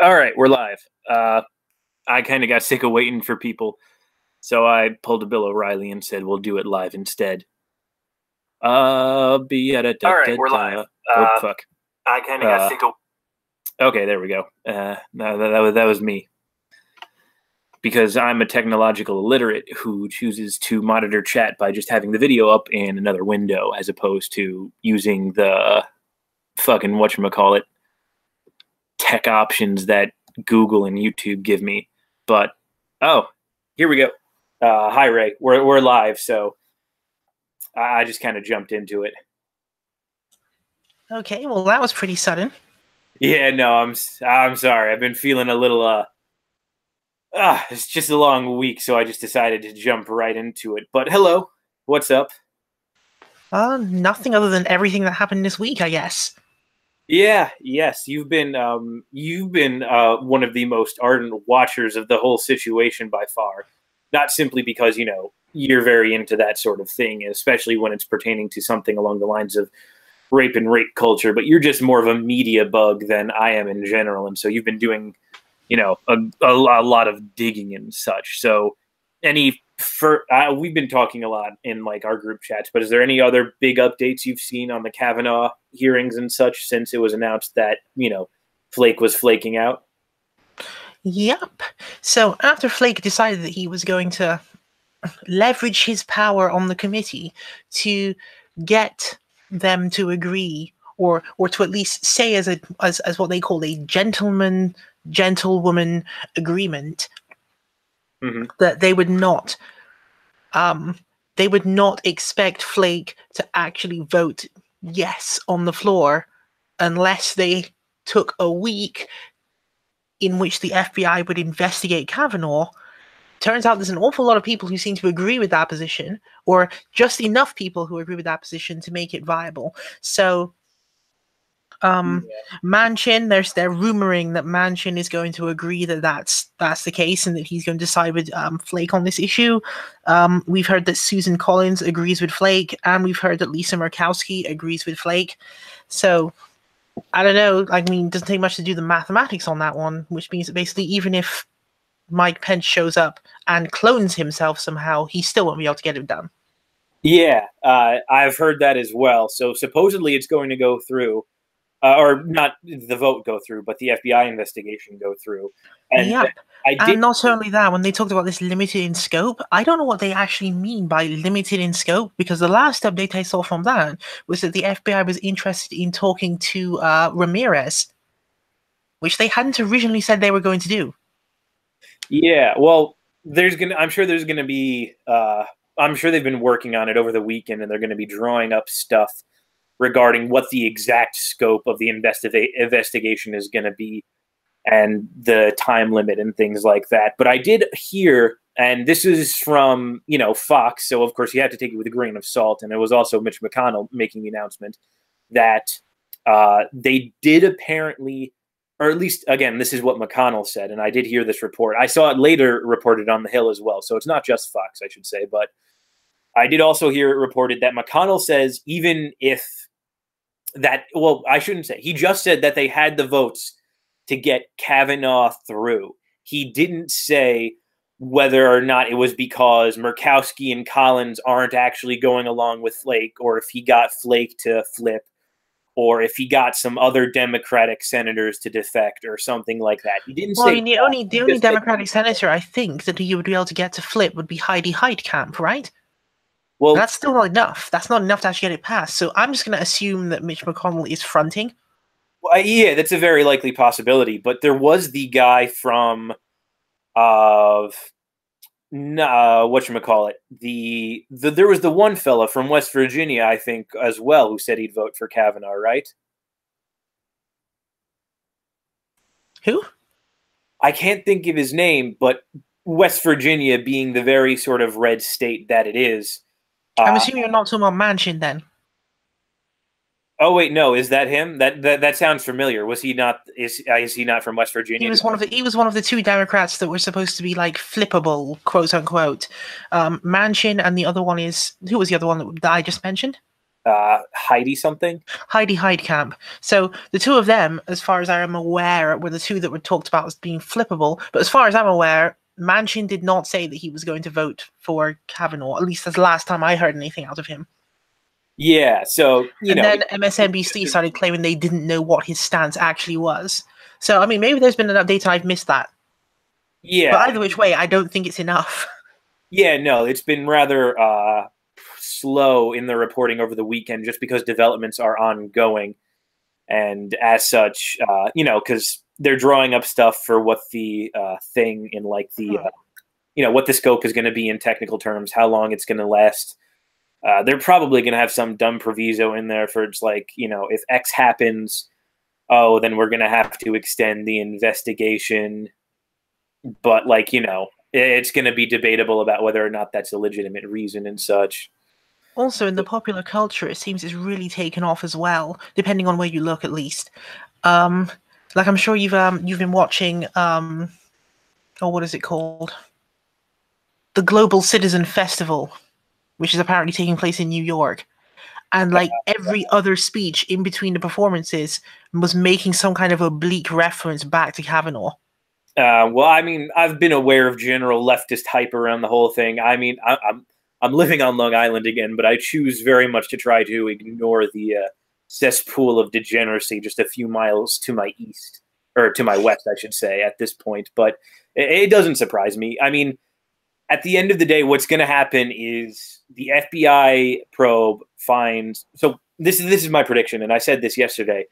All right, we're live. I kind of got sick of waiting for people, so I pulled a Bill O'Reilly and said we'll do it live instead. Be at a All right, we're live. Oh fuck! I kind of got sick of. Okay, there we go. No, that was me because I'm a technological illiterate who chooses to monitor chat by just having the video up in another window as opposed to using the fucking whatchamacallit tech options that Google and YouTube give me. But here we go. Hi Ray, we're live, so I just kind of jumped into it. Okay, well that was pretty sudden. Yeah, no, I'm sorry. I've been feeling a little it's just a long week, so I just decided to jump right into it. But hello, what's up? Nothing other than everything that happened this week, I guess. Yeah, yes, you've been one of the most ardent watchers of the whole situation by far. Not simply because, you're very into that sort of thing, especially when it's pertaining to something along the lines of rape and rape culture, but you're just more of a media bug than I am in general, and so you've been doing, a lot of digging and such. So we've been talking a lot in like our group chats, but is there any other big updates you've seen on the Kavanaugh hearings and such since it was announced that, Flake was flaking out? Yep. So after Flake decided that he was going to leverage his power on the committee to get them to agree or to at least say as what they call a gentlewoman agreement, mm-hmm. that they would not expect Flake to actually vote yes on the floor unless they took a week in which the FBI would investigate Kavanaugh. Turns out there's an awful lot of people who seem to agree with that position, or just enough people who agree with that position to make it viable. So Manchin, they're rumoring that Manchin is going to agree that that's the case and that he's going to decide with Flake on this issue. We've heard that Susan Collins agrees with Flake, and we've heard that Lisa Murkowski agrees with Flake. So I don't know. I mean, it doesn't take much to do the mathematics on that one, which means that basically even if Mike Pence shows up and clones himself somehow, he still won't be able to get it done. Yeah, I've heard that as well. So supposedly it's going to go through. Or not the vote go through, but the FBI investigation go through. And yep. And not only that, when they talked about this limited in scope, I don't know what they actually mean by limited in scope, because the last update I saw from that was that the FBI was interested in talking to Ramirez, which they hadn't originally said they were going to do. Yeah, well, I'm sure they've been working on it over the weekend, and they're going to be drawing up stuff regarding what the exact scope of the investigation is going to be and the time limit and things like that. But I did hear, and this is from, Fox, so of course you have to take it with a grain of salt, and it was also Mitch McConnell making the announcement that they did apparently, or at least, again, this is what McConnell said, and I did hear this report. I saw it later reported on the Hill as well, so it's not just Fox, I should say, but I did also hear it reported that McConnell says even if that, well, I shouldn't say. He just said that they had the votes to get Kavanaugh through. He didn't say whether or not it was because Murkowski and Collins aren't actually going along with Flake, or if he got Flake to flip, or if he got some other Democratic senators to defect or something like that. He didn't say. I mean, the only Democratic senator I think that he would be able to get to flip would be Heidi Heitkamp, right? Well, that's still not enough. That's not enough to actually get it passed. So I'm just going to assume that Mitch McConnell is fronting. Well, yeah, that's a very likely possibility. But there was the guy from, whatchamacallit, there was the one fella from West Virginia, I think, as well, who said he'd vote for Kavanaugh, right? Who? I can't think of his name, but West Virginia being the very sort of red state that it is. I'm assuming you're not talking about Manchin then. Oh wait, no, is that him? That sounds familiar. Was he not? Is he not from West Virginia? He was one of the two Democrats that were supposed to be like flippable, quote unquote. Manchin, and the other one is, who was the other one that I just mentioned? Heidi something. Heidi Heidkamp. So the two of them, as far as I am aware, were the two that were talked about as being flippable. But as far as I'm aware, Manchin did not say that he was going to vote for Kavanaugh. At least that's the last time I heard anything out of him. Yeah, so then MSNBC started claiming they didn't know what his stance actually was. So I mean, maybe there's been an update and I've missed that. Yeah, but either which way, I don't think it's enough. Yeah, no, it's been rather slow in the reporting over the weekend, just because developments are ongoing, and as such, because they're drawing up stuff for what the thing in like the what the scope is going to be in technical terms, how long it's going to last. They're probably going to have some dumb proviso in there for it's like, if X happens, then we're going to have to extend the investigation. But it's going to be debatable about whether or not that's a legitimate reason and such. Also, in the popular culture, it seems it's really taken off as well, depending on where you look, at least. I'm sure you've been watching what is it called? The Global Citizen Festival, which is apparently taking place in New York. And every other speech in between the performances was making some kind of oblique reference back to Kavanaugh. Well, I mean, I've been aware of general leftist hype around the whole thing. I mean, I'm living on Long Island again, but I choose very much to try to ignore the cesspool of degeneracy just a few miles to my east, or to my west, I should say, at this point. But it doesn't surprise me. I mean, at the end of the day, what's going to happen is the FBI probe finds. So this is my prediction, and I said this yesterday.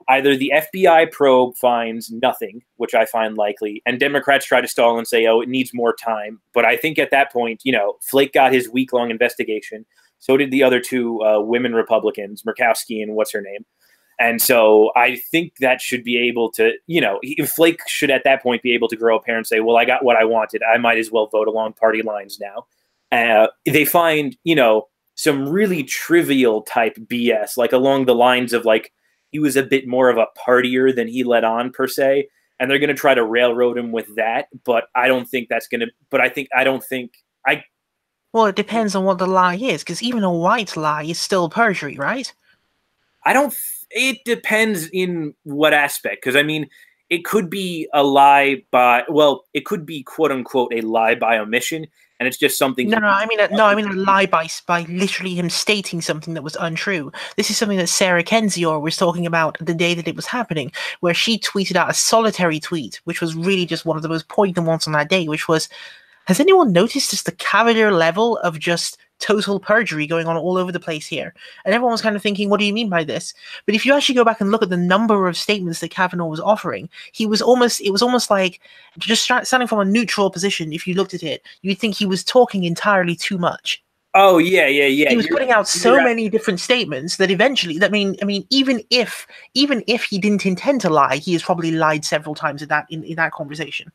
Either the FBI probe finds nothing, which I find likely, and Democrats try to stall and say, it needs more time. But I think at that point, Flake got his week-long investigation. So did the other two women Republicans, Murkowski and what's her name. And so I think that should be able to, Flake should at that point be able to grow up here and say, well, I got what I wanted. I might as well vote along party lines now. They find, some really trivial type BS, like along the lines of he was a bit more of a partier than he let on, per se, and they're going to try to railroad him with that. But I don't think that's going to. But I don't think. Well, it depends on what the lie is, because even a white lie is still perjury, right? It depends in what aspect, because I mean, it could be a lie it could be quote unquote a lie by omission. And it's just something. I mean a lie by literally him stating something that was untrue. This is something that Sarah Kendzior was talking about the day that it was happening, where she tweeted out a solitary tweet, which was really just one of the most poignant ones on that day, which was, has anyone noticed just the cavalier level of just total perjury going on all over the place here? And everyone was kind of thinking, what do you mean by this? But if you actually go back and look at the number of statements that Kavanaugh was offering, it was almost like, just standing from a neutral position, if you looked at it, you'd think he was talking entirely too much. Oh, yeah. He was putting out so many different statements that eventually, even if he didn't intend to lie, he has probably lied several times in that conversation.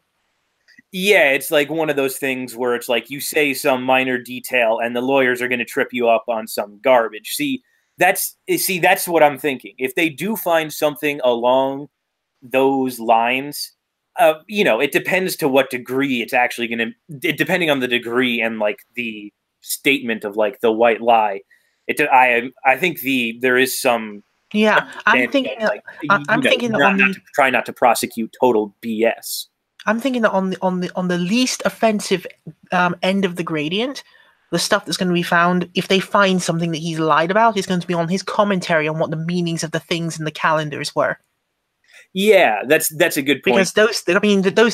Yeah, it's like one of those things where it's like you say some minor detail and the lawyers are going to trip you up on some garbage. That's what I'm thinking. If they do find something along those lines, it depends to what degree it's actually going to, depending on the degree and the statement of the white lie. I think there is some. Yeah, I'm thinking try not to prosecute total BS. I'm thinking that on the least offensive end of the gradient, the stuff that's going to be found, if they find something that he's lied about, is going to be on his commentary on what the meanings of the things in the calendars were. Yeah, that's a good point. Because those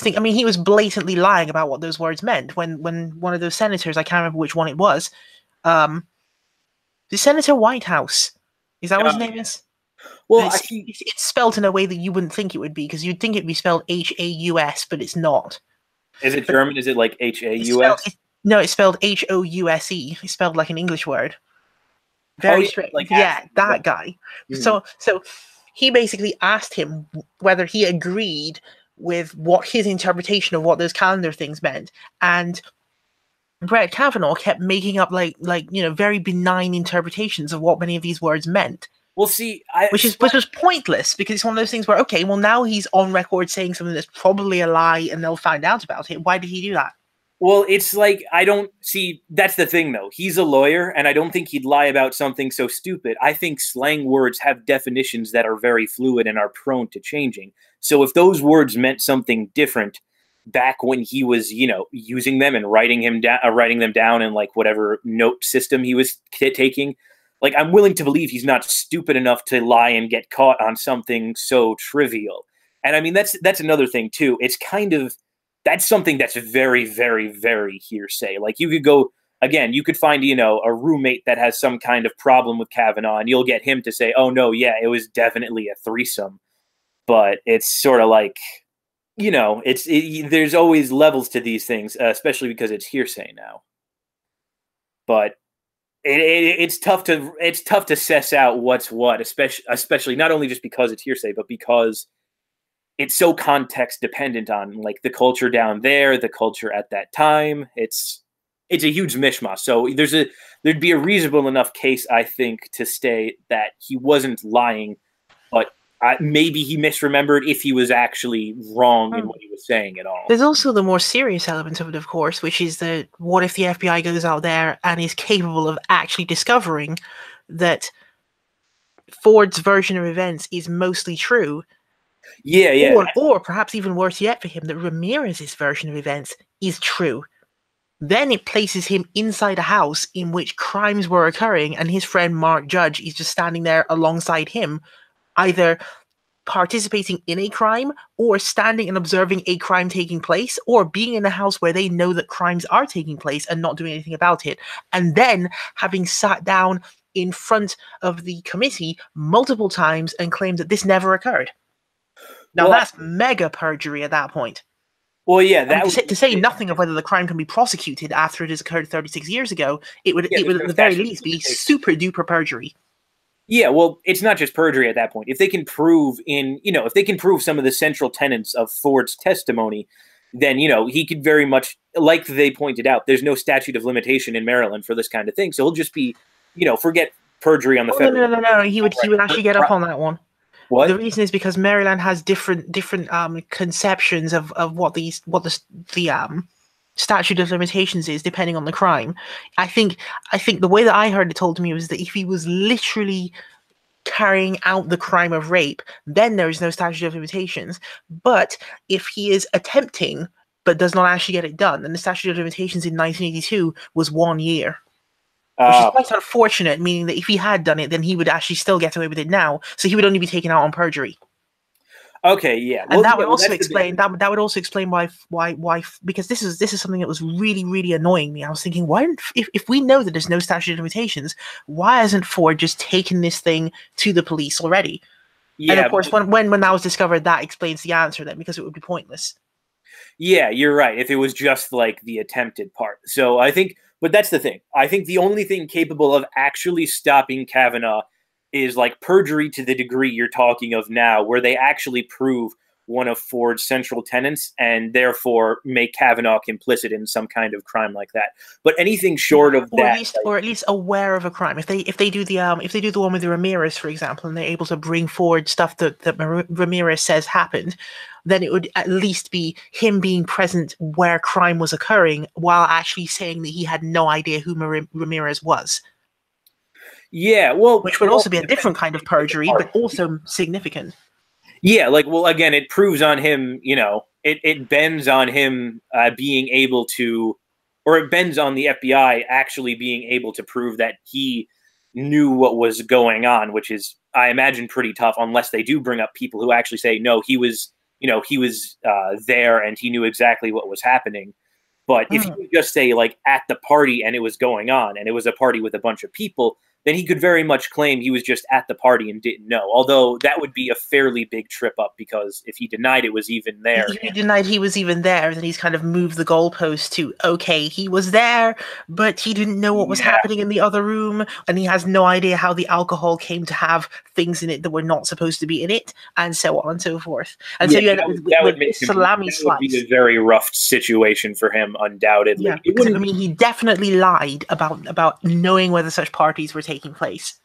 things, he was blatantly lying about what those words meant. When one of those senators, I can't remember which one it was, the Senator Whitehouse, is that what his name is? Well, it's spelled in a way that you wouldn't think it would be, because you'd think it'd be spelled Haus, but it's not. Is it German? Is it like Haus? No, it's spelled House. It's spelled like an English word. Very strange. That guy. Mm. So he basically asked him whether he agreed with what his interpretation of what those calendar things meant, and Brett Kavanaugh kept making up very benign interpretations of what many of these words meant. Well, see, which was pointless, because it's one of those things where, now he's on record saying something that's probably a lie and they'll find out about it. Why did he do that? Well, it's like, I don't see, that's the thing though. He's a lawyer, and I don't think he'd lie about something so stupid. I think slang words have definitions that are very fluid and are prone to changing. So if those words meant something different back when he was, using them and writing them down in like whatever note system he was taking, like, I'm willing to believe he's not stupid enough to lie and get caught on something so trivial. And I mean, that's another thing too. It's kind of, that's something that's very, very, very hearsay. Like, you could go, again, you could find, a roommate that has some kind of problem with Kavanaugh, and you'll get him to say, oh, no, yeah, it was definitely a threesome. But it's sort of like, there's always levels to these things, especially because it's hearsay now. But it's tough to suss out what's what, especially not only just because it's hearsay, but because it's so context dependent on like the culture down there, the culture at that time. It's a huge mishmash. So there'd be a reasonable enough case, I think, to state that he wasn't lying, but maybe he misremembered if he was actually wrong in what he was saying at all. There's also the more serious element of it, of course, which is that what if the FBI goes out there and is capable of actually discovering that Ford's version of events is mostly true? Yeah. Or perhaps even worse yet for him, that Ramirez's version of events is true. Then it places him inside a house in which crimes were occurring, and his friend Mark Judge is just standing there alongside him, either participating in a crime or standing and observing a crime taking place, or being in a house where they know that crimes are taking place and not doing anything about it, and then having sat down in front of the committee multiple times and claimed that this never occurred. Now, that's mega perjury at that point. Well, yeah, to say nothing of whether the crime can be prosecuted after it has occurred 36 years ago, it would at the very least be super duper perjury. Yeah, well, it's not just perjury at that point. If they can prove some of the central tenets of Ford's testimony, then, he could very much, like they pointed out, there's no statute of limitation in Maryland for this kind of thing. So he'll just be, forget perjury on the federal. No. He would actually get up on that one. What? The reason is because Maryland has different conceptions of what the statute of limitations is depending on the crime. I think the way that I heard it told to me was that if he was literally carrying out the crime of rape, then there is no statute of limitations. But if he is attempting but does not actually get it done, then the statute of limitations in 1982 was 1 year. Which is quite unfortunate, meaning that if he had done it, then he would actually still get away with it now. So he would only be taken out on perjury. Okay, yeah, and that would also explain that would also explain why because this is something that was really, really annoying me. I was thinking, why if we know that there's no statute of limitations, why hasn't Ford just taken this thing to the police already? Yeah, and of course, when that was discovered, that explains the answer then, because it would be pointless. Yeah, you're right. If it was just like the attempted part, so I think. But that's the thing. I think the only thing capable of actually stopping Kavanaugh is like perjury to the degree you're talking of now, where they actually prove one of Ford's central tenets and therefore make Kavanaugh complicit in some kind of crime like that. But anything short of that, or at least aware of a crime. If they do the one with the Ramirez, for example, and they're able to bring forward stuff that Ramirez says happened, then it would at least be him being present where crime was occurring while actually saying that he had no idea who Ramirez was. Yeah, well, which would also be a different kind of perjury, but also significant. Yeah, like, well, again, it proves on him, it bends on him being able to, or it bends on the FBI actually being able to prove that he knew what was going on, which is, I imagine, pretty tough unless they do bring up people who actually say, no, he was there and he knew exactly what was happening. But if you just say, like, at the party and it was going on and it was a party with a bunch of people, then he could very much claim he was just at the party and didn't know. Although that would be a fairly big trip up, because if he denied it was even there. If he denied he was even there, then he's kind of moved the goalpost to, okay, he was there, but he didn't know what was happening in the other room, and he has no idea how the alcohol came to have things in it that were not supposed to be in it, and so on and so forth. And so you end up with this salami slice. That would be a very rough situation for him, undoubtedly. Yeah, because I mean, he definitely lied about knowing whether such parties were taking place.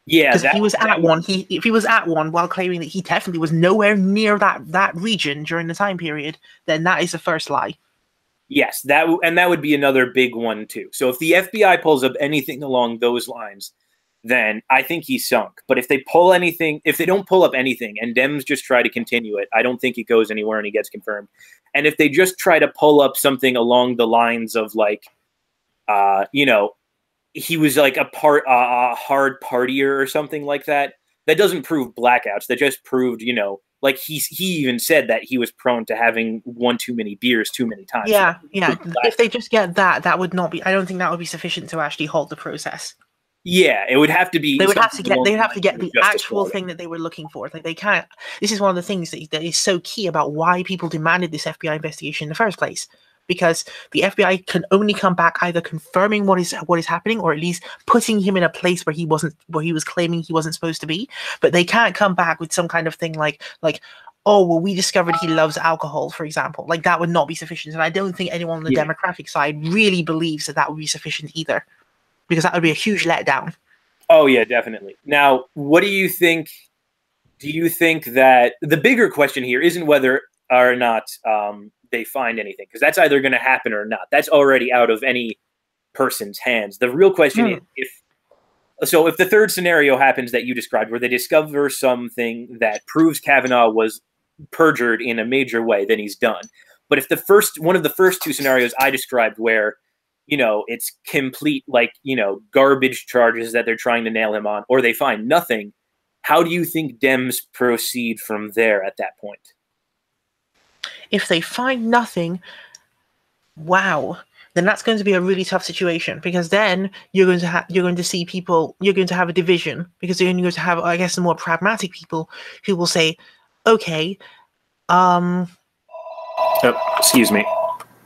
Yeah, because if he was at one while claiming that he definitely was nowhere near that region during the time period, then that is the first lie. Yes, that would be another big one too. So if the FBI pulls up anything along those lines, then I think he's sunk. But if they don't pull up anything and Dems just try to continue it, I don't think it goes anywhere and he gets confirmed. And if they just try to pull up something along the lines of like, he was like a hard partier or something like that, that doesn't prove blackouts. That just proved, like he even said that he was prone to having one too many beers too many times. Yeah, yeah. If they just get that, that would not be. I don't think that would be sufficient to actually halt the process. Yeah, it would have to be. They would have to get. They would have to get the actual thing that they were looking for. Like they can't. This is one of the things that is so key about why people demanded this FBI investigation in the first place. Because the FBI can only come back either confirming what is happening, or at least putting him in a place where he was claiming he wasn't supposed to be. But they can't come back with some kind of thing like, oh, well, we discovered he loves alcohol, for example. Like that would not be sufficient, and I don't think anyone on the Democratic side really believes that would be sufficient either, because that would be a huge letdown. Oh yeah, definitely. Now, what do you think? Do you think that the bigger question here isn't whether or not they find anything, because that's either going to happen or not. That's already out of any person's hands. The real question is if the third scenario happens that you described, where they discover something that proves Kavanaugh was perjured in a major way, then he's done. But if one of the first two scenarios I described, where it's complete garbage charges that they're trying to nail him on, or they find nothing, how do you think Dems proceed from there at that point? If they find nothing, wow, then that's going to be a really tough situation, because then you're going to have a division, because you're going to have, I guess, the more pragmatic people who will say, okay, excuse me,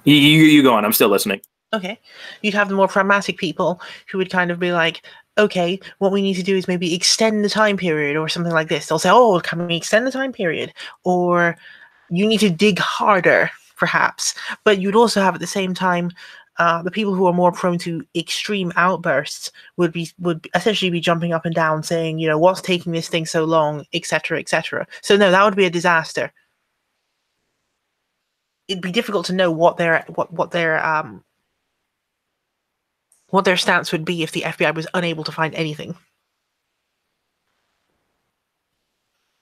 you go on, I'm still listening. Okay, you'd have the more pragmatic people who would kind of be like, okay, what we need to do is maybe extend the time period or something like this. They'll say, oh, can we extend the time period? Or you need to dig harder, perhaps. But you'd also have at the same time the people who are more prone to extreme outbursts would essentially be jumping up and down saying, what's taking this thing so long, etc., etc. So no, that would be a disaster. It'd be difficult to know what their stance would be if the FBI was unable to find anything.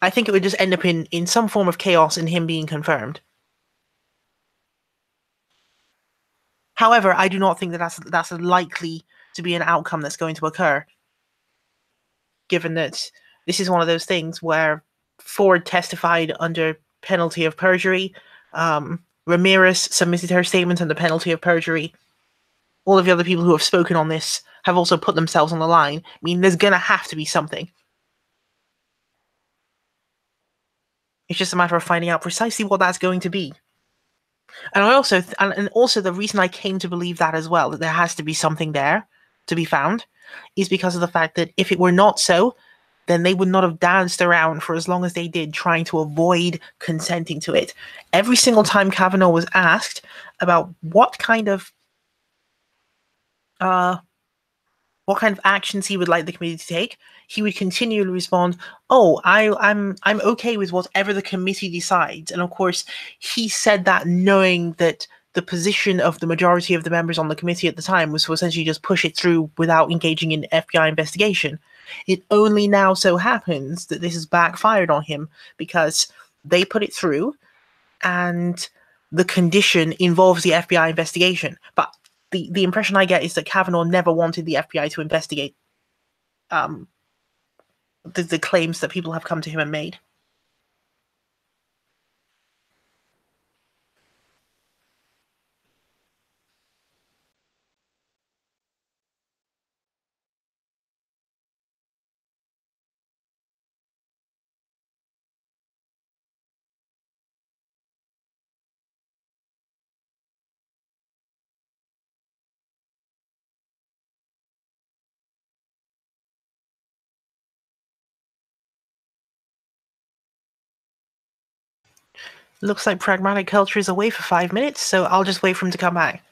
I think it would just end up in some form of chaos in him being confirmed. However, I do not think that's likely to be an outcome that's going to occur, given that this is one of those things where Ford testified under penalty of perjury, Ramirez submitted her statement under penalty of perjury. All of the other people who have spoken on this have also put themselves on the line. I mean, there's going to have to be something. It's just a matter of finding out precisely what that's going to be. And also the reason I came to believe that as well, that there has to be something there to be found, is because of the fact that if it were not so, then they would not have danced around for as long as they did, trying to avoid consenting to it. Every single time Kavanaugh was asked about what kind of actions he would like the committee to take, he would continually respond, "Oh, I'm okay with whatever the committee decides." And of course, he said that knowing that the position of the majority of the members on the committee at the time was to essentially just push it through without engaging in FBI investigation. It only now so happens that this has backfired on him, because they put it through, and the condition involves the FBI investigation. But the impression I get is that Kavanaugh never wanted the FBI to investigate the claims that people have come to him and made. Looks like pragmatic culture is away for 5 minutes, so I'll just wait for him to come back.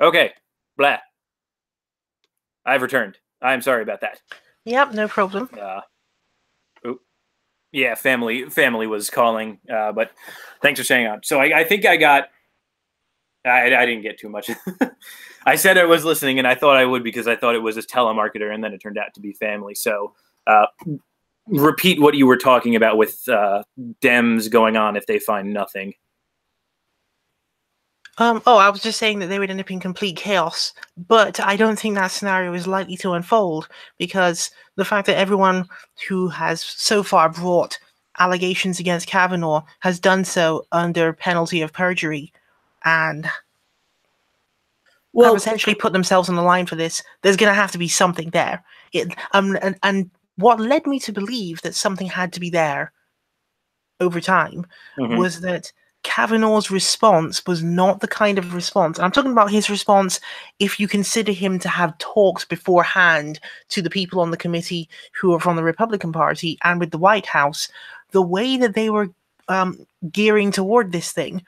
Okay, blah. I've returned. I'm sorry about that. Yep, no problem. Yeah, family was calling, but thanks for staying on. So I think I got. I didn't get too much. I said I was listening, and I thought I would because I thought it was a telemarketer, and then it turned out to be family. So repeat what you were talking about with Dems going on if they find nothing. I was just saying that they would end up in complete chaos, but I don't think that scenario is likely to unfold because the fact that everyone who has so far brought allegations against Kavanaugh has done so under penalty of perjury and have essentially put themselves on the line for this. There's going to have to be something there. And what led me to believe that something had to be there over time was that Kavanaugh's response was not the kind of response. And I'm talking about his response if you consider him to have talked beforehand to the people on the committee who are from the Republican Party and with the White House, the way that they were gearing toward this thing,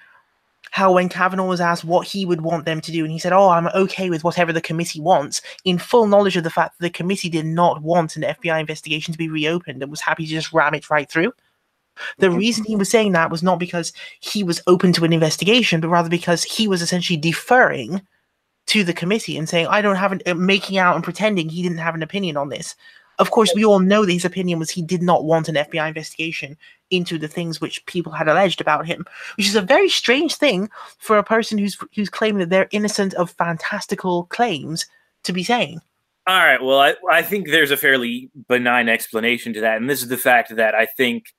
how when Kavanaugh was asked what he would want them to do, and he said, I'm okay with whatever the committee wants, in full knowledge of the fact that the committee did not want an FBI investigation to be reopened and was happy to just ram it right through. The reason he was saying that was not because he was open to an investigation, but rather because he was essentially deferring to the committee and saying, making out and pretending he didn't have an opinion on this. Of course, we all know that his opinion was he did not want an FBI investigation into the things which people had alleged about him, which is a very strange thing for a person who's claiming that they're innocent of fantastical claims to be saying. All right, well, I think there's a fairly benign explanation to that, and this is the fact that I think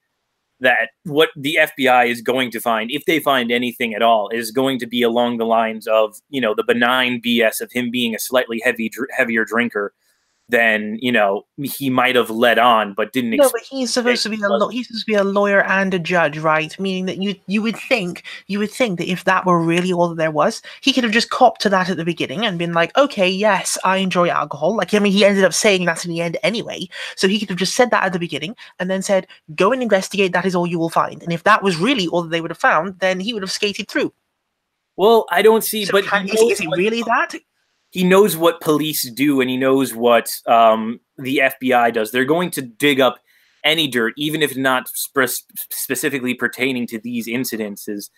that what the FBI is going to find, if they find anything at all, is going to be along the lines of, the benign BS of him being a slightly heavier drinker than, he might have let on, but didn't. No, but he's supposed to be a lawyer and a judge, right? Meaning that you would think that if that were really all that there was, he could have just copped to that at the beginning and been like, okay, yes, I enjoy alcohol. He ended up saying that in the end anyway, so he could have just said that at the beginning and then said, go and investigate. That is all you will find. And if that was really all that they would have found, then he would have skated through. Well, I don't see, so but is it really that? He knows what police do, and he knows what the FBI does. They're going to dig up any dirt, even if not specifically pertaining to these incidences,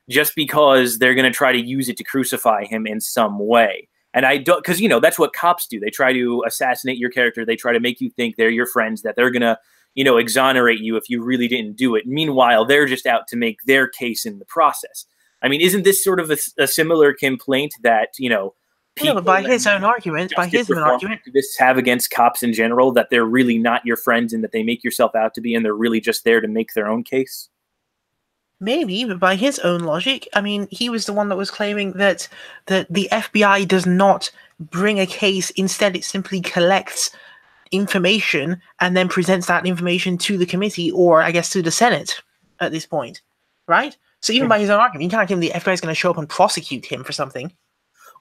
just because they're going to try to use it to crucify him in some way. And I don't, because, that's what cops do. They try to assassinate your character. They try to make you think they're your friends, that they're going to, exonerate you if you really didn't do it. Meanwhile, they're just out to make their case in the process. I mean, isn't this sort of a similar complaint that, but by his own argument, activists have against cops in general, that they're really not your friends and that they make yourself out to be, and they're really just there to make their own case? Maybe, but by his own logic, I mean, he was the one that was claiming that the FBI does not bring a case. Instead, it simply collects information and then presents that information to the committee, or I guess to the Senate at this point, right? So even by his own argument, you can't claim the FBI is going to show up and prosecute him for something.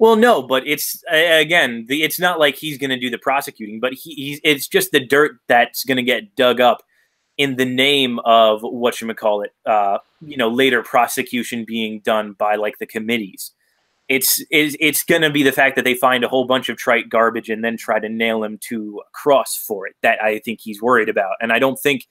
Well, no, but it's it's not like he's going to do the prosecuting, but it's just the dirt that's going to get dug up in the name of whatchamacallit, later prosecution being done by the committees. It's going to be the fact that they find a whole bunch of trite garbage and then try to nail him to a cross for it that I think he's worried about. And I don't think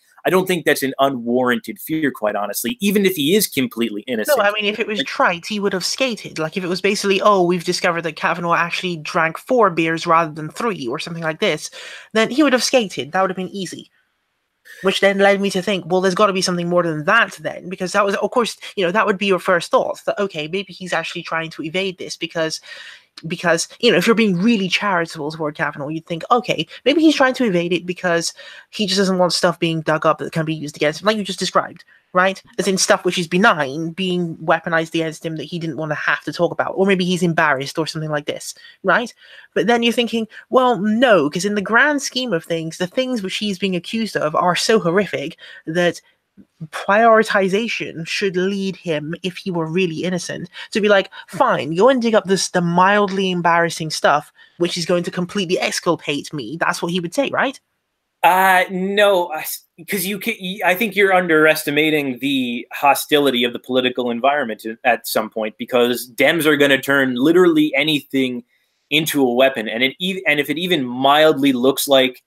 that's an unwarranted fear, quite honestly, even if he is completely innocent. No, I mean, if it was trite, he would have skated. If it was basically, we've discovered that Kavanaugh actually drank 4 beers rather than 3 or something like this, then he would have skated. That would have been easy. Which then led me to think, well, there's got to be something more than that then, because that was, of course, that would be your first thought, that, okay, maybe he's actually trying to evade this because if you're being really charitable toward Kavanaugh, you'd think, okay, maybe he's trying to evade it because he just doesn't want stuff being dug up that can be used against him, like you just described, right? As in stuff which is benign being weaponized against him that he didn't want to have to talk about, or maybe he's embarrassed or something like this, right? But then you're thinking, well, no, because in the grand scheme of things, the things which he's being accused of are so horrific that prioritization should lead him, if he were really innocent, to be like, fine, go and dig up the mildly embarrassing stuff which is going to completely exculpate me. That's what he would say, right? No, because I think you're underestimating the hostility of the political environment at some point, because Dems are going to turn literally anything into a weapon, and if it even mildly looks like,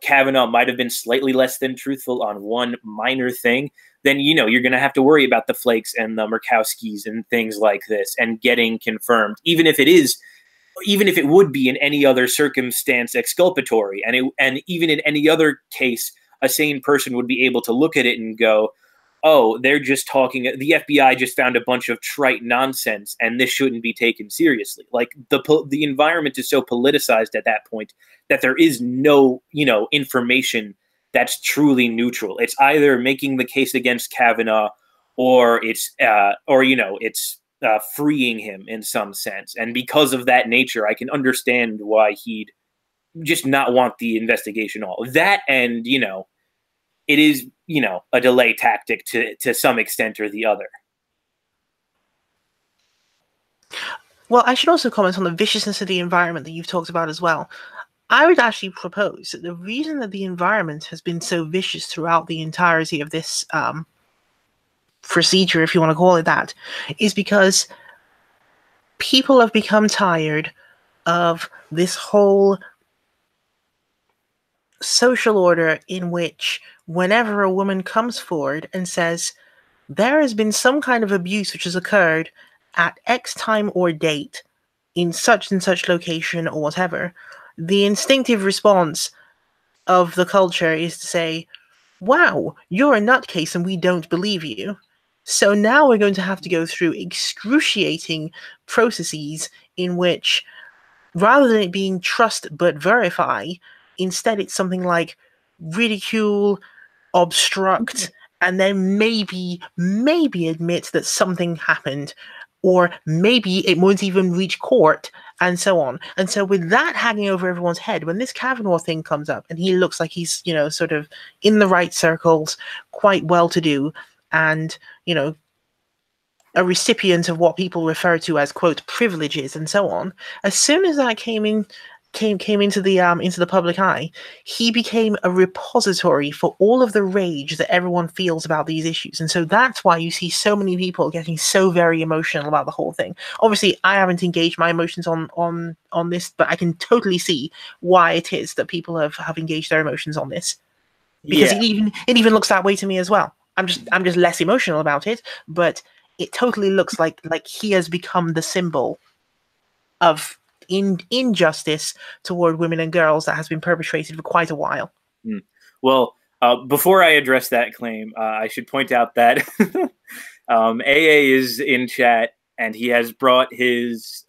Kavanaugh might have been slightly less than truthful on one minor thing, then you're going to have to worry about the Flakes and the Murkowskis and things like this and getting confirmed, even if it would be in any other circumstance exculpatory, and even in any other case, a sane person would be able to look at it and go, oh, they're just talking. The FBI just found a bunch of trite nonsense, and this shouldn't be taken seriously. Like the environment is so politicized at that point that there is no, information that's truly neutral. It's either making the case against Kavanaugh, or it's freeing him in some sense. And because of that nature, I can understand why he'd just not want the investigation all. That, and it is, a delay tactic to some extent or the other. Well, I should also comment on the viciousness of the environment that you've talked about as well. I would actually propose that the reason that the environment has been so vicious throughout the entirety of this procedure, if you want to call it that, is because people have become tired of this whole social order in which whenever a woman comes forward and says there has been some kind of abuse which has occurred at X time or date in such and such location or whatever, the instinctive response of the culture is to say, wow, you're a nutcase and we don't believe you. So now we're going to have to go through excruciating processes in which, rather than it being trust but verify, instead it's something like ridicule, obstruct, and then maybe admit that something happened, or maybe it won't even reach court, and so on. And so with that hanging over everyone's head, when this Kavanaugh thing comes up and he looks like he's, sort of in the right circles, quite well-to-do, and, a recipient of what people refer to as, quote, privileges and so on, as soon as that came into the public eye, he became a repository for all of the rage that everyone feels about these issues. And so that's why you see so many people getting so very emotional about the whole thing. Obviously, I haven't engaged my emotions on this, but I can totally see why it is that people have engaged their emotions on this. Because it even looks that way to me as well. I'm just less emotional about it, but it totally looks like he has become the symbol of injustice toward women and girls that has been perpetrated for quite a while. Well, before I address that claim, I should point out that AA is in chat, and he has brought his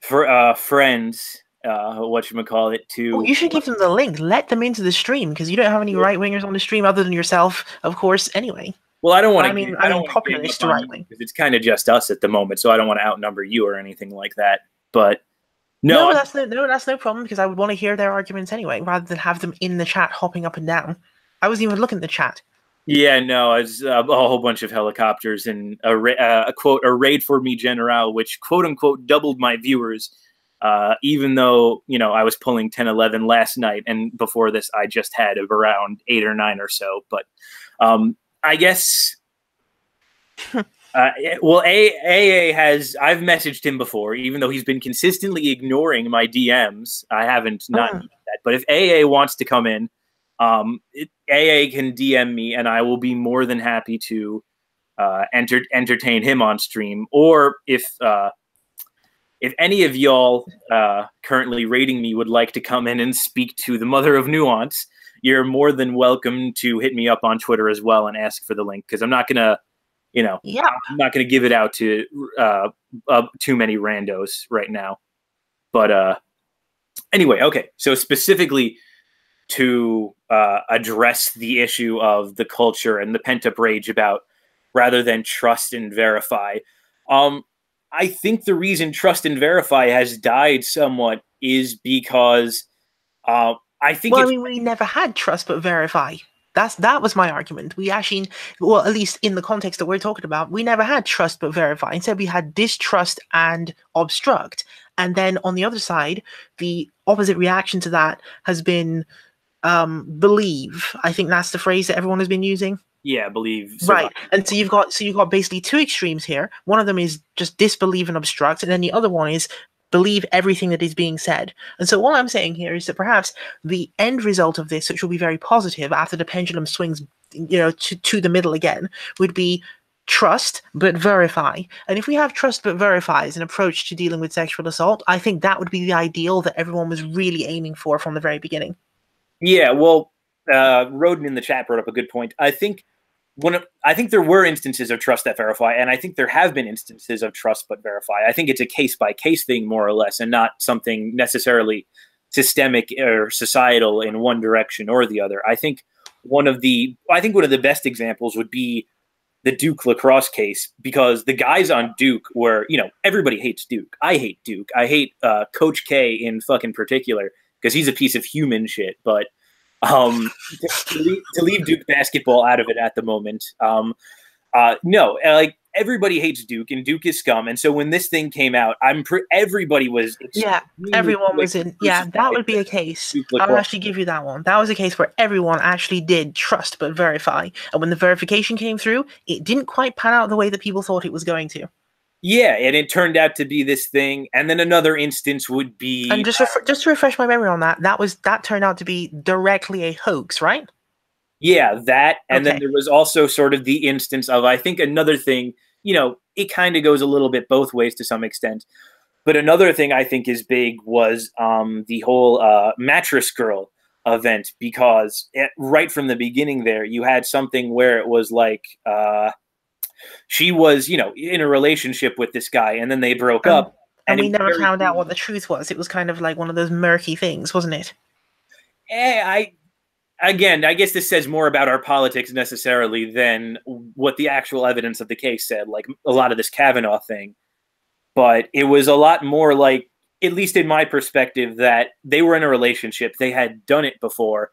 friends, whatchamacallit, to... Oh, you should give them the link. Let them into the stream, because you don't have any right-wingers on the stream other than yourself, of course, anyway. Well, I don't want to... I mean populist right-wing. Because it's kind of just us at the moment, so I don't want to outnumber you or anything like that. But no, that's no problem, because I would want to hear their arguments anyway, rather than have them in the chat hopping up and down. I wasn't even looking at the chat. Yeah, no, it's a whole bunch of helicopters and a raid for me general, which quote unquote doubled my viewers, even though I was pulling 10, 11 last night, and before this I just had around 8 or 9 or so. But I guess. Well, AA has... I've messaged him before, even though he's been consistently ignoring my DMs. I haven't not used that. But if AA wants to come in, AA can DM me, and I will be more than happy to entertain him on stream. Or if any of y'all currently rating me would like to come in and speak to the Mother of Nuance, you're more than welcome to hit me up on Twitter as well and ask for the link, because I'm not gonna... I'm not going to give it out to too many randos right now. But anyway, okay. So specifically to address the issue of the culture and the pent-up rage about rather than trust and verify, I think the reason trust and verify has died somewhat is because I think... Well, we never had trust but verify. That was my argument. We actually, well, at least in the context that we're talking about, we never had trust but verify. Instead, we had distrust and obstruct. And then on the other side, the opposite reaction to that has been believe. I think that's the phrase that everyone has been using. Yeah, believe. Right. And so you've got basically two extremes here. One of them is just disbelieve and obstruct, and then the other one is believe everything that is being said. And so what I'm saying here is that perhaps the end result of this, which will be very positive after the pendulum swings, to the middle again, would be trust but verify. And if we have trust but verify as an approach to dealing with sexual assault, I think that would be the ideal that everyone was really aiming for from the very beginning. Yeah, well, Roden in the chat brought up a good point. I think there were instances of trust that verify, and I think there have been instances of trust but verify. I think it's a case-by-case thing, more or less, and not something necessarily systemic or societal in one direction or the other. I think one of the best examples would be the Duke lacrosse case, because the guys on Duke were, everybody hates Duke. I hate Duke. I hate Coach K in fucking particular, because he's a piece of human shit. But to leave Duke basketball out of it at the moment, no, like everybody hates Duke, and Duke is scum. And so when this thing came out, everybody was everyone was in. Yeah, that would be a case. I'll actually give you that one. That was a case where everyone actually did trust but verify, and when the verification came through, it didn't quite pan out the way that people thought it was going to. Yeah, and it turned out to be this thing. And then another instance would be, and just to refresh my memory on that turned out to be directly a hoax, right? Yeah, that. And then there was also sort of the instance of, I think another thing, it kind of goes a little bit both ways to some extent. But another thing I think is big was the whole mattress girl event, because right from the beginning there, you had something where it was like she was, in a relationship with this guy, and then they broke up. And we never found out what the truth was. It was kind of like one of those murky things, wasn't it? Again, I guess this says more about our politics necessarily than what the actual evidence of the case said, like a lot of this Kavanaugh thing. But it was a lot more like, at least in my perspective, that they were in a relationship. They had done it before.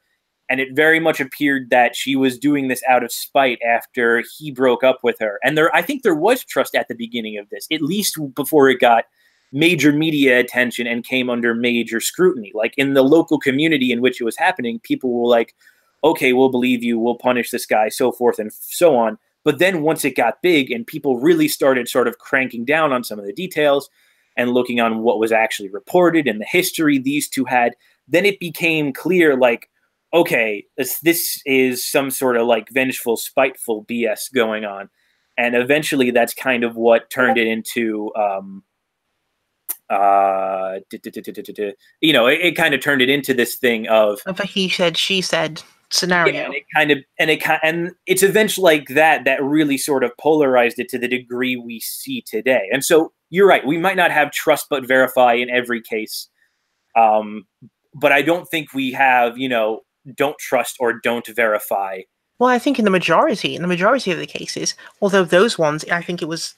And it very much appeared that she was doing this out of spite after he broke up with her. And I think there was trust at the beginning of this, at least before it got major media attention and came under major scrutiny. Like in the local community in which it was happening, people were like, okay, we'll believe you, we'll punish this guy, so forth and so on. But then once it got big and people really started sort of cranking down on some of the details and looking on what was actually reported and the history these two had, then it became clear, like, okay, this is some sort of like vengeful, spiteful BS going on. And eventually that's kind of what turned it into it kind of turned it into this thing of a he said, she said scenario. Yeah, and it's eventually like that really sort of polarized it to the degree we see today. And so you're right, we might not have trust but verify in every case, but I don't think we have don't trust or don't verify. Well, I think in the majority of the cases, although those ones, I think it was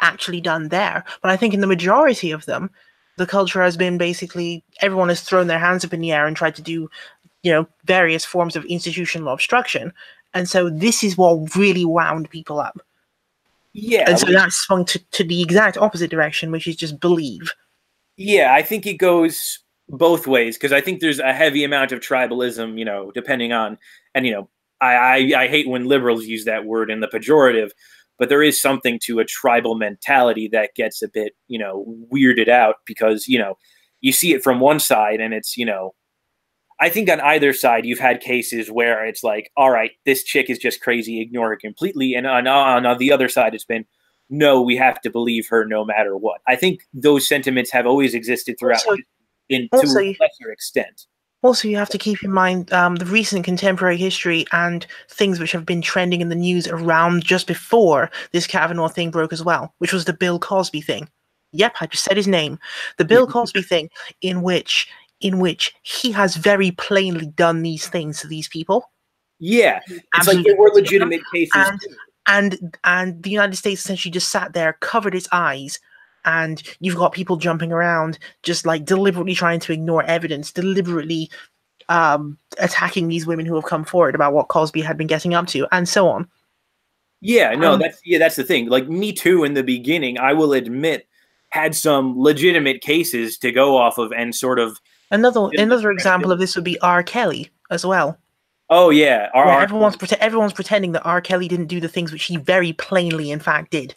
actually done there. But I think in the majority of them, the culture has been basically everyone has thrown their hands up in the air and tried to do, various forms of institutional obstruction. And so this is what really wound people up. Yeah. And so that swung to the exact opposite direction, which is just believe. Yeah, I think it goes both ways, because I think there's a heavy amount of tribalism, depending on, and, I hate when liberals use that word in the pejorative, but there is something to a tribal mentality that gets a bit, weirded out, because, you see it from one side and it's, I think on either side you've had cases where it's like, all right, this chick is just crazy, ignore her completely. And on the other side, it's been, no, we have to believe her no matter what. I think those sentiments have always existed throughout to a lesser extent. Also, you have to keep in mind the recent contemporary history and things which have been trending in the news around just before this Kavanaugh thing broke as well, which was the Bill Cosby thing. Yep, I just said his name. The Bill Cosby thing, in which he has very plainly done these things to these people. Yeah, it's like there were legitimate cases. And the United States essentially just sat there, covered its eyes, and you've got people jumping around, just like deliberately trying to ignore evidence, deliberately attacking these women who have come forward about what Cosby had been getting up to, and so on. Yeah, no, that's the thing. Like Me Too in the beginning, I will admit, had some legitimate cases to go off of, and sort of another example of this would be R. Kelly. as well. Oh yeah, Where everyone's pretending that R. Kelly didn't do the things which he very plainly, in fact, did.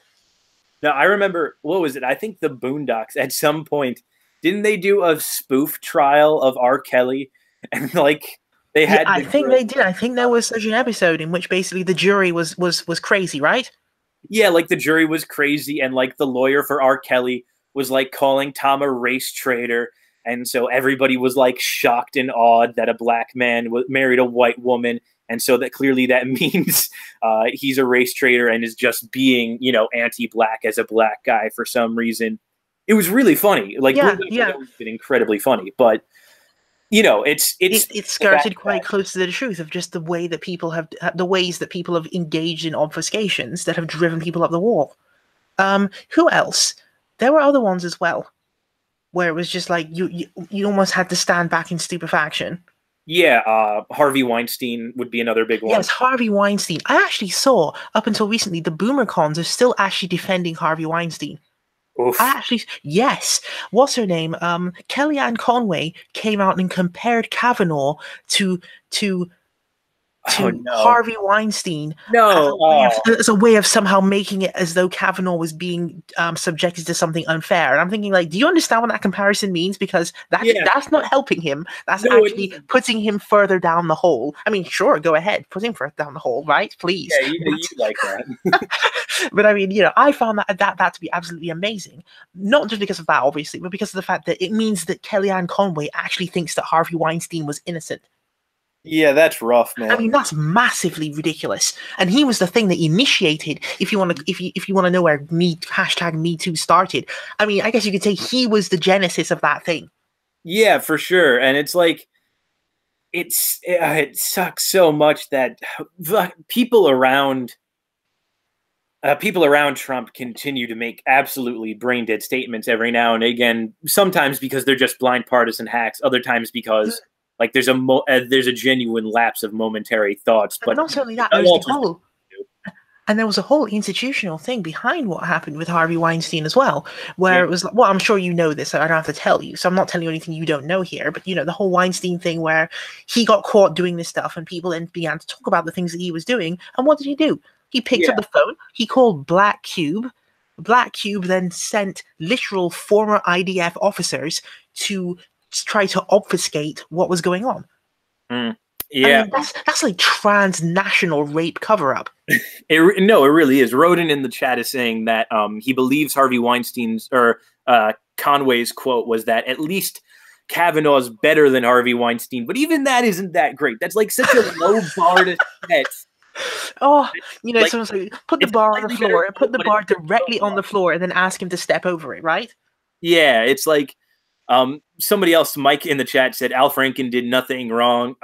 No, I remember, what was it? I think the Boondocks at some point, didn't they do a spoof trial of R. Kelly? And like they had I think they did. I think there was such an episode in which basically the jury was crazy, right? Yeah, like the jury was crazy, and like the lawyer for R. Kelly was like calling Tom a race traitor, and so everybody was like shocked and awed that a black man married a white woman, and so that clearly that means he's a race traitor and is just being, you know, anti-black as a black guy for some reason. It was really funny. Like, yeah, it's been incredibly funny, but you know, it's skirted quite close to the truth of just the way that people have engaged in obfuscations that have driven people up the wall. Who else? There were other ones as well, where it was just like you almost had to stand back in stupefaction. Yeah, Harvey Weinstein would be another big one. Yes, Harvey Weinstein. I actually saw, up until recently, the boomer cons are still actually defending Harvey Weinstein. Oof. Yes. What's her name? Kellyanne Conway came out and compared Kavanaugh to Harvey Weinstein as a way of somehow making it as though Kavanaugh was being subjected to something unfair. And I'm thinking, like, do you understand what that comparison means? Because that's not helping him. That's actually putting him further down the hole. I mean, sure, go ahead, put him further down the hole, right? Please. Yeah, you like that. But I mean, you know, I found that to be absolutely amazing. Not just because of that, obviously, but because of the fact that it means that Kellyanne Conway actually thinks that Harvey Weinstein was innocent. Yeah, that's rough, man. I mean, that's massively ridiculous. And he was the thing that initiated, if you want to know where #MeToo started. I mean, I guess you could say he was the genesis of that thing. Yeah, for sure. And it's like, it sucks so much that people around Trump continue to make absolutely brain dead statements every now and again. Sometimes because they're just blind partisan hacks. Other times because like there's a genuine lapse of momentary thoughts. But not only that, there was a whole institutional thing behind what happened with Harvey Weinstein as well, where it was like, well, I'm sure you know this, so I don't have to tell you, so I'm not telling you anything you don't know here, but you know, the whole Weinstein thing where he got caught doing this stuff and people then began to talk about the things that he was doing, and what did he do? He picked up the phone, he called Black Cube. Black Cube then sent literal former IDF officers to try to obfuscate what was going on. Yeah, I mean, that's like transnational rape cover-up. It really is. Rodin in the chat is saying that he believes Harvey Weinstein's or Conway's quote was that at least Kavanaugh's better than Harvey Weinstein, but even that isn't that great. That's like such a low bar to set. Oh, you know, someone's like, put the bar on the floor and put the bar directly on the floor and then ask him to step over it, right? Yeah, it's like somebody else, Mike in the chat, said Al Franken did nothing wrong.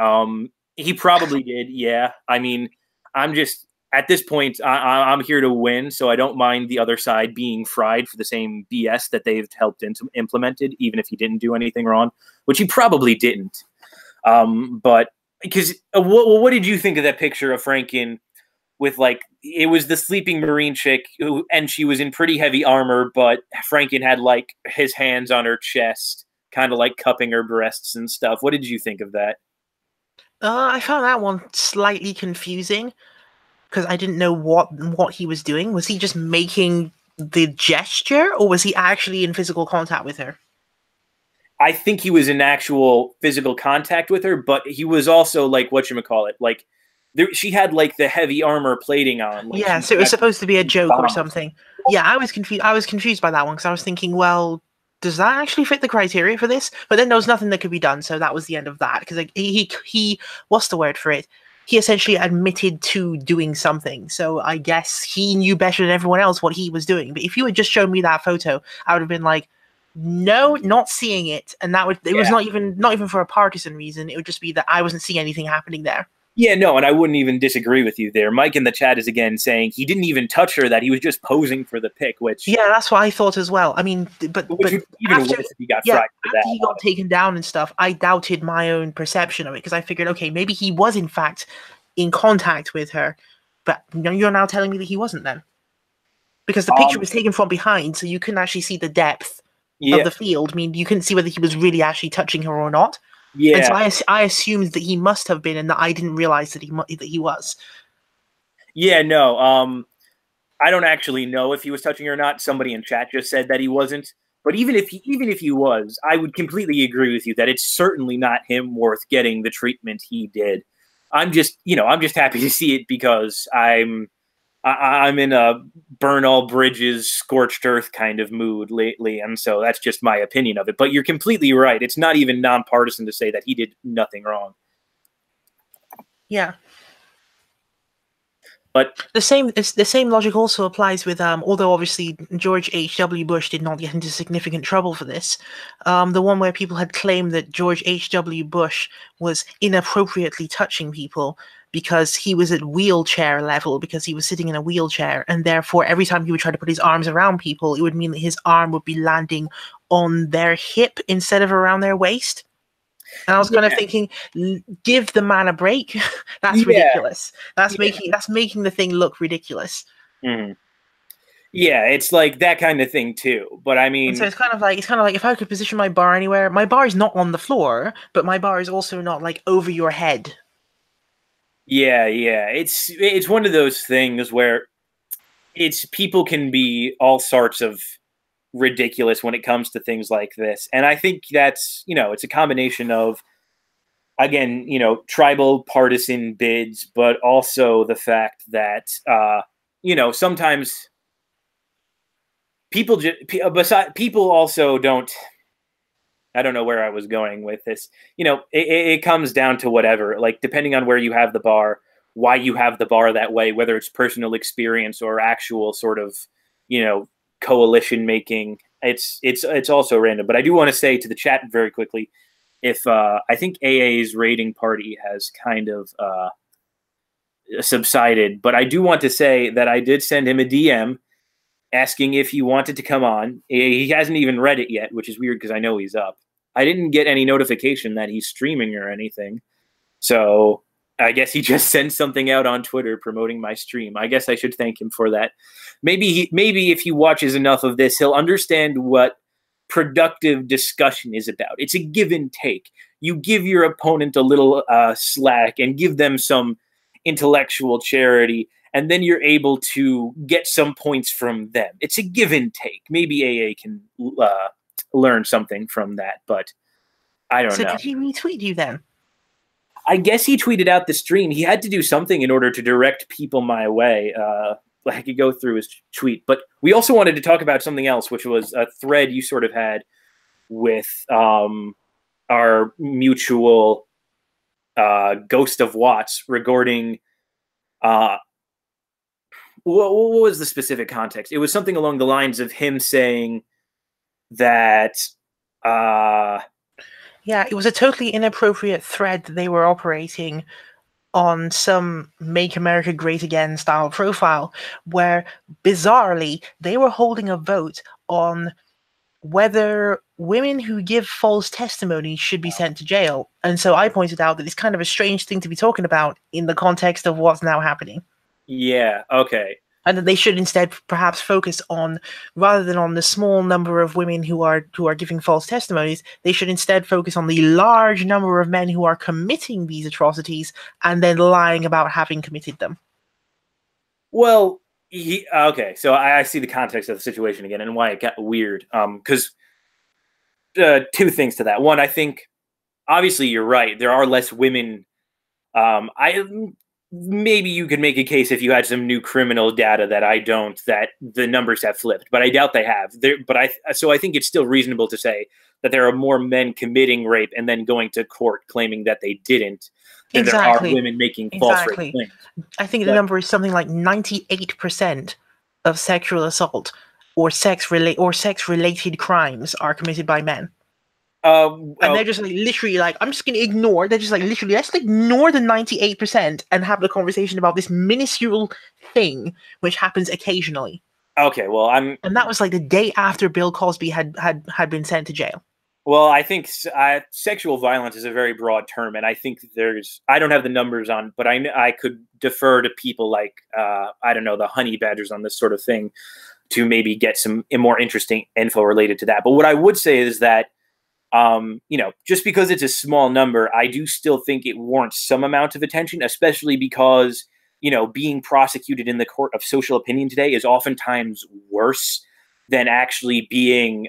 He probably did, yeah. I mean, I'm just, at this point, I'm here to win, so I don't mind the other side being fried for the same BS that they've helped implemented, even if he didn't do anything wrong, which he probably didn't. But because what did you think of that picture of Franken with, like, it was the sleeping Marine chick and she was in pretty heavy armor, but Franken had like his hands on her chest, kind of like cupping her breasts and stuff. What did you think of that? I found that one slightly confusing because I didn't know what he was doing. Was he just making the gesture, or was he actually in physical contact with her? I think he was in actual physical contact with her, but he was also like, whatchamacallit, like, she had like the heavy armor plating on. Like, yeah, so it was supposed to be a joke or something. Yeah, I was confused. I was confused by that one because I was thinking, well, does that actually fit the criteria for this? But then there was nothing that could be done, so that was the end of that. Because like, he what's the word for it? He essentially admitted to doing something. So I guess he knew better than everyone else what he was doing. But if you had just shown me that photo, I would have been like, no, not seeing it. And that was not even for a partisan reason. It would just be that I wasn't seeing anything happening there. Yeah, no, and I wouldn't even disagree with you there. Mike in the chat is again saying he didn't even touch her, that he was just posing for the pic, which... Yeah, that's what I thought as well. I mean, but after he got fried for that. After he got taken down and stuff, I doubted my own perception of it, because I figured, okay, maybe he was in fact in contact with her, but you're now telling me that he wasn't then. Because the picture was taken from behind, so you couldn't actually see the depth of the field. I mean, you couldn't see whether he was really actually touching her or not. And so Yeah. I assumed that he must have been, and that I didn't realize that he was. Yeah, no. I don't actually know if he was touching her or not. Somebody in chat just said that he wasn't. But even if he was, I would completely agree with you that it's certainly not him worth getting the treatment he did. I'm just happy to see it because I'm in a burn all bridges, scorched earth kind of mood lately, and so that's just my opinion of it. But you're completely right. It's not even nonpartisan to say that he did nothing wrong. Yeah. But the same logic also applies with although obviously George H.W. Bush did not get into significant trouble for this, the one where people had claimed that George H.W. Bush was inappropriately touching people because he was at wheelchair level, because he was sitting in a wheelchair, and therefore every time he would try to put his arms around people, it would mean that his arm would be landing on their hip instead of around their waist. And I was kind of thinking, give the man a break. That's ridiculous. That's making the thing look ridiculous. Mm-hmm. Yeah, it's like that kind of thing too. But I mean, and so it's kind of like if I could position my bar anywhere, my bar is not on the floor, but my bar is also not like over your head. Yeah, it's one of those things where people can be all sorts of ridiculous when it comes to things like this. And I think that's, it's a combination of, again, tribal partisan bids, but also the fact that, sometimes people also don't, I don't know where I was going with this. It comes down to whatever, like depending on where you have the bar, why you have the bar that way, whether it's personal experience or actual sort of, coalition making. It's also random. But I do want to say to the chat very quickly, if I think AA's raiding party has kind of subsided, but I do want to say that I did send him a DM asking if he wanted to come on. He hasn't even read it yet, which is weird because I know he's up. I didn't get any notification that he's streaming or anything. So I guess he just sent something out on Twitter promoting my stream. I guess I should thank him for that. Maybe if he watches enough of this, he'll understand what productive discussion is about. It's a give and take. You give your opponent a little slack and give them some intellectual charity, and then you're able to get some points from them. It's a give and take. Maybe AA can learn something from that, but I don't know. So did he retweet you then? I guess he tweeted out the stream. He had to do something in order to direct people my way. I could go through his tweet. But we also wanted to talk about something else, which was a thread you sort of had with our mutual Ghost of Watts regarding what was the specific context? It was something along the lines of him saying that yeah, it was a totally inappropriate thread that they were operating on some Make America Great Again style profile, where bizarrely they were holding a vote on whether women who give false testimony should be sent to jail. And so I pointed out that it's kind of a strange thing to be talking about in the context of what's now happening. Yeah, okay. And that they should instead perhaps focus on, rather than on the small number of women who are giving false testimonies, they should instead focus on the large number of men who are committing these atrocities and then lying about having committed them. Well, okay, so I see the context of the situation again and why it got weird. Because two things to that. One, I think obviously you're right. There are less women. Maybe you could make a case if you had some new criminal data that I don't, that the numbers have flipped, but I doubt they have. So I think it's still reasonable to say that there are more men committing rape and then going to court claiming that they didn't than there are women making false rape claims. I think the number is something like 98% of sexual assault or sex-related crimes are committed by men. And they're just like literally like, I'm just going to ignore. They're just like literally, let's ignore the 98% and have the conversation about this minuscule thing which happens occasionally. Okay, well, and that was like the day after Bill Cosby had been sent to jail. Well, I think sexual violence is a very broad term, and I think I don't have the numbers on, but I could defer to people like I don't know, the honey badgers on this sort of thing to maybe get some more interesting info related to that. But what I would say is that Just because it's a small number, I do still think it warrants some amount of attention, especially because, being prosecuted in the court of social opinion today is oftentimes worse than actually being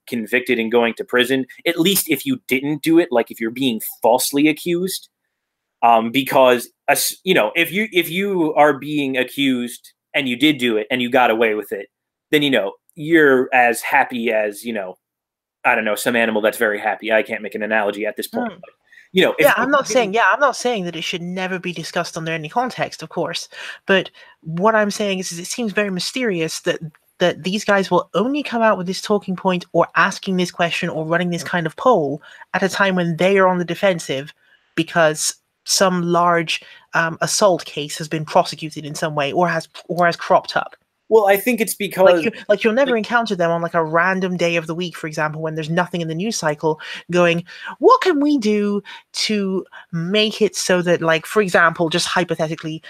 convicted and going to prison, at least if you didn't do it, like if you're being falsely accused. Because, if you are being accused and you did do it and you got away with it, then, you're as happy as, I don't know, some animal that's very happy. I can't make an analogy at this point. But, I'm not saying that it should never be discussed under any context, of course. But what I'm saying is it seems very mysterious that these guys will only come out with this talking point or asking this question or running this kind of poll at a time when they are on the defensive because some large assault case has been prosecuted in some way or has cropped up. Well, I think it's because you'll never encounter them on like a random day of the week, for example, when there's nothing in the news cycle going, what can we do to make it so that, like, for example, just hypothetically,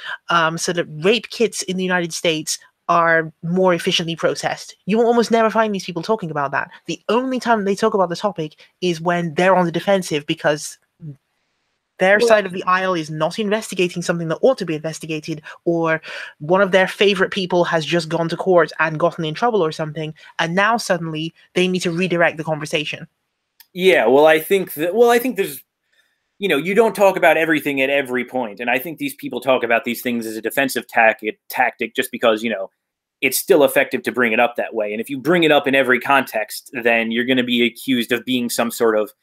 so that rape kits in the United States are more efficiently processed. You will almost never find these people talking about that. The only time they talk about the topic is when they're on the defensive because their side of the aisle is not investigating something that ought to be investigated, or one of their favorite people has just gone to court and gotten in trouble or something, and now suddenly they need to redirect the conversation. Yeah, I think there's, you don't talk about everything at every point, and I think these people talk about these things as a defensive tactic just because, it's still effective to bring it up that way. And if you bring it up in every context, then you're going to be accused of being some sort of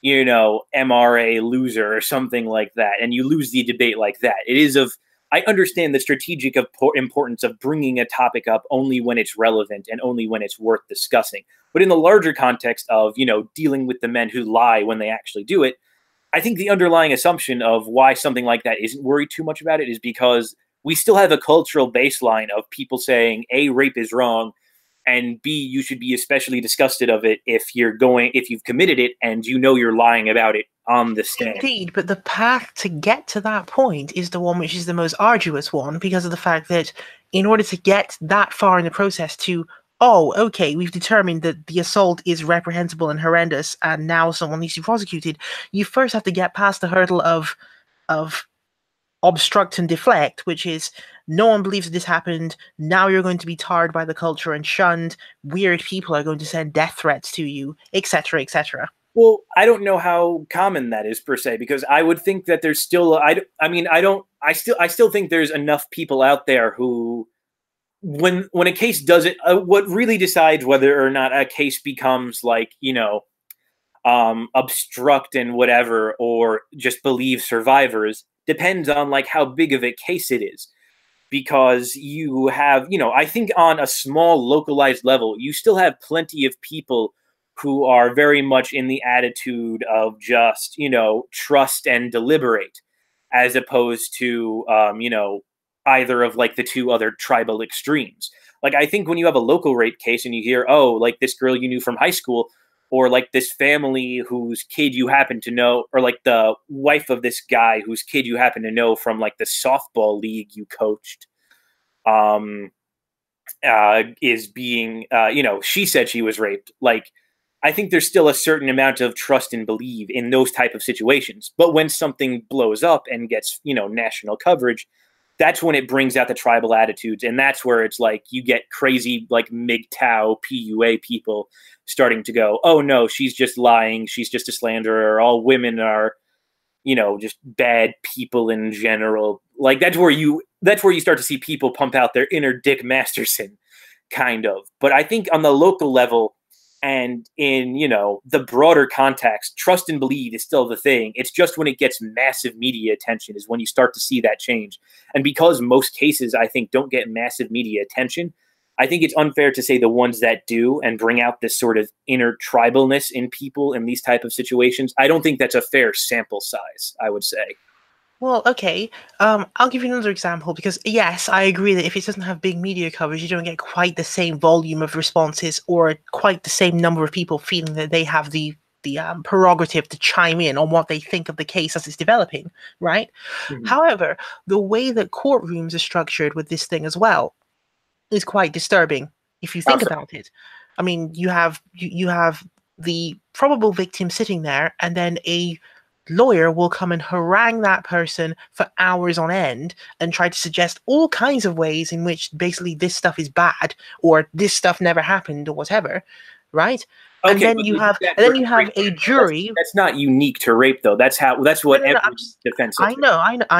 MRA loser or something like that, and you lose the debate like that. I understand the strategic importance of bringing a topic up only when it's relevant and only when it's worth discussing. But in the larger context of, dealing with the men who lie when they actually do it, I think the underlying assumption of why something like that isn't worried too much about it is because we still have a cultural baseline of people saying, A, rape is wrong, and B, you should be especially disgusted of it if you've committed it and you're lying about it on the stand. Indeed, but the path to get to that point is the one which is the most arduous one because of the fact that in order to get that far in the process to, okay, we've determined that the assault is reprehensible and horrendous and now someone needs to be prosecuted, you first have to get past the hurdle of obstruct and deflect, which is no one believes that this happened. Now you're going to be tarred by the culture and shunned. Weird people are going to send death threats to you, etc., etc. Well, I don't know how common that is per se, because I would think that there's still. I still think there's enough people out there who, when a case does it, what really decides whether or not a case becomes like obstruct and whatever, or just believe survivors, depends on like how big of a case it is. Because you have, I think on a small localized level, you still have plenty of people who are very much in the attitude of just, trust and deliberate, as opposed to, either of like the two other tribal extremes. Like, I think when you have a local rape case and you hear, like this girl you knew from high school, or like this family whose kid you happen to know, or like the wife of this guy whose kid you happen to know from like the softball league you coached, is being, she said she was raped. Like, I think there's still a certain amount of trust and believe in those type of situations. But when something blows up and gets, national coverage, that's when it brings out the tribal attitudes. And that's where it's like you get crazy, like MGTOW, PUA people starting to go, oh, no, she's just lying. She's just a slanderer. All women are, just bad people in general. Like, that's where you start to see people pump out their inner Dick Masterson, kind of. But I think on the local level and in, the broader context, trust and believe is still the thing. It's just when it gets massive media attention is when you start to see that change. And because most cases, I think, don't get massive media attention, I think it's unfair to say the ones that do and bring out this sort of inner tribalness in people in these type of situations, I don't think that's a fair sample size, I would say. Well, okay. I'll give you another example because, yes, I agree that if it doesn't have big media coverage, you don't get quite the same volume of responses or quite the same number of people feeling that they have the prerogative to chime in on what they think of the case as it's developing, right? Mm-hmm. However, the way that courtrooms are structured with this thing as well is quite disturbing if you think about it. I mean, you have the probable victim sitting there, and then a lawyer will come and harangue that person for hours on end and try to suggest all kinds of ways in which basically this stuff is bad or this stuff never happened or whatever, right? Okay, and then you have a jury. That's not unique to rape, though. That's what every defense. I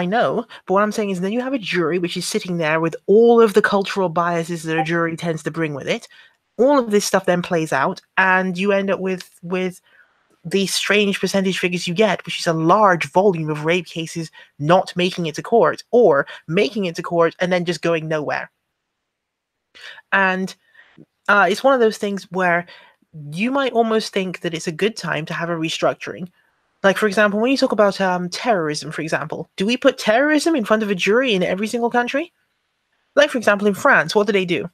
know. But what I'm saying is, then you have a jury which is sitting there with all of the cultural biases that a jury tends to bring with it. All of this stuff then plays out, and you end up with the strange percentage figures you get, which is a large volume of rape cases not making it to court, or making it to court and then just going nowhere. And it's one of those things where you might almost think that it's a good time to have a restructuring. Like, for example, when you talk about terrorism, for example, do we put terrorism in front of a jury in every single country? Like, for example, in France, what do?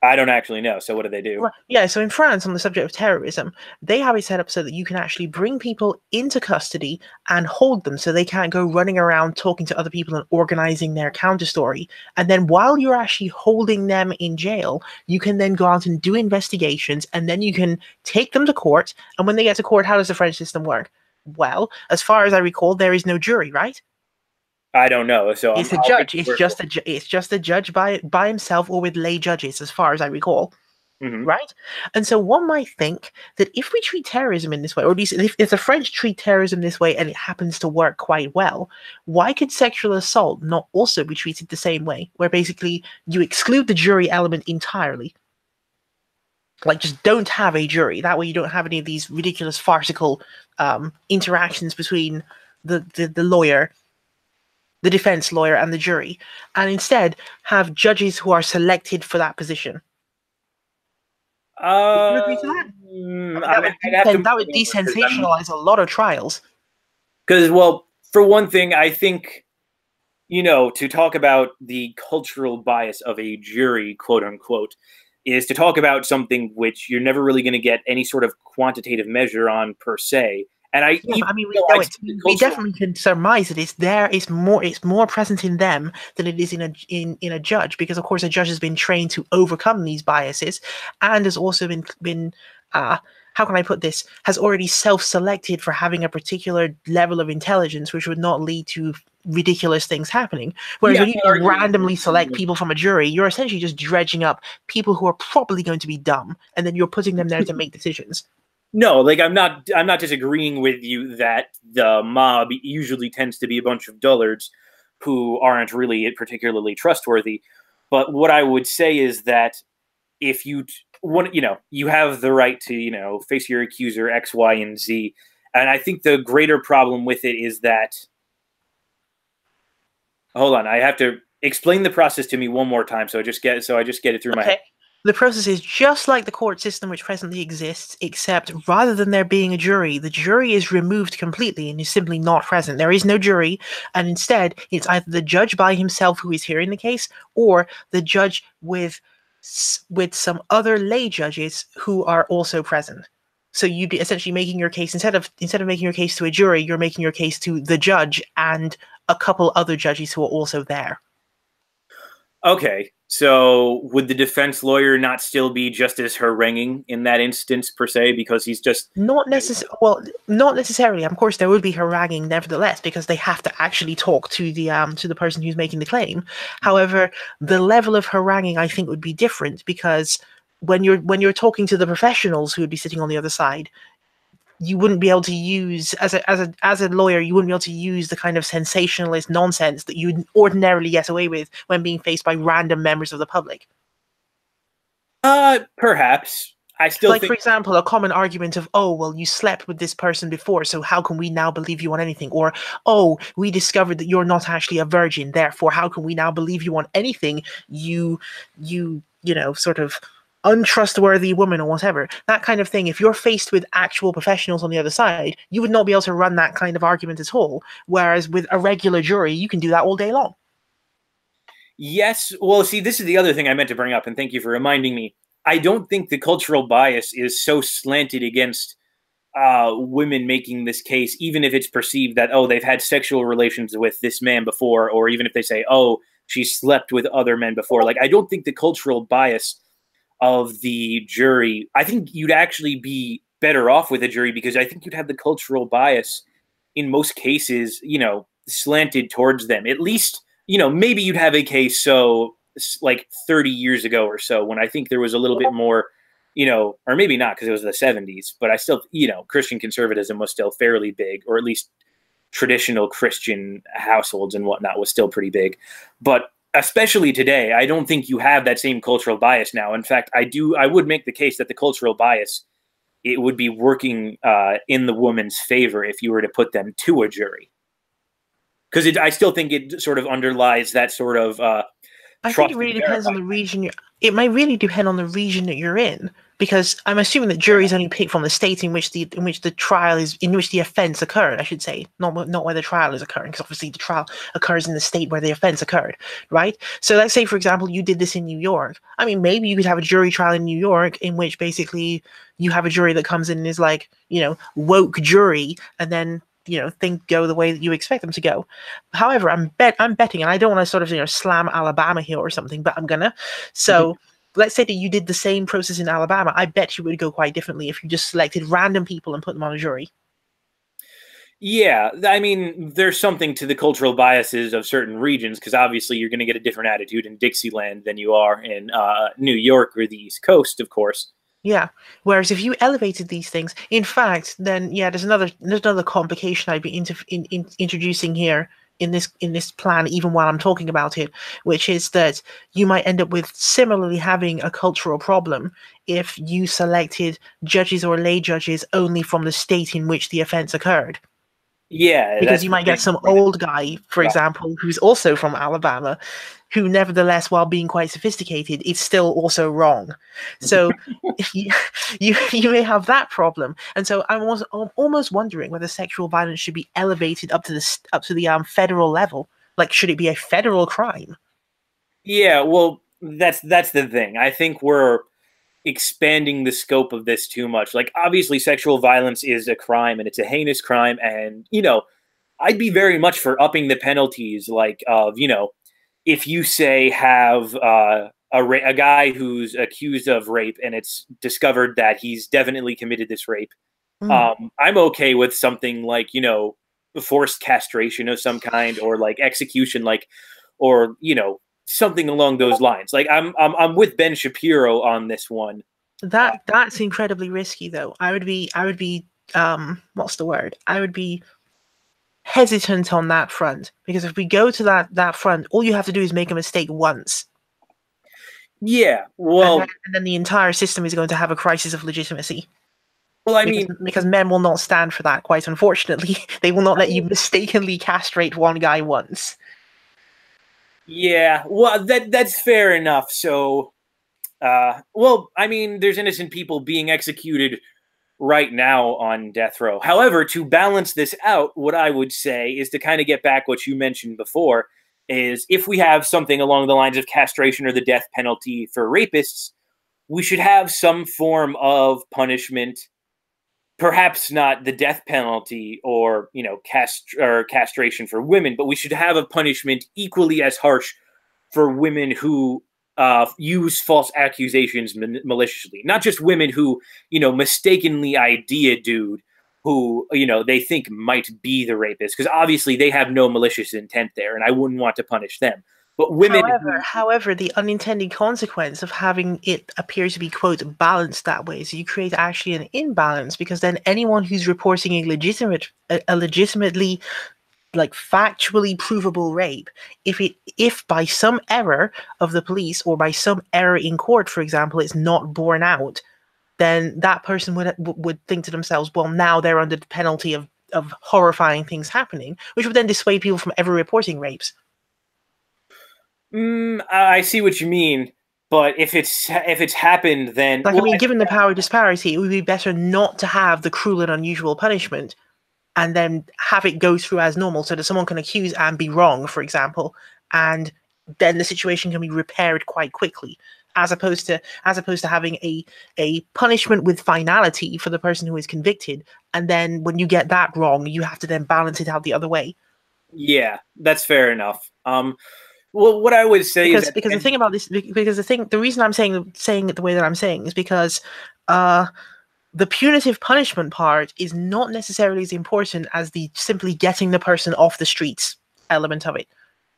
I don't actually know. So what do they do? Yeah, so in France, on the subject of terrorism, they have it set up so that you can actually bring people into custody and hold them so they can't go running around talking to other people and organizing their counter story. And then while you're actually holding them in jail, you can then go out and do investigations, and then you can take them to court. And when they get to court, how does the French system work? Well, as far as I recall, there is no jury, right? I don't know. So it's a judge. It's just a judge by himself or with lay judges, as far as I recall. Mm-hmm. Right? And so one might think that if we treat terrorism in this way, or at least if the French treat terrorism this way and it happens to work quite well, why could sexual assault not also be treated the same way, where basically you exclude the jury element entirely? Like, just don't have a jury. That way you don't have any of these ridiculous, farcical interactions between the lawyer, the defense lawyer, and the jury, and instead have judges who are selected for that position. Would you agree to that? That would desensationalize a lot of trials. Because, well, for one thing, I think, to talk about the cultural bias of a jury, quote unquote, is to talk about something which you're never really going to get any sort of quantitative measure on per se. And we definitely can surmise that it's there. It's more present in them than it is in a judge, because of course a judge has been trained to overcome these biases, and has also been how can I put this? Has already self-selected for having a particular level of intelligence, which would not lead to ridiculous things happening. Whereas when you randomly select people from a jury, you're essentially just dredging up people who are probably going to be dumb, and then you're putting them there to make decisions. No, like I'm not disagreeing with you that the mob usually tends to be a bunch of dullards who aren't really particularly trustworthy. But what I would say is that if you have the right to, face your accuser X, Y, and Z. And I think the greater problem with it is that, hold on, I have to explain the process to me one more time so I just get it through my head. The process is just like the court system which presently exists, except rather than there being a jury, the jury is removed completely and is simply not present. There is no jury, and instead it's either the judge by himself who is hearing the case, or the judge with some other lay judges who are also present. So you'd be essentially making your case, instead of making your case to a jury, you're making your case to the judge and a couple other judges who are also there. Okay, so would the defense lawyer not still be just as haranguing in that instance per se, because he's just not necessarily. Of course, there would be haranguing nevertheless, because they have to actually talk to the person who's making the claim. However, the level of haranguing, I think, would be different, because when you're talking to the professionals who would be sitting on the other side, you wouldn't be able to use, as a lawyer, you wouldn't be able to use the kind of sensationalist nonsense that you'd ordinarily get away with when being faced by random members of the public. Perhaps. I still think, for example, a common argument of, oh, well, you slept with this person before, so how can we now believe you on anything? Or, oh, we discovered that you're not actually a virgin, therefore how can we now believe you on anything, you sort of untrustworthy woman or whatever, that kind of thing. If you're faced with actual professionals on the other side, you would not be able to run that kind of argument at all. Whereas with a regular jury, you can do that all day long. Yes. Well, see, this is the other thing I meant to bring up, and thank you for reminding me. I don't think the cultural bias is so slanted against women making this case, even if it's perceived that, oh, they've had sexual relations with this man before, or even if they say, oh, she slept with other men before. Like, I don't think the cultural bias of the jury, I think you'd actually be better off with a jury, because I think you'd have the cultural bias in most cases, slanted towards them. At least, maybe you'd have a case so like 30 years ago or so, when I think there was a little bit more, or maybe not because it was the 70s, but I still, Christian conservatism was still fairly big, or at least traditional Christian households and whatnot was still pretty big. But especially today, I don't think you have that same cultural bias now. In fact, I would make the case that the cultural bias, it would be working in the woman's favor if you were to put them to a jury. Because I still think it sort of underlies that sort of I think it really depends on the region. It might really depend on the region that you're in, because I'm assuming that juries only pick from the state in which the trial is, in which the offense occurred. I should say, not where the trial is occurring, because obviously the trial occurs in the state where the offense occurred, right? So let's say, for example, you did this in New York. I mean, maybe you could have a jury trial in New York in which basically you have a jury that comes in and is like, woke jury, and then things go the way that you expect them to go. However, I'm betting, and I don't want to sort of slam Alabama here or something, but I'm gonna. So let's say that you did the same process in Alabama. I bet you would go quite differently if you just selected random people and put them on a jury. Yeah, I mean, there's something to the cultural biases of certain regions, because obviously you're going to get a different attitude in Dixieland than you are in New York or the East Coast, of course. Yeah. Whereas if you elevated these things, in fact, then there's another complication I'd be introducing here in this plan, even while I'm talking about it, which is that you might end up with similarly having a cultural problem if you selected judges or lay judges only from the state in which the offense occurred. Yeah, because you might get some old guy, for example, who's also from Alabama, who nevertheless, while being quite sophisticated, is still also wrong. So you may have that problem. And so I'm almost wondering whether sexual violence should be elevated up to the federal level. Like, should it be a federal crime? Yeah, well, that's the thing. I think we're expanding the scope of this too much. Like, obviously sexual violence is a crime, and it's a heinous crime, and I'd be very much for upping the penalties, like of if you say have a guy who's accused of rape and it's discovered that he's definitely committed this rape, I'm okay with something like forced castration of some kind, or like execution, or something along those lines. Like I'm with Ben Shapiro on this one. That's incredibly risky, though. I would be what's the word? I would be hesitant on that front, because if we go to that front, all you have to do is make a mistake once. Yeah, well, and then the entire system is going to have a crisis of legitimacy. Well, I mean, because men will not stand for that. Quite unfortunately, they will not let you mistakenly castrate one guy once. Yeah, well, that's fair enough. So, well, I mean, there's innocent people being executed right now on death row. However, to balance this out, what I would say is to kind of get back what you mentioned before, is if we have something along the lines of castration or the death penalty for rapists, we should have some form of punishment. Perhaps not the death penalty or castration for women, but we should have a punishment equally as harsh for women who use false accusations maliciously. Not just women who mistakenly ID a dude who they think might be the rapist, because obviously they have no malicious intent there, and I wouldn't want to punish them. But women, however, the unintended consequence of having it appear to be, quote, balanced that way, so you create actually an imbalance, because then anyone who's reporting a legitimately, like, factually provable rape, if by some error of the police or by some error in court, for example, it's not borne out, then that person would think to themselves, well, now they're under the penalty of horrifying things happening, which would then dissuade people from ever reporting rapes. I see what you mean, but if it's happened, then like, well, I mean, given the power disparity, it would be better not to have the cruel and unusual punishment, and then have it go through as normal, so that someone can accuse and be wrong, for example, and then the situation can be repaired quite quickly, as opposed to having a punishment with finality for the person who is convicted, and then when you get that wrong, you have to then balance it out the other way. Yeah, that's fair enough. Well, what I would say is because the thing about this, the reason I'm saying it the way that I'm saying is because the punitive punishment part is not necessarily as important as the simply getting the person off the streets element of it.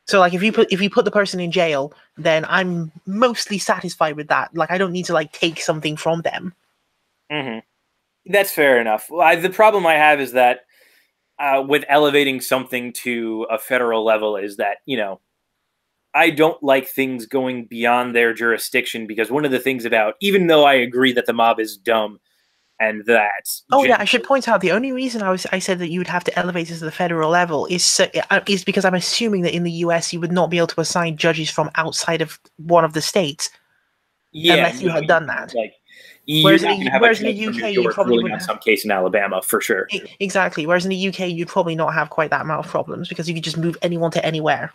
So, like, if you put the person in jail, then I'm mostly satisfied with that. Like, I don't need to like take something from them. Mm-hmm. That's fair enough. Well, the problem I have is that with elevating something to a federal level is that, you know, I don't like things going beyond their jurisdiction, because one of the things about, even though I agree that the mob is dumb and that. Oh yeah, I should point out the only reason I said that you would have to elevate it to the federal level is because I'm assuming that in the US you would not be able to assign judges from outside of one of the states, unless you had done that. Like, whereas in the UK, you probably wouldn't have some case in Alabama for sure. Exactly. Whereas in the UK, you'd probably not have quite that amount of problems because you could just move anyone to anywhere.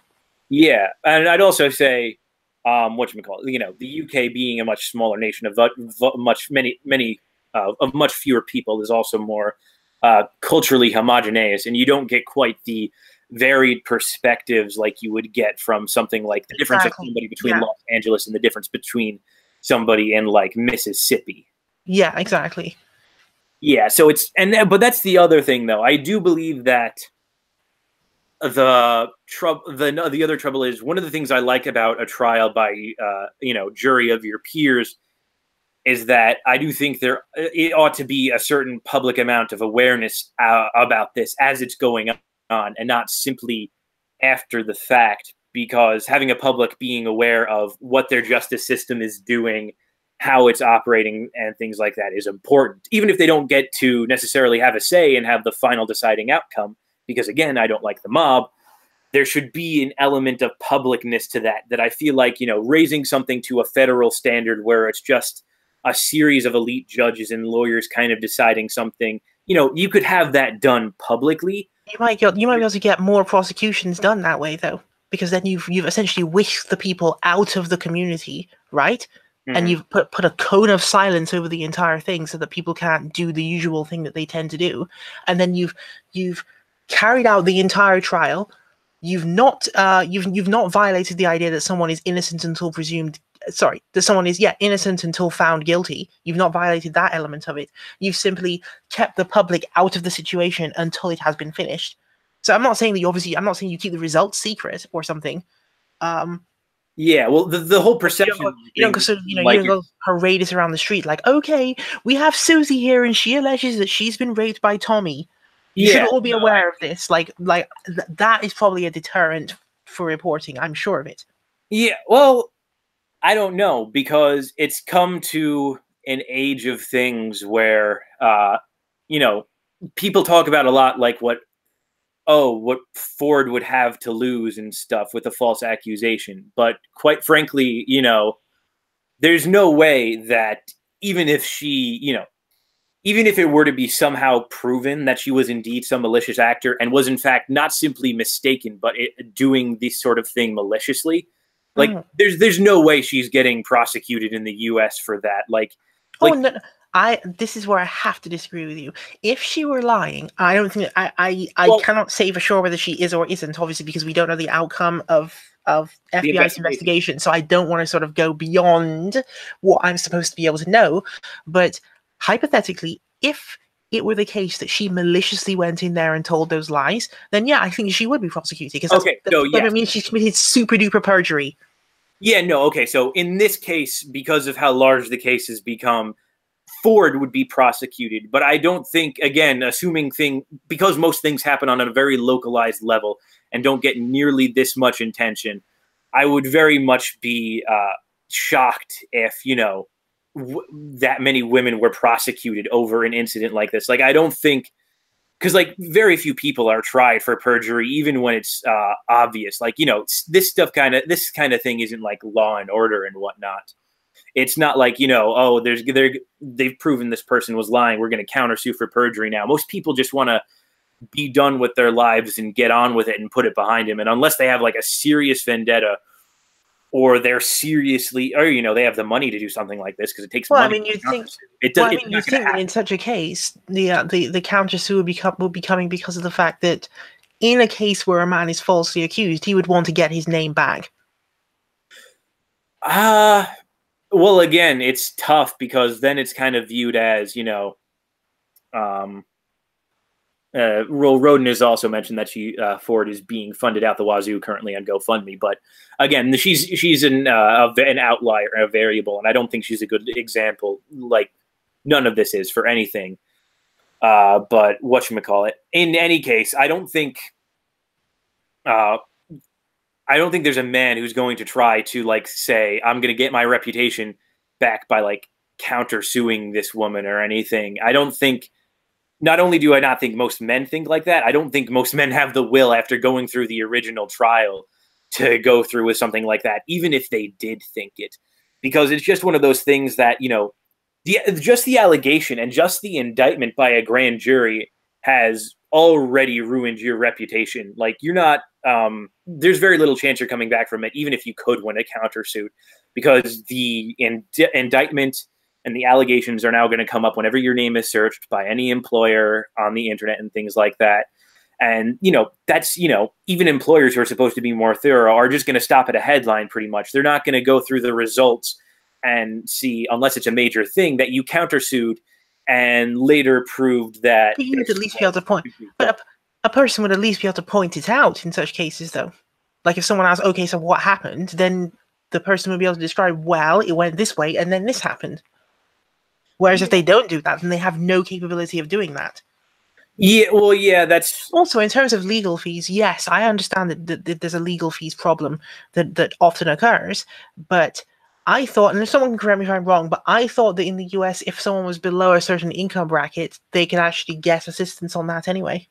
Yeah, and I'd also say, whatchamacallit, you know, the UK being a much smaller nation of much fewer people is also more culturally homogeneous, and you don't get quite the varied perspectives like you would get from something like the difference of somebody between Los Angeles and the difference between somebody in like Mississippi. Yeah, exactly. Yeah, so it's but that's the other thing though. I do believe that the other trouble is, one of the things I like about a trial by you know, jury of your peers is that I do think it ought to be a certain public amount of awareness about this as it's going on, and not simply after the fact, because having a public being aware of what their justice system is doing, how it's operating, and things like that is important, even if they don't get to necessarily have a say and have the final deciding outcome. Because again, I don't like the mob. There should be an element of publicness to that I feel like, you know, raising something to a federal standard where it's just a series of elite judges and lawyers kind of deciding something, you know, you could have that done publicly. You might be able to get more prosecutions done that way, though, because then you've essentially whisked the people out of the community, right? Mm-hmm. And you've put a cone of silence over the entire thing so that people can't do the usual thing that they tend to do. And then you've carried out the entire trial. You've not violated the idea that someone is innocent until innocent until found guilty. You've not violated that element of it. You've simply kept the public out of the situation until it has been finished. So I'm not saying you keep the results secret or something. Yeah, well, the whole perception. You don't go parade us around the street like, okay, we have Susie here and she alleges that she's been raped by Tommy. You should all be aware of this. That is probably a deterrent for reporting. I'm sure of it. Yeah, well, I don't know, because it's come to an age of things where, you know, people talk about a lot like what Ford would have to lose and stuff with a false accusation. But quite frankly, you know, there's no way that even if it were to be somehow proven that she was indeed some malicious actor and was in fact not simply mistaken, but doing this sort of thing maliciously, like there's no way she's getting prosecuted in the U.S. for that. No. This is where I have to disagree with you. If she were lying, I don't think I cannot say for sure whether she is or isn't, obviously, because we don't know the outcome of FBI's investigation. So I don't want to sort of go beyond what I'm supposed to be able to know. But hypothetically, if it were the case that she maliciously went in there and told those lies, then yeah, I think she would be prosecuted, because that means she's committed super duper perjury. Yeah, no, okay. So in this case, because of how large the case has become, Ford would be prosecuted. But I don't think, again, because most things happen on a very localized level and don't get nearly this much attention, I would very much be shocked if, you know, that many women were prosecuted over an incident like this. Like, I don't think, because like very few people are tried for perjury, even when it's obvious. Like, you know, this kind of thing isn't like Law and Order and whatnot. It's not like, you know, they've proven this person was lying, we're going to countersue for perjury now. Most people just want to be done with their lives and get on with it and put it behind them. And unless they have like a serious vendetta, or they're seriously, or, you know, they have the money to do something like this, because it takes money. I mean, you'd think that in such a case, the countersue would be coming because of the fact that in a case where a man is falsely accused, he would want to get his name back. Well, again, it's tough, because then it's kind of viewed as, you know, Roden has also mentioned that Ford is being funded out the wazoo currently on GoFundMe. But again, she's an outlier, a variable, and I don't think she's a good example. Like, none of this is for anything. But whatchamacallit. In any case, I don't think there's a man who's going to try to, like, say, I'm going to get my reputation back by, like, countersuing this woman or anything. I don't think. Not only do I not think most men think like that, I don't think most men have the will after going through the original trial to go through with something like that, even if they did think it. Because it's just one of those things that, just the allegation and just the indictment by a grand jury has already ruined your reputation. Like, you're not, there's very little chance you're coming back from it, even if you could win a countersuit, because the indictment and the allegations are now going to come up whenever your name is searched by any employer on the internet and things like that. And, that's, even employers who are supposed to be more thorough are just going to stop at a headline pretty much. They're not going to go through the results and see, unless it's a major thing, that you countersued and later proved that. But you would at least be able to point. But a person would at least be able to point it out in such cases, though. Like, if someone asks, okay, so what happened? Then the person would be able to describe, well, it went this way and then this happened. Whereas if they don't do that, then they have no capability of doing that. Yeah, well, yeah, that's... Also, in terms of legal fees, yes, I understand that there's a legal fees problem that often occurs, but I thought, and if someone can correct me if I'm wrong, but I thought that in the US, if someone was below a certain income bracket, they could actually get assistance on that anyway.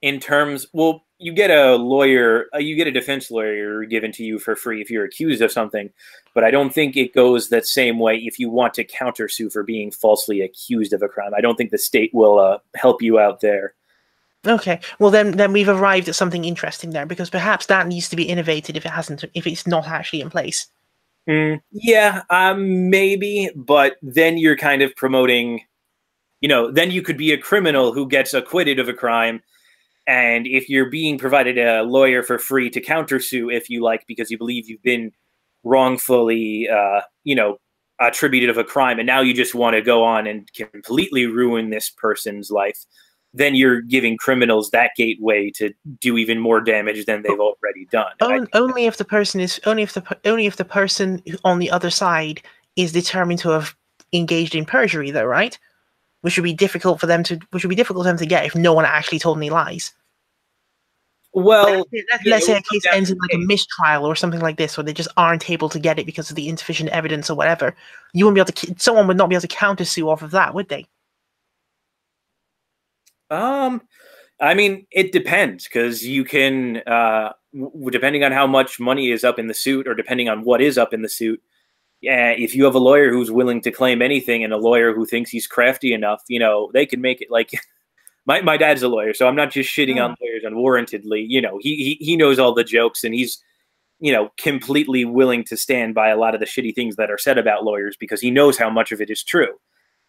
In terms, well, you get a lawyer, you get a defense lawyer given to you for free if you're accused of something, but I don't think it goes that same way if you want to countersue for being falsely accused of a crime. I don't think the state will help you out there. Okay, well then we've arrived at something interesting there, because perhaps that needs to be innovated if it's not actually in place. Yeah, maybe, but then you're kind of promoting, then you could be a criminal who gets acquitted of a crime. And if you're being provided a lawyer for free to countersue, if you like, because you believe you've been wrongfully, attributed of a crime, and now you just want to go on and completely ruin this person's life, then you're giving criminals that gateway to do even more damage than they've already done. Only if the person on the other side is determined to have engaged in perjury, though, right? Which would be difficult for them to get if no one actually told any lies. Well, let's say a case ends in like a mistrial or something like this, where they just aren't able to get it because of the insufficient evidence or whatever. You wouldn't be able to. Someone would not be able to countersue off of that, would they? I mean, it depends, because you can, depending on how much money is up in the suit, or depending on what is up in the suit. Yeah, if you have a lawyer who's willing to claim anything and a lawyer who thinks he's crafty enough, they can make it. Like, my dad's a lawyer, so I'm not just shitting on lawyers unwarrantedly. He knows all the jokes, and he's, completely willing to stand by a lot of the shitty things that are said about lawyers because he knows how much of it is true.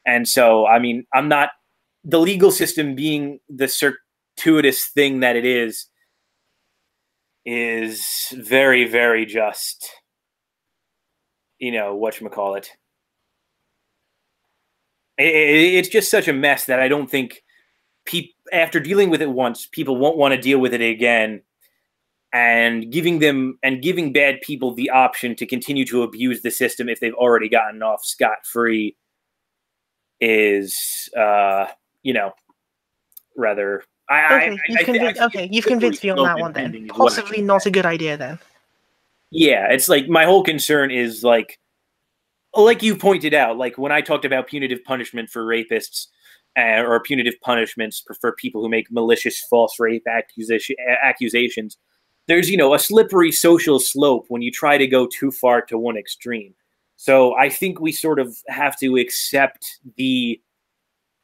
And so, I mean, I'm not, the legal system being the circuitous thing that it is very, very just. Whatchamacallit. It's just such a mess that I don't think after dealing with it once, people won't want to deal with it again. And giving bad people the option to continue to abuse the system if they've already gotten off scot-free is, rather. You've convinced me on that one then. Possibly not a good idea then. Yeah, it's like my whole concern is like you pointed out, like when I talked about punitive punishment for rapists or punitive punishments for people who make malicious false rape accusations, there's, a slippery social slope when you try to go too far to one extreme. So I think we sort of have to accept the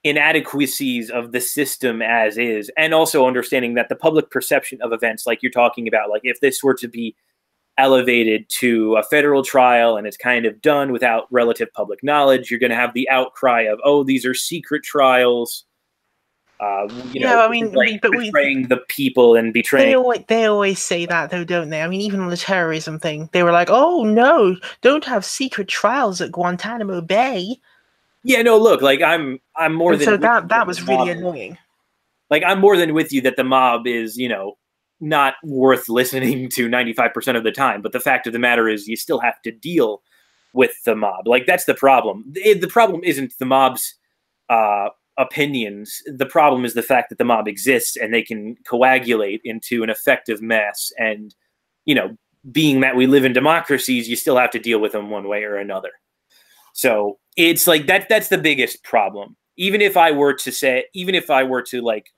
inadequacies of the system as is, and also understanding that the public perception of events, like you're talking about, like if this were to be elevated to a federal trial and it's kind of done without relative public knowledge, you're going to have the outcry of, oh, these are secret trials. Betraying the people and betraying. They always say that, though, don't they? I mean, even on the terrorism thing, they were like, oh, no, don't have secret trials at Guantanamo Bay. Yeah, no, look, like I'm more And than so with you that the was really mob annoying. like I'm more than with you that the mob is, not worth listening to 95% of the time. But the fact of the matter is, you still have to deal with the mob. Like that's the problem. The problem isn't the mob's uh, opinions. The problem is the fact that the mob exists and they can coagulate into an effective mass. And you know, being that we live in democracies, you still have to deal with them one way or another. So it's like that's the biggest problem. Even if I were to like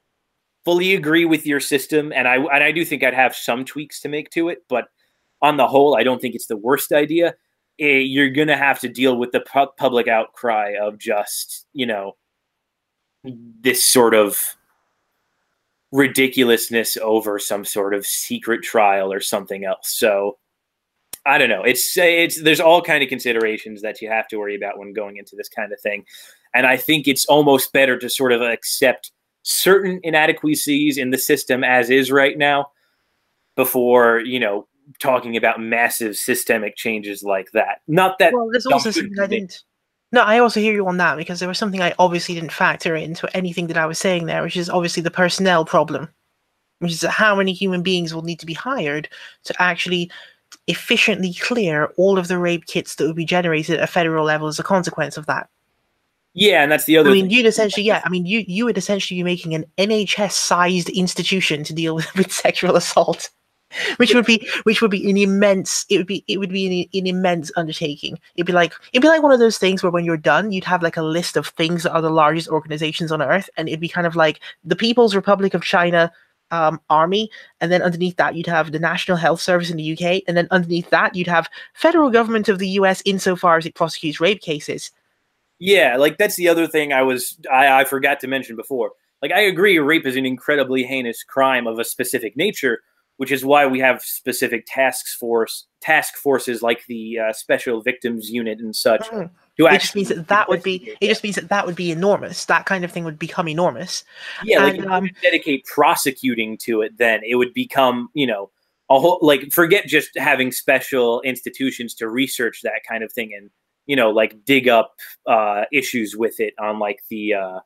fully agree with your system, and I do think I'd have some tweaks to make to it, but on the whole, I don't think it's the worst idea. You're gonna have to deal with the public outcry of just this sort of ridiculousness over some sort of secret trial or something else. So I don't know. It's there's all kind of considerations that you have to worry about when going into this kind of thing, and I think it's almost better to sort of accept certain inadequacies in the system as is right now before talking about massive systemic changes like that. Not that Well, there's also something I didn't. No, I also hear you on that because there was something I obviously didn't factor into anything that I was saying there, which is obviously the personnel problem, which is how many human beings will need to be hired to actually efficiently clear all of the rape kits that would be generated at a federal level as a consequence of that. Yeah, and that's the other thing. You'd essentially, you would essentially be making an NHS-sized institution to deal with sexual assault, which would be an immense. It would be an immense undertaking. It'd be like one of those things where when you're done, you'd have like a list of things that are the largest organizations on earth, and it'd be kind of like the People's Republic of China army, and then underneath that you'd have the National Health Service in the UK, and then underneath that you'd have federal government of the US insofar as it prosecutes rape cases. Yeah, like that's the other thing I forgot to mention before. Like I agree, rape is an incredibly heinous crime of a specific nature, which is why we have specific task forces like the Special Victims Unit and such. It just means that would be enormous. That kind of thing would become enormous. Yeah, like if you dedicate prosecuting to it, then it would become a whole like forget just having special institutions to research that kind of thing and like dig up issues with it on like the on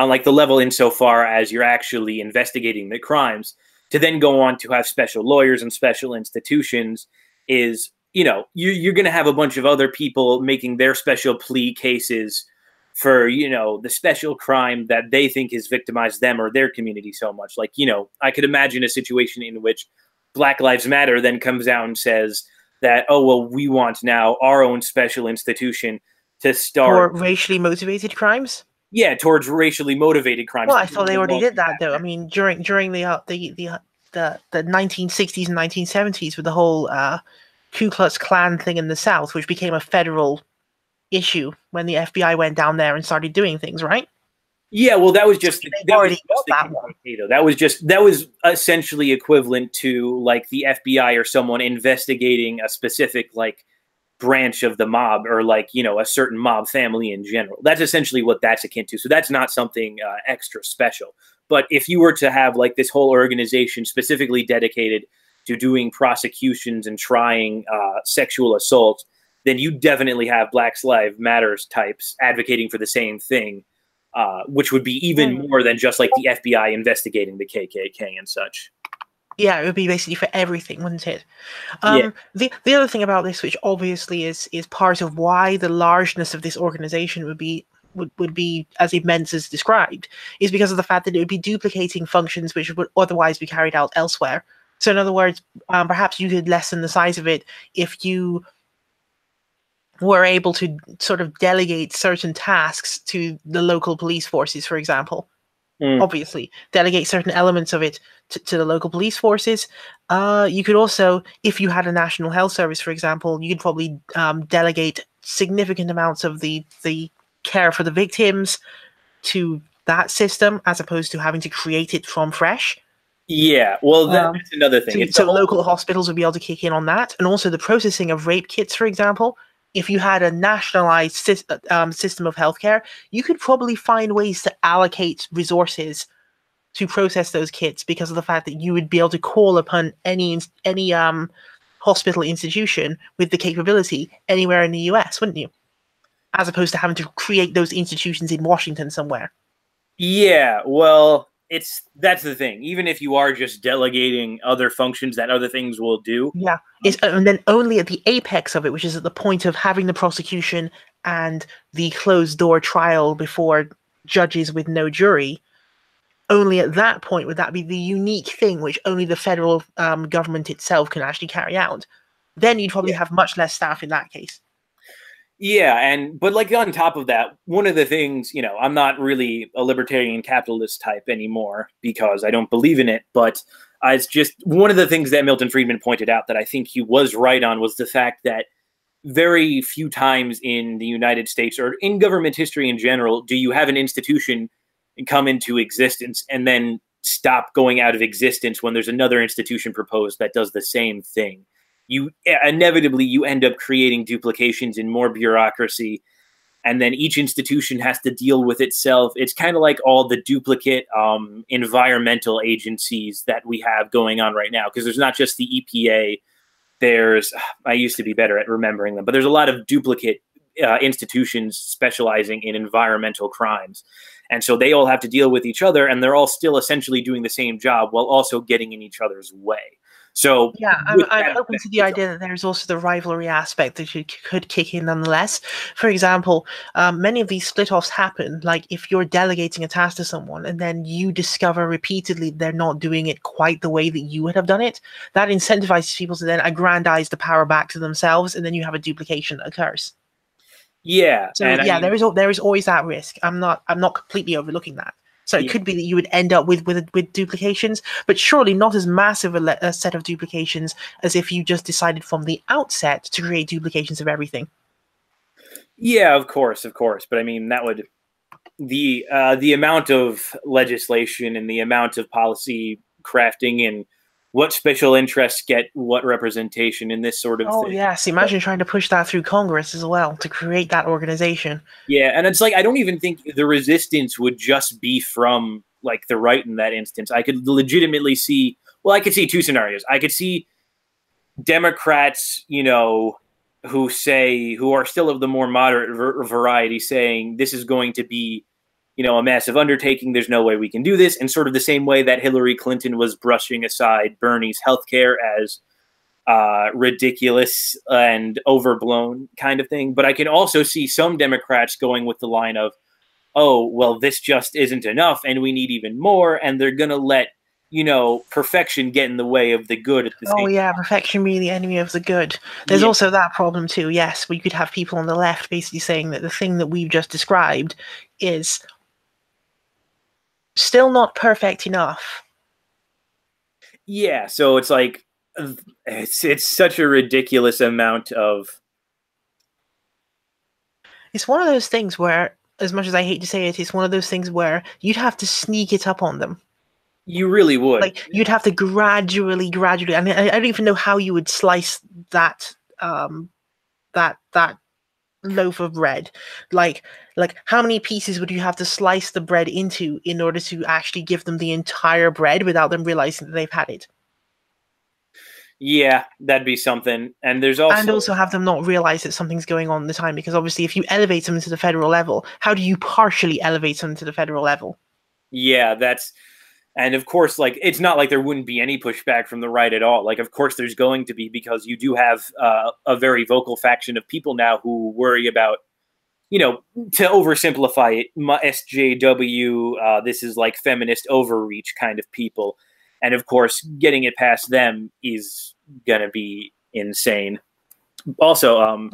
like the level insofar as you're actually investigating the crimes, to then go on to have special lawyers and special institutions is you're going to have a bunch of other people making their special plea cases for the special crime that they think has victimized them or their community so much. Like I could imagine a situation in which Black Lives Matter then comes out and says that, oh, well, we want now our own special institution to start for racially motivated crimes. Yeah, towards racially motivated crimes. Well, I thought they already did that, though. I mean, during the 1960s and 1970s with the whole Ku Klux Klan thing in the South, which became a federal issue when the FBI went down there and started doing things, right? Yeah, well, that was just that was essentially equivalent to like the FBI or someone investigating a specific like branch of the mob or like a certain mob family in general. That's essentially what that's akin to. So that's not something extra special. But if you were to have like this whole organization specifically dedicated to doing prosecutions and trying sexual assault, then you definitely have Black Lives Matters types advocating for the same thing. Which would be even more than just like the FBI investigating the KKK and such. Yeah, it would be basically for everything, wouldn't it? The other thing about this, which obviously is part of why the largeness of this organization would be as immense as described, is because of the fact that it would be duplicating functions which would otherwise be carried out elsewhere. So in other words, perhaps you could lessen the size of it if you were able to sort of delegate certain tasks to the local police forces, for example. Obviously, delegate certain elements of it to the local police forces. You could also, if you had a national health service, for example, you could probably delegate significant amounts of the care for the victims to that system, as opposed to having to create it from fresh. Yeah, well, that's another thing. So local hospitals would be able to kick in on that, and also the processing of rape kits, for example. If you had a nationalized system of healthcare, you could probably find ways to allocate resources to process those kits because of the fact that you would be able to call upon any hospital institution with the capability anywhere in the US, wouldn't you? as opposed to having to create those institutions in Washington somewhere. Yeah, well, that's the thing. Even if you are just delegating other functions that other things will do. Yeah, and then only at the apex of it, which is at the point of having the prosecution and the closed door trial before judges with no jury, only at that point would that be the unique thing which only the federal government itself can actually carry out. Then you'd probably have much less staff in that case. Yeah, but like on top of that, one of the things, I'm not really a libertarian capitalist type anymore because I don't believe in it, but it's just one of the things that Milton Friedman pointed out that I think he was right on was the fact that very few times in the United States or in government history in general do you have an institution come into existence and then stop going out of existence when there's another institution proposed that does the same thing. You end up creating duplications and more bureaucracy, and then each institution has to deal with itself. It's kind of like all the duplicate environmental agencies that we have going on right now, because there's not just the EPA. I used to be better at remembering them, but there's a lot of duplicate institutions specializing in environmental crimes. And so they all have to deal with each other, and they're all still essentially doing the same job while also getting in each other's way. So yeah, I'm open to the idea that there's also the rivalry aspect that could kick in nonetheless. For example, many of these split-offs happen, like if you're delegating a task to someone and then you discover repeatedly they're not doing it quite the way that you would have done it, that incentivizes people to then aggrandize the power back to themselves, and then you have a duplication that occurs. Yeah. So yeah, there is always that risk. I'm not completely overlooking that. So it could be that you would end up with duplications, but surely not as massive a set of duplications as if you just decided from the outset to create duplications of everything. Yeah, of course. But I mean, that would the amount of legislation and the amount of policy crafting and what special interests get what representation in this sort of thing. Oh, yes. Imagine trying to push that through Congress as well to create that organization. Yeah, and it's like I don't even think the resistance would just be from like the right in that instance. I could legitimately see, I could see two scenarios. I could see Democrats, who are still of the more moderate variety saying this is going to be a massive undertaking. There's no way we can do this. And sort of the same way that Hillary Clinton was brushing aside Bernie's healthcare as ridiculous and overblown kind of thing. But I can also see some Democrats going with the line of, oh, well, this just isn't enough and we need even more. And they're going to let, perfection get in the way of the good at the same time. Perfection being the enemy of the good. There's also that problem too. Yes, we could have people on the left basically saying that the thing that we've just described is still not perfect enough. Yeah, so it's like it's such a ridiculous amount of. It's one of those things where, as much as I hate to say it, it's one of those things where you'd have to sneak it up on them. You really would. Like you'd have to gradually. I mean, I don't even know how you would slice that that loaf of bread. Like how many pieces would you have to slice the bread into in order to actually give them the entire bread without them realizing that they've had it? Yeah, that'd be something. And there's also have them not realize that something's going on at the time, because obviously if you elevate them to the federal level, how do you partially elevate them to the federal level? Yeah, and of course, like, it's not like there wouldn't be any pushback from the right at all. Like, of course there's going to be, because you do have a very vocal faction of people now who worry about, to oversimplify it, SJW, this is like feminist overreach kind of people. And of course, getting it past them is going to be insane. Also,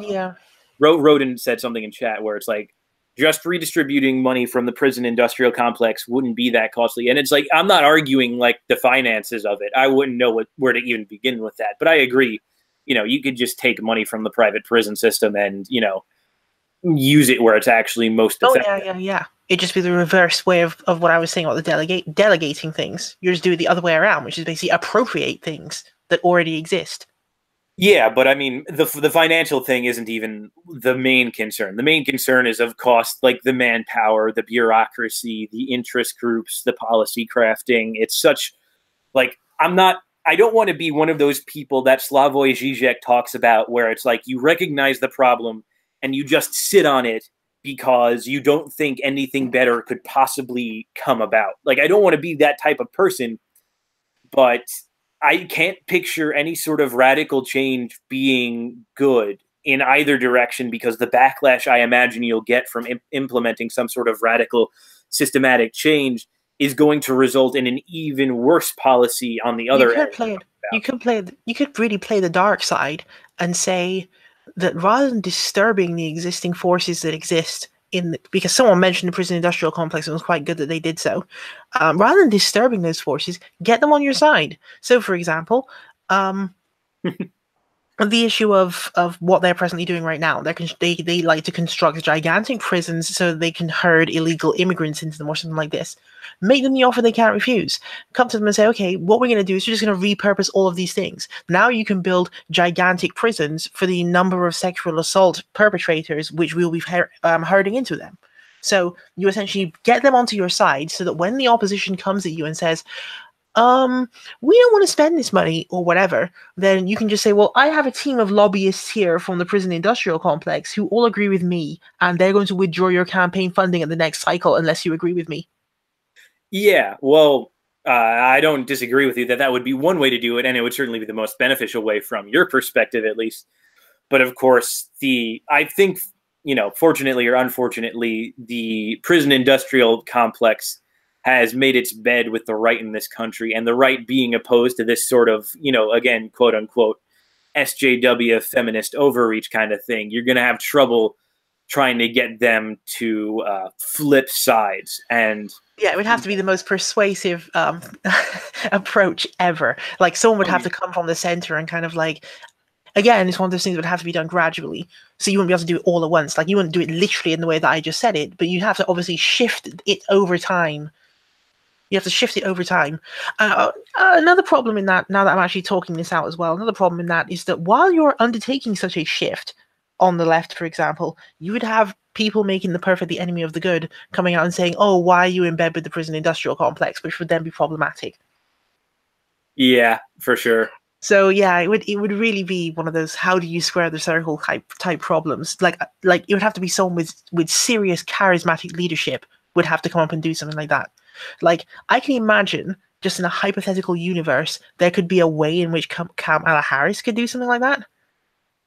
Roden said something in chat where it's like, just redistributing money from the prison industrial complex wouldn't be that costly. And it's like, I'm not arguing like the finances of it. I wouldn't know where to even begin with that. But I agree, you could just take money from the private prison system and, use it where it's actually most effective. Yeah. It'd just be the reverse way of what I was saying about the delegating things. You just do it the other way around, which is basically appropriate things that already exist. Yeah, but I mean, the financial thing isn't even the main concern. The main concern is, of course, like the manpower, the bureaucracy, the interest groups, the policy crafting. It's such, like, I don't want to be one of those people that Slavoj Žižek talks about, where it's like you recognize the problem and you just sit on it because you don't think anything better could possibly come about. Like, I don't want to be that type of person, but I can't picture any sort of radical change being good in either direction, because the backlash I imagine you'll get from implementing some sort of radical systematic change is going to result in an even worse policy on the other end. You could really play the dark side and say that rather than disturbing the existing forces that exist because someone mentioned the prison industrial complex, and it was quite good that they did so. Rather than disturbing those forces, get them on your side. So, for example, the issue of what they're presently doing right now, they like to construct gigantic prisons so they can herd illegal immigrants into them or something like this. Make them the offer they can't refuse. Come to them and say, okay, what we're going to do is we're just going to repurpose all of these things. Now you can build gigantic prisons for the number of sexual assault perpetrators which we'll be herding into them. So you essentially get them onto your side so that when the opposition comes at you and says, we don't want to spend this money or whatever, then you can just say, well, I have a team of lobbyists here from the prison industrial complex who all agree with me, and they're going to withdraw your campaign funding at the next cycle unless you agree with me. Yeah, well, I don't disagree with you that would be one way to do it, and it would certainly be the most beneficial way from your perspective, at least. But of course, I think, fortunately or unfortunately, the prison industrial complex has made its bed with the right in this country, and the right being opposed to this sort of, again, quote unquote, SJW feminist overreach kind of thing. You're going to have trouble trying to get them to flip sides. And yeah, it would have to be the most persuasive approach ever. Like, someone would have to come from the center and kind of like, again, it's one of those things that would have to be done gradually. So you wouldn't be able to do it all at once. Like, you wouldn't do it literally in the way that I just said it, but you have to obviously shift it over time. You have to shift it over time. Another problem in that, now that I'm actually talking this out as well, another problem in that is that while you're undertaking such a shift on the left, for example, you would have people making the perfect the enemy of the good coming out and saying, oh, why are you in bed with the prison industrial complex, which would then be problematic. Yeah, for sure. So yeah, it would really be one of those how do you square the circle type problems. Like it would have to be someone with serious charismatic leadership would have to come up and do something like that. Like, I can imagine, just in a hypothetical universe, there could be a way in which Kamala Harris could do something like that,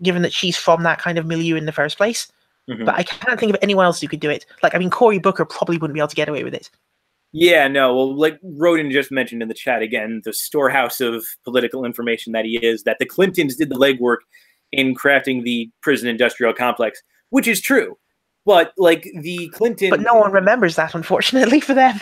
given that she's from that kind of milieu in the first place. Mm-hmm. But I can't think of anyone else who could do it. Like, I mean, Cory Booker probably wouldn't be able to get away with it. Yeah, no, well, like Rodin just mentioned in the chat again, the storehouse of political information that he is, that the Clintons did the legwork in crafting the prison industrial complex, which is true. But, like, the Clintons... But no one remembers that, unfortunately, for them.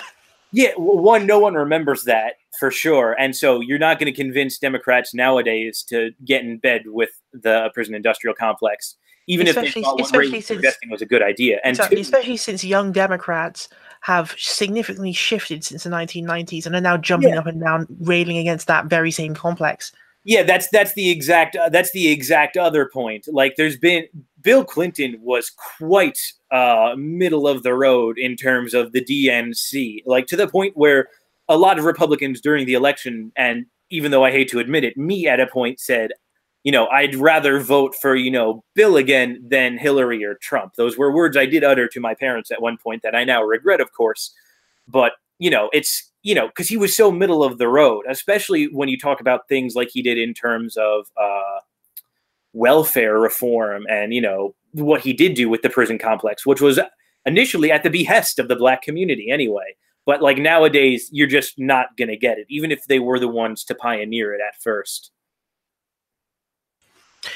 Yeah, one, no one remembers that, for sure. And so you're not going to convince Democrats nowadays to get in bed with the prison industrial complex, even if they thought what Ray was suggesting was a good idea. And especially since young Democrats have significantly shifted since the 1990s and are now jumping up and down, railing against that very same complex. Yeah, that's the exact other point. Like, there's been Bill Clinton was quite middle of the road in terms of the DNC, like to the point where a lot of Republicans during the election, and even though I hate to admit it, me at a point said, I'd rather vote for, Bill again than Hillary or Trump. Those were words I did utter to my parents at one point that I now regret, of course. But, it's, because he was so middle of the road, especially when you talk about things like he did in terms of welfare reform and, what he did do with the prison complex, which was initially at the behest of the black community anyway. But like nowadays, you're just not going to get it, even if they were the ones to pioneer it at first.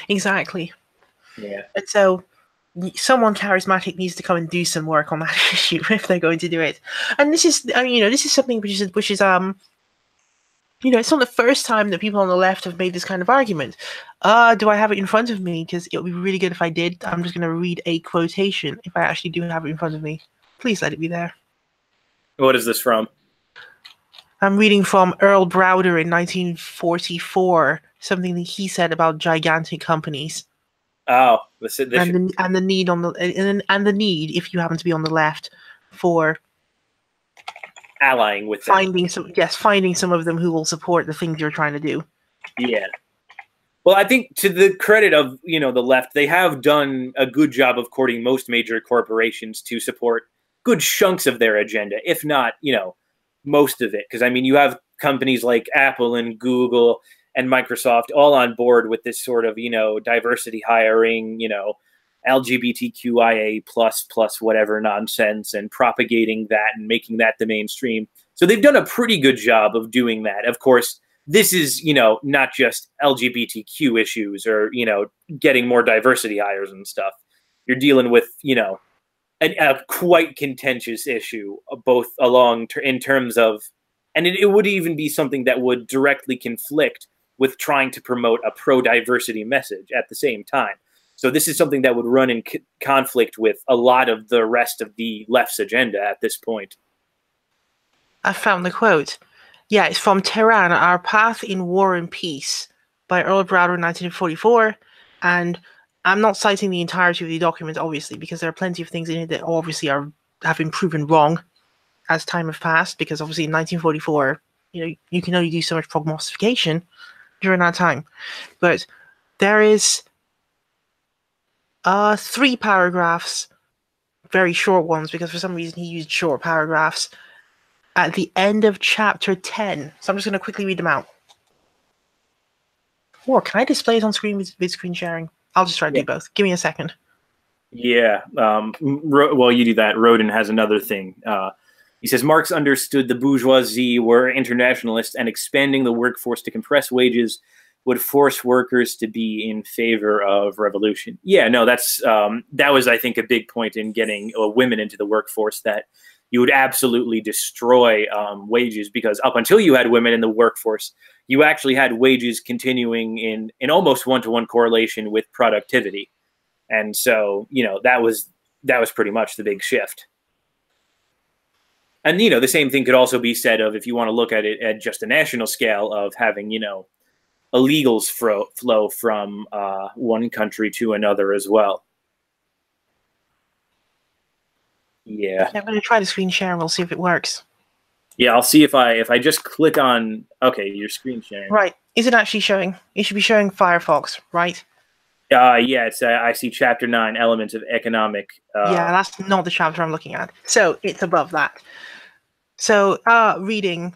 Exactly. Yeah. And so someone charismatic needs to come and do some work on that issue if they're going to do it. And this is, this is something which is it's not the first time that people on the left have made this kind of argument. Do I have it in front of me? Because it would be really good if I did. I'm just going to read a quotation if I actually do have it in front of me. Please let it be there. What is this from? I'm reading from Earl Browder in 1944, something that he said about gigantic companies. Oh, and the need on the need, if you happen to be on the left, for allying with them. Finding some of them who will support the things you're trying to do. Yeah. Well, I think to the credit of, the left, they have done a good job of courting most major corporations to support good chunks of their agenda, if not, most of it. Because, I mean, you have companies like Apple and Google and Microsoft all on board with this sort of, diversity hiring, LGBTQIA plus whatever nonsense, and propagating that and making that the mainstream. So they've done a pretty good job of doing that. Of course, this is, not just LGBTQ issues or, getting more diversity hires and stuff. You're dealing with, a quite contentious issue, both in terms of, and it would even be something that would directly conflict with trying to promote a pro-diversity message at the same time. So this is something that would run in conflict with a lot of the rest of the left's agenda at this point. I found the quote. Yeah, it's from Tehran, Our Path in War and Peace by Earl Browder in 1944. And I'm not citing the entirety of the document, obviously, because there are plenty of things in it that obviously have been proven wrong as time has passed, because obviously in 1944, you can only do so much prognostication during that time. But there is 3 paragraphs, very short ones, because for some reason he used short paragraphs, at the end of chapter 10. So I'm just going to quickly read them out. Or can I display it on screen with screen sharing? I'll just try to do both. Give me a second. Yeah. Well, you do that. Rodin has another thing. He says, Marx understood the bourgeoisie were internationalists, and expanding the workforce to compress wages would force workers to be in favor of revolution. Yeah, no, that was, I think, a big point in getting women into the workforce, that you would absolutely destroy wages, because up until you had women in the workforce, you actually had wages continuing in almost one-to-one correlation with productivity. And so, that was pretty much the big shift. And, the same thing could also be said of, if you want to look at it at just a national scale, of having, illegals flow from one country to another as well. Yeah. I'm going to try the screen share and we'll see if it works. Yeah, I'll see if I just click on, okay, your screen sharing. Right. Is it actually showing? It should be showing Firefox, right? Yeah, it's I see chapter 9, elements of economic. Yeah, that's not the chapter I'm looking at. So it's above that. So reading.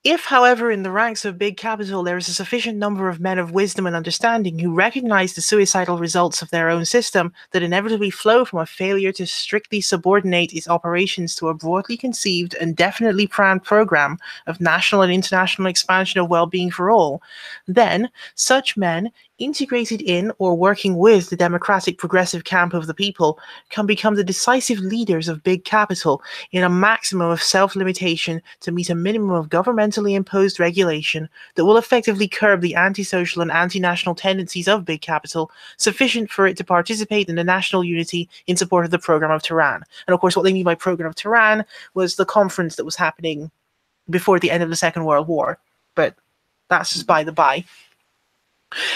If, however, in the ranks of big capital there is a sufficient number of men of wisdom and understanding who recognize the suicidal results of their own system that inevitably flow from a failure to strictly subordinate its operations to a broadly conceived and definitely planned program of national and international expansion of well-being for all, then such men, integrated in or working with the democratic progressive camp of the people, can become the decisive leaders of big capital in a maximum of self-limitation to meet a minimum of governmentally imposed regulation that will effectively curb the antisocial and anti-national tendencies of big capital, sufficient for it to participate in the national unity in support of the program of Tehran. And of course, what they mean by program of Tehran was the conference that was happening before the end of the Second World War. But that's just by the by.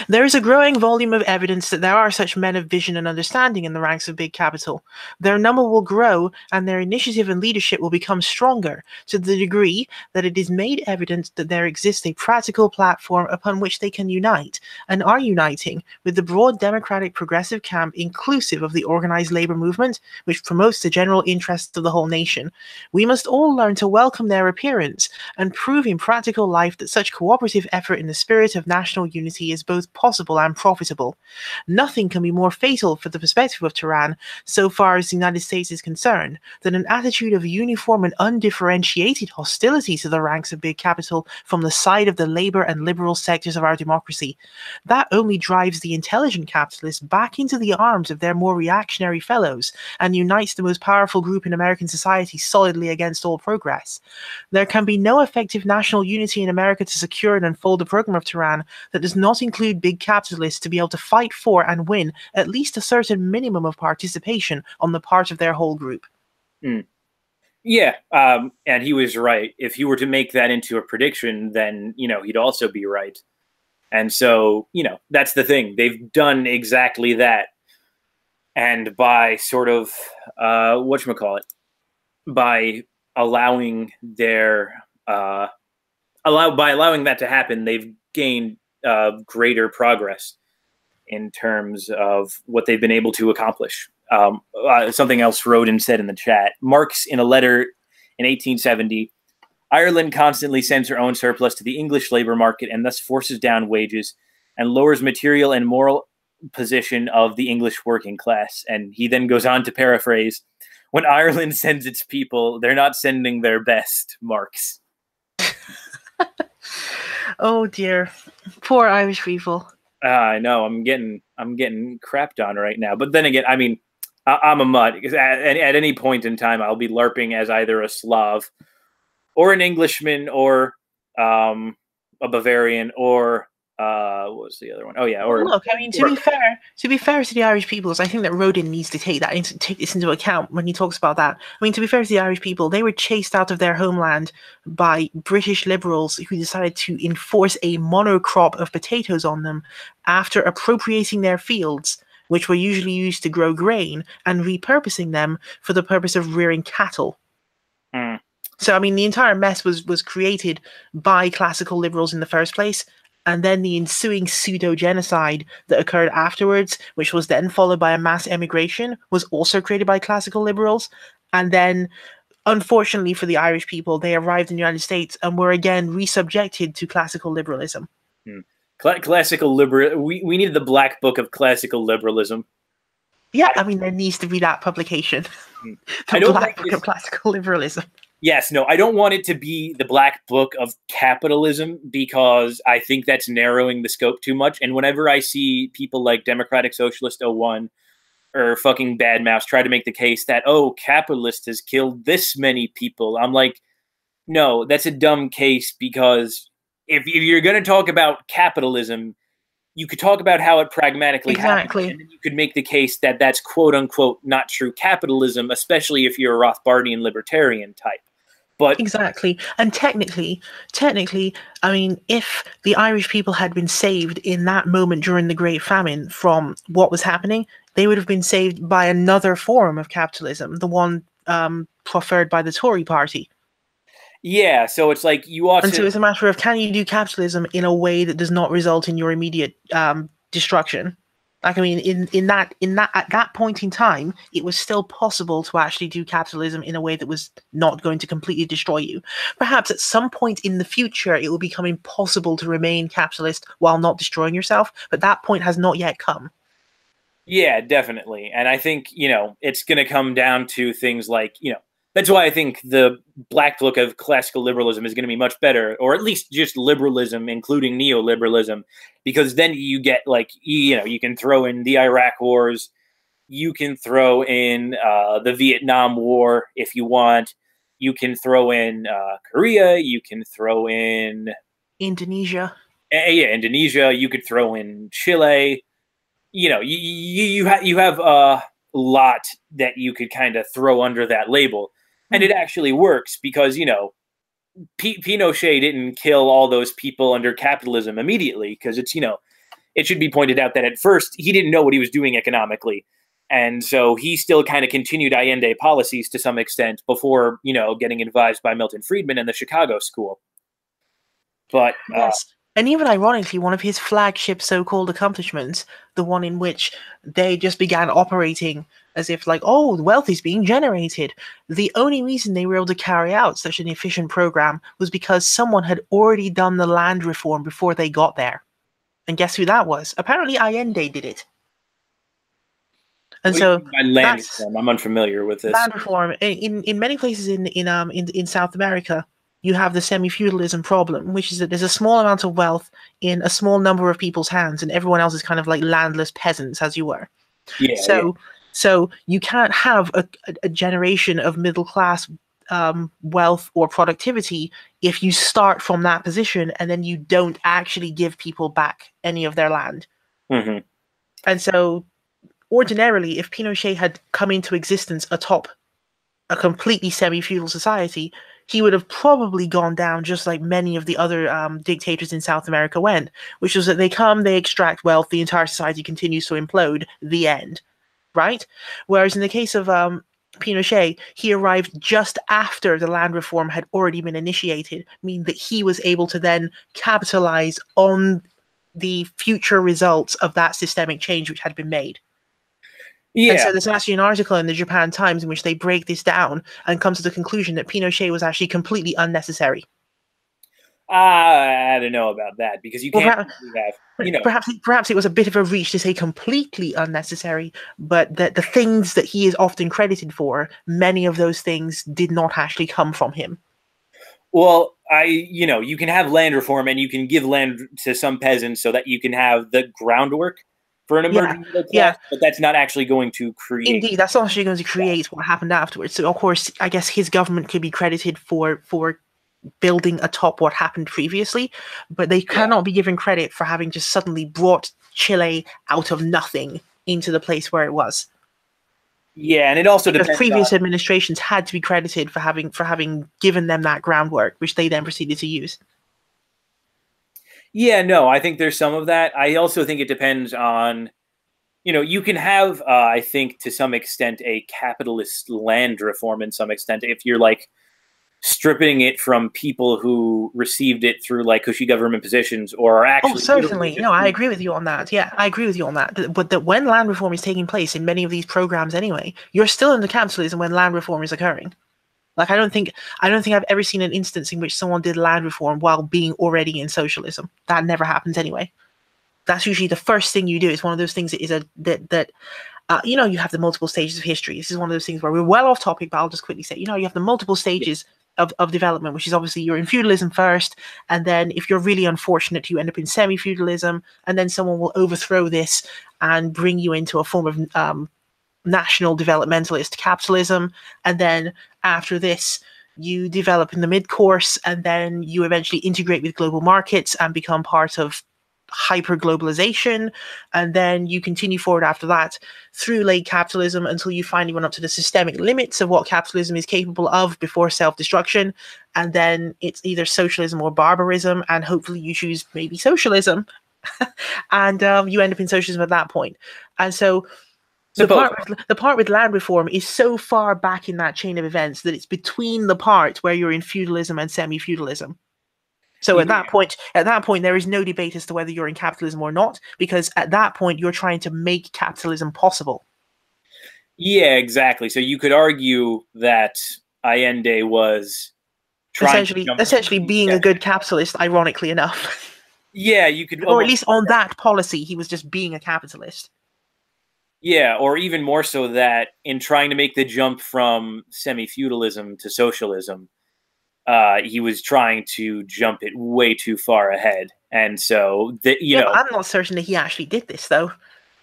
There is a growing volume of evidence that there are such men of vision and understanding in the ranks of big capital. Their number will grow, and their initiative and leadership will become stronger, to the degree that it is made evident that there exists a practical platform upon which they can unite, and are uniting, with the broad democratic progressive camp inclusive of the organized labor movement, which promotes the general interests of the whole nation. We must all learn to welcome their appearance, and prove in practical life that such cooperative effort in the spirit of national unity is both possible and profitable. Nothing can be more fatal for the perspective of Tehran, so far as the United States is concerned, than an attitude of uniform and undifferentiated hostility to the ranks of big capital from the side of the labor and liberal sectors of our democracy. That only drives the intelligent capitalists back into the arms of their more reactionary fellows, and unites the most powerful group in American society solidly against all progress. There can be no effective national unity in America to secure and unfold the program of Tehran that does not include big capitalists to be able to fight for and win at least a certain minimum of participation on the part of their whole group. Yeah, and he was right. If he were to make that into a prediction, then, he'd also be right. And so, that's the thing. They've done exactly that. And by sort of, by allowing their, allowing that to happen, they've gained greater progress in terms of what they've been able to accomplish. Something else Roden said in the chat. Marx, in a letter in 1870, Ireland constantly sends her own surplus to the English labor market and thus forces down wages and lowers material and moral position of the English working class. And he then goes on to paraphrase, when Ireland sends its people, they're not sending their best, Marx. Oh dear. Poor Irish people. I know, I'm getting crapped on right now. But then again, I mean, I'm a mutt, because at any point in time, I'll be LARPing as either a Slav or an Englishman or a Bavarian or what was the other one? Oh yeah, or look. I mean, to be fair to the Irish peoples, I think that Rodin needs to take this into account when he talks about that. I mean, to be fair to the Irish people, they were chased out of their homeland by British liberals who decided to enforce a monocrop of potatoes on them after appropriating their fields, which were usually used to grow grain, and repurposing them for the purpose of rearing cattle. Mm. So, I mean, the entire mess was created by classical liberals in the first place, and then the ensuing pseudo-genocide that occurred afterwards, which was then followed by a mass emigration, was also created by classical liberals. And then, unfortunately for the Irish people, they arrived in the United States and were again resubjected to classical liberalism. Classical liberal. We needed the Black Book of Classical Liberalism. Yeah, I mean, there needs to be that publication. The Black Book of Classical Liberalism. Yes, no, I don't want it to be the Black Book of Capitalism, because I think that's narrowing the scope too much. And whenever I see people like Democratic Socialist 01 or fucking Bad Mouse try to make the case that, oh, capitalist has killed this many people, I'm like, no, that's a dumb case, because if you're going to talk about capitalism, you could talk about how it pragmatically happened, and then you could make the case that that's quote-unquote not true capitalism, especially if you're a Rothbardian libertarian type. But exactly. And technically, I mean, if the Irish people had been saved in that moment during the Great Famine from what was happening, they would have been saved by another form of capitalism, the one preferred by the Tory party. Yeah, so it's like you ought to... So it's a matter of, can you do capitalism in a way that does not result in your immediate destruction? Like, I mean, at that point in time, it was still possible to actually do capitalism in a way that was not going to completely destroy you. Perhaps at some point in the future, it will become impossible to remain capitalist while not destroying yourself, but that point has not yet come. Yeah, definitely. And I think, it's going to come down to things like, that's why I think the Black Book of Classical Liberalism is going to be much better, or at least just liberalism, including neoliberalism, because then you get, like, you can throw in the Iraq wars, you can throw in the Vietnam War if you want, you can throw in Korea, you can throw in... Indonesia. Yeah, Indonesia, you could throw in Chile. You have a lot that you could kind of throw under that label. And it actually works because, Pinochet didn't kill all those people under capitalism immediately, because it's, it should be pointed out that at first he didn't know what he was doing economically. And so he still kind of continued Allende policies to some extent before, getting advised by Milton Friedman and the Chicago School. But yes. And even ironically, one of his flagship so-called accomplishments, the one in which they just began operating as if like, oh, wealth is being generated. The only reason they were able to carry out such an efficient program was because someone had already done the land reform before they got there. And guess who that was? Apparently Allende did it. And so land reform, I'm unfamiliar with this. Land reform in many places in South America, you have the semi-feudalism problem, which is that there's a small amount of wealth in a small number of people's hands, and everyone else is kind of like landless peasants, as you were. Yeah. So you can't have a generation of middle-class wealth or productivity if you start from that position and then you don't actually give people back any of their land. Mm-hmm. And so, ordinarily, if Pinochet had come into existence atop a completely semi-feudal society, he would have probably gone down just like many of the other dictators in South America went, which was that they come, they extract wealth, the entire society continues to implode, the end, right? Whereas in the case of Pinochet, he arrived just after the land reform had already been initiated, meaning that he was able to then capitalize on the future results of that systemic change which had been made. Yeah. And so there's actually an article in the Japan Times in which they break this down and come to the conclusion that Pinochet was actually completely unnecessary. I don't know about that, because you can't have, perhaps it was a bit of a reach to say completely unnecessary, but that the things that he is often credited for, many of those things did not actually come from him. Well, you can have land reform and you can give land to some peasants so that you can have the groundwork for an emerging middle class, but that's not actually going to create. Indeed, that's not actually going to create what happened afterwards. So, of course, I guess his government could be credited for building atop what happened previously, but they cannot be given credit for having just suddenly brought Chile out of nothing into the place where it was. Yeah, and it also depends. Previous administrations had to be credited for having given them that groundwork, which they then proceeded to use. Yeah, no, I think there's some of that. I also think it depends on, you can have, I think, to some extent, a capitalist land reform in some extent, if you're like stripping it from people who received it through like cushy government positions or are actually. Oh, certainly. No, I agree with you on that. Yeah, I agree with you on that. But that when land reform is taking place in many of these programs anyway, you're still into capitalism when land reform is occurring. Like, I don't think I've ever seen an instance in which someone did land reform while being already in socialism. That never happens anyway. That's usually the first thing you do. It's one of those things that is you have the multiple stages of history. This is one of those things where we're well off topic, but I'll just quickly say, you have the multiple stages of development, which is obviously you're in feudalism first, and then if you're really unfortunate, you end up in semi-feudalism, and then someone will overthrow this and bring you into a form of national developmentalist capitalism, and then after this, you develop in the mid-course, and then you eventually integrate with global markets and become part of hyper-globalization, and then you continue forward after that through late capitalism until you finally run up to the systemic limits of what capitalism is capable of before self-destruction, and then it's either socialism or barbarism, and hopefully you choose maybe socialism, and you end up in socialism at that point. And so the part with land reform is so far back in that chain of events that it's between the part where you're in feudalism and semi-feudalism. So at that point, there is no debate as to whether you're in capitalism or not, because at that point, you're trying to make capitalism possible. Yeah, exactly. So you could argue that Allende was trying essentially being a good capitalist, ironically enough. Yeah, you could, or at least on that policy, he was just being a capitalist. Yeah, or even more so that in trying to make the jump from semi-feudalism to socialism, he was trying to jump it way too far ahead, and so I'm not certain that he actually did this, though.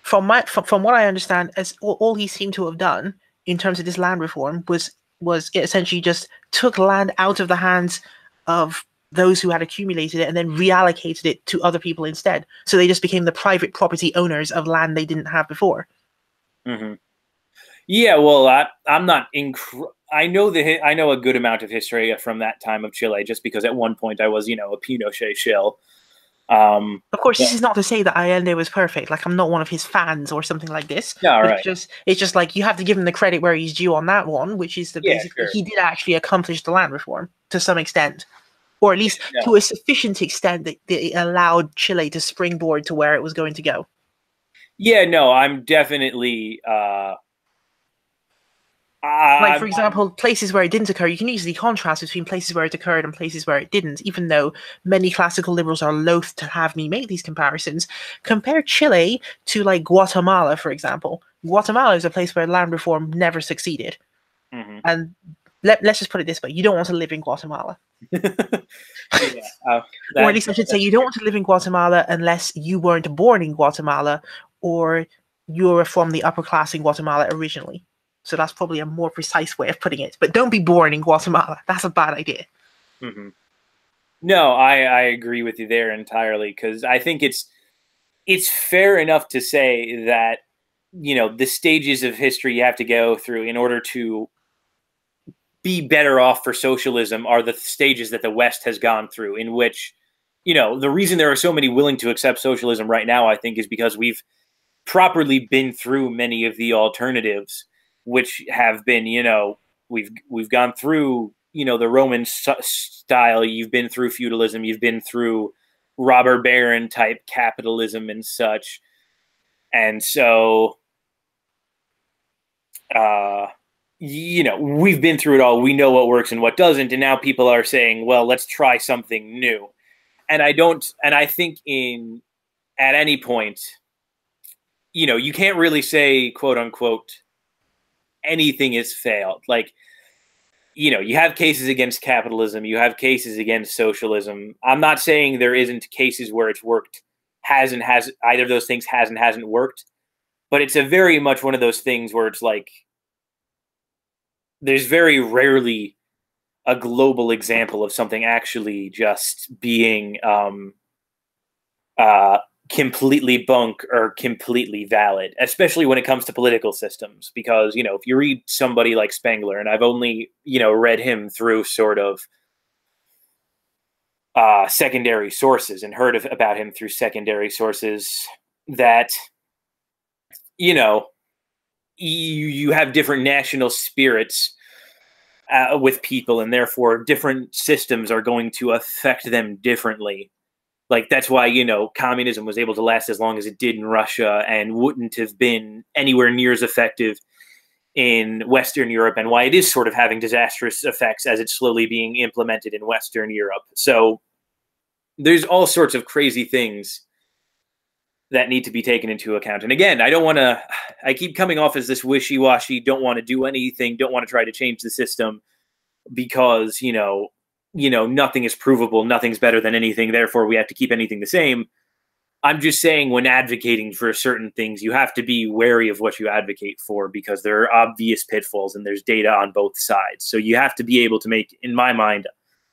From what I understand, as all he seemed to have done in terms of this land reform was essentially just took land out of the hands of those who had accumulated it and then reallocated it to other people instead. So they just became the private property owners of land they didn't have before. Mm-hmm. Yeah, well, I'm not. I know a good amount of history from that time of Chile, just because at one point I was, a Pinochet shill. Of course, this is not to say that Allende was perfect. Like, I'm not one of his fans or something like this. No, right. It's just like you have to give him the credit where he's due on that one, which is that basically he did actually accomplish the land reform to some extent, or at least to a sufficient extent that it allowed Chile to springboard to where it was going to go. Yeah, no, I'm definitely. Like, for example, places where it didn't occur, you can easily contrast between places where it occurred and places where it didn't, even though many classical liberals are loath to have me make these comparisons. Compare Chile to, like, Guatemala, for example. Guatemala is a place where land reform never succeeded. Mm-hmm. And let's just put it this way. You don't want to live in Guatemala. Or at least I should say you don't want to live in Guatemala unless you weren't born in Guatemala or you're from the upper class in Guatemala originally. So that's probably a more precise way of putting it. But don't be born in Guatemala. That's a bad idea. Mm-hmm. No, I agree with you there entirely, because I think it's fair enough to say that, the stages of history you have to go through in order to be better off for socialism are the stages that the West has gone through, in which, the reason there are so many willing to accept socialism right now, I think, is because we've properly been through many of the alternatives, which have been, we've gone through, the Roman style. You've been through feudalism. You've been through robber baron type capitalism and such. And so, you know, we've been through it all. We know what works and what doesn't. And now people are saying, well, let's try something new. And I think at any point, you know, you can't really say, quote unquote, anything has failed. Like, you know, you have cases against capitalism, you have cases against socialism. I'm not saying there isn't cases where it's worked, either of those things has and hasn't worked, but it's a very much one of those things where it's like, there's very rarely a global example of something actually just being completely bunk or completely valid, especially when it comes to political systems. Because, you know, if you read somebody like Spengler, and I've only, you know, read him through sort of secondary sources and heard about him through secondary sources, that, you know, you have different national spirits with people, and therefore different systems are going to affect them differently. Like, that's why, you know, communism was able to last as long as it did in Russia and wouldn't have been anywhere near as effective in Western Europe, and why it is sort of having disastrous effects as it's slowly being implemented in Western Europe. So there's all sorts of crazy things that need to be taken into account. And again, I keep coming off as this wishy-washy, don't want to do anything, don't want to try to change the system because, you know, nothing is provable, nothing's better than anything, therefore we have to keep anything the same. I'm just saying, when advocating for certain things, you have to be wary of what you advocate for, because there are obvious pitfalls and there's data on both sides. So you have to be able to make, in my mind,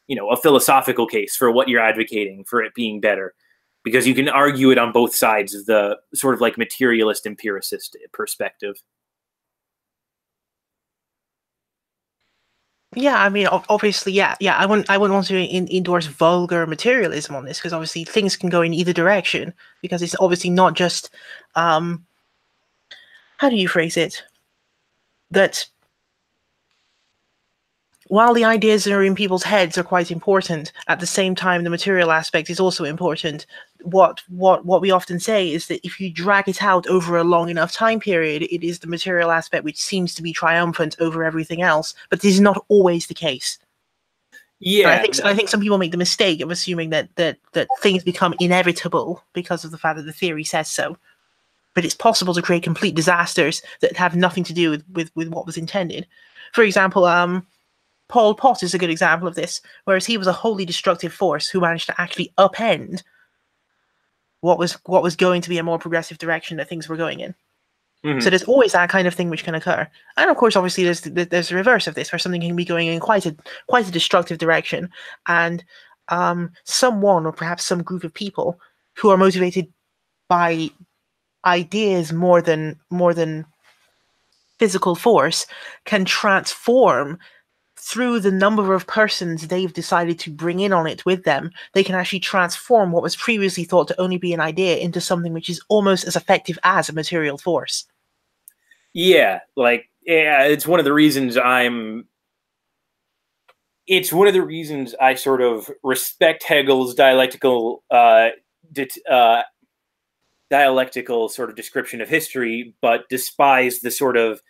you know, a philosophical case for what you're advocating for it being better, because you can argue it on both sides of the sort of like materialist empiricist perspective. Yeah, I mean, obviously, yeah. I wouldn't want to endorse vulgar materialism on this, because obviously things can go in either direction, because it's obviously not just, how do you phrase it? That while the ideas that are in people's heads are quite important, at the same time, the material aspect is also important. What we often say is that if you drag it out over a long enough time period, it is the material aspect which seems to be triumphant over everything else. But this is not always the case. Yeah, and I think some people make the mistake of assuming that things become inevitable because of the fact that the theory says so. But it's possible to create complete disasters that have nothing to do with what was intended. For example, Pol Pot is a good example of this, whereas he was a wholly destructive force who managed to actually upend what was going to be a more progressive direction that things were going in. Mm-hmm. So there's always that kind of thing which can occur, and of course, obviously, there's the reverse of this, where something can be going in quite a destructive direction, and someone, or perhaps some group of people who are motivated by ideas more than physical force, can transform. Through the number of persons they've decided to bring in on it with them, they can actually transform what was previously thought to only be an idea into something which is almost as effective as a material force. Yeah, it's one of the reasons I sort of respect Hegel's dialectical sort of description of history, but despise the sort of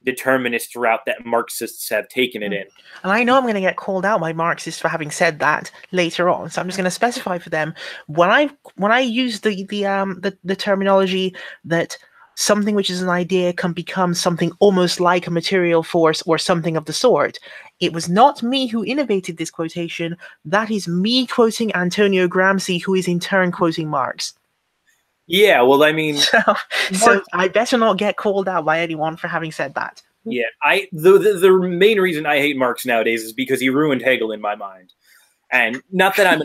determinist route that Marxists have taken it in. And I know I'm going to get called out by Marxists for having said that later on, so I'm just going to specify for them, when I use the terminology that something which is an idea can become something almost like a material force or something of the sort, it was not me who innovated this quotation. That is me quoting Antonio Gramsci, who is in turn quoting Marx. Yeah, well, I mean, so I better not get called out by anyone for having said that. Yeah, the main reason I hate Marx nowadays is because he ruined Hegel in my mind, and not that I'm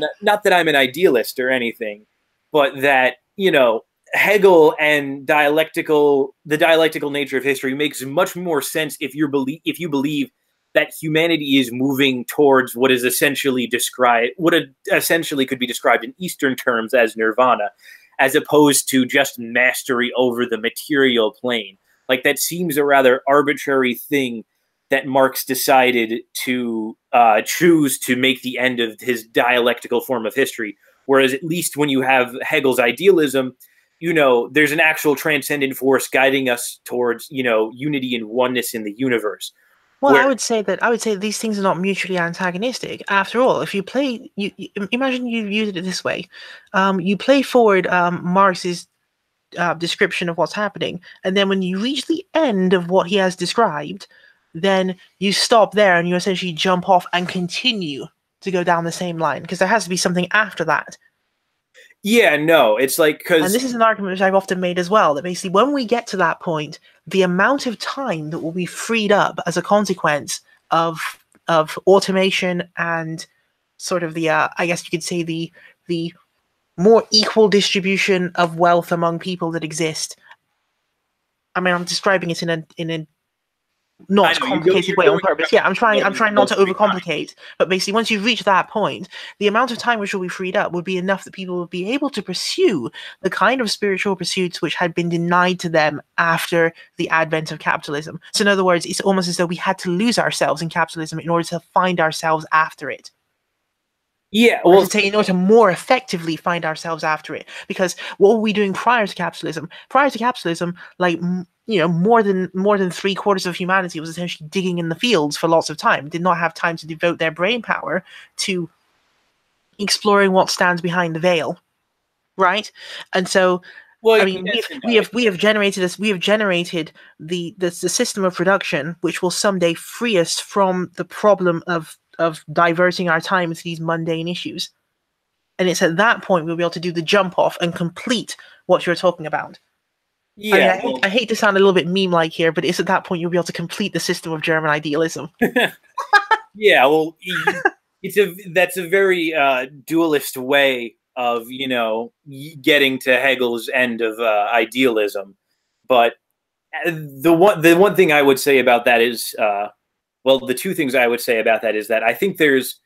an idealist or anything, but that, you know, Hegel and the dialectical nature of history makes much more sense if you believe that humanity is moving towards what essentially could be described in Eastern terms as nirvana, as opposed to just mastery over the material plane. Like, that seems a rather arbitrary thing that Marx decided to choose to make the end of his dialectical form of history, Whereas at least when you have Hegel's idealism, there's an actual transcendent force guiding us towards, unity and oneness in the universe. Well, I would say these things are not mutually antagonistic. After all, if you play, imagine you use it this way: you play forward Marx's description of what's happening, and then when you reach the end of what he has described, then you stop there and you essentially jump off and continue to go down the same line, because there has to be something after that. Yeah, no, it's like, because... And this is an argument which I've often made as well, that basically when we get to that point, the amount of time that will be freed up as a consequence of automation and sort of the, I guess you could say, the more equal distribution of wealth among people that exist. I mean, I'm describing it in a not complicated way on purpose. Yeah, I'm trying not to overcomplicate. But basically, once you reach that point, the amount of time which will be freed up would be enough that people would be able to pursue the kind of spiritual pursuits which had been denied to them after the advent of capitalism. So in other words, it's almost as though we had to lose ourselves in capitalism in order to find ourselves after it. Yeah, well, in order to more effectively find ourselves after it. Because what were we doing prior to capitalism? Prior to capitalism, like, more than 3/4 of humanity was essentially digging in the fields for lots of time. Did not have time to devote their brain power to exploring what stands behind the veil, right? And so, well, I mean, we have generated the system of production which will someday free us from the problem of diverting our time into these mundane issues. And it's at that point we'll be able to do the jump off and complete what you're talking about. Yeah, I mean, I hate to sound a little bit meme-like here, but it's at that point you'll be able to complete the system of German idealism. Yeah, well, that's a very dualist way of, getting to Hegel's end of idealism. But the one thing I would say about that is, the two things I would say about that is that I think there's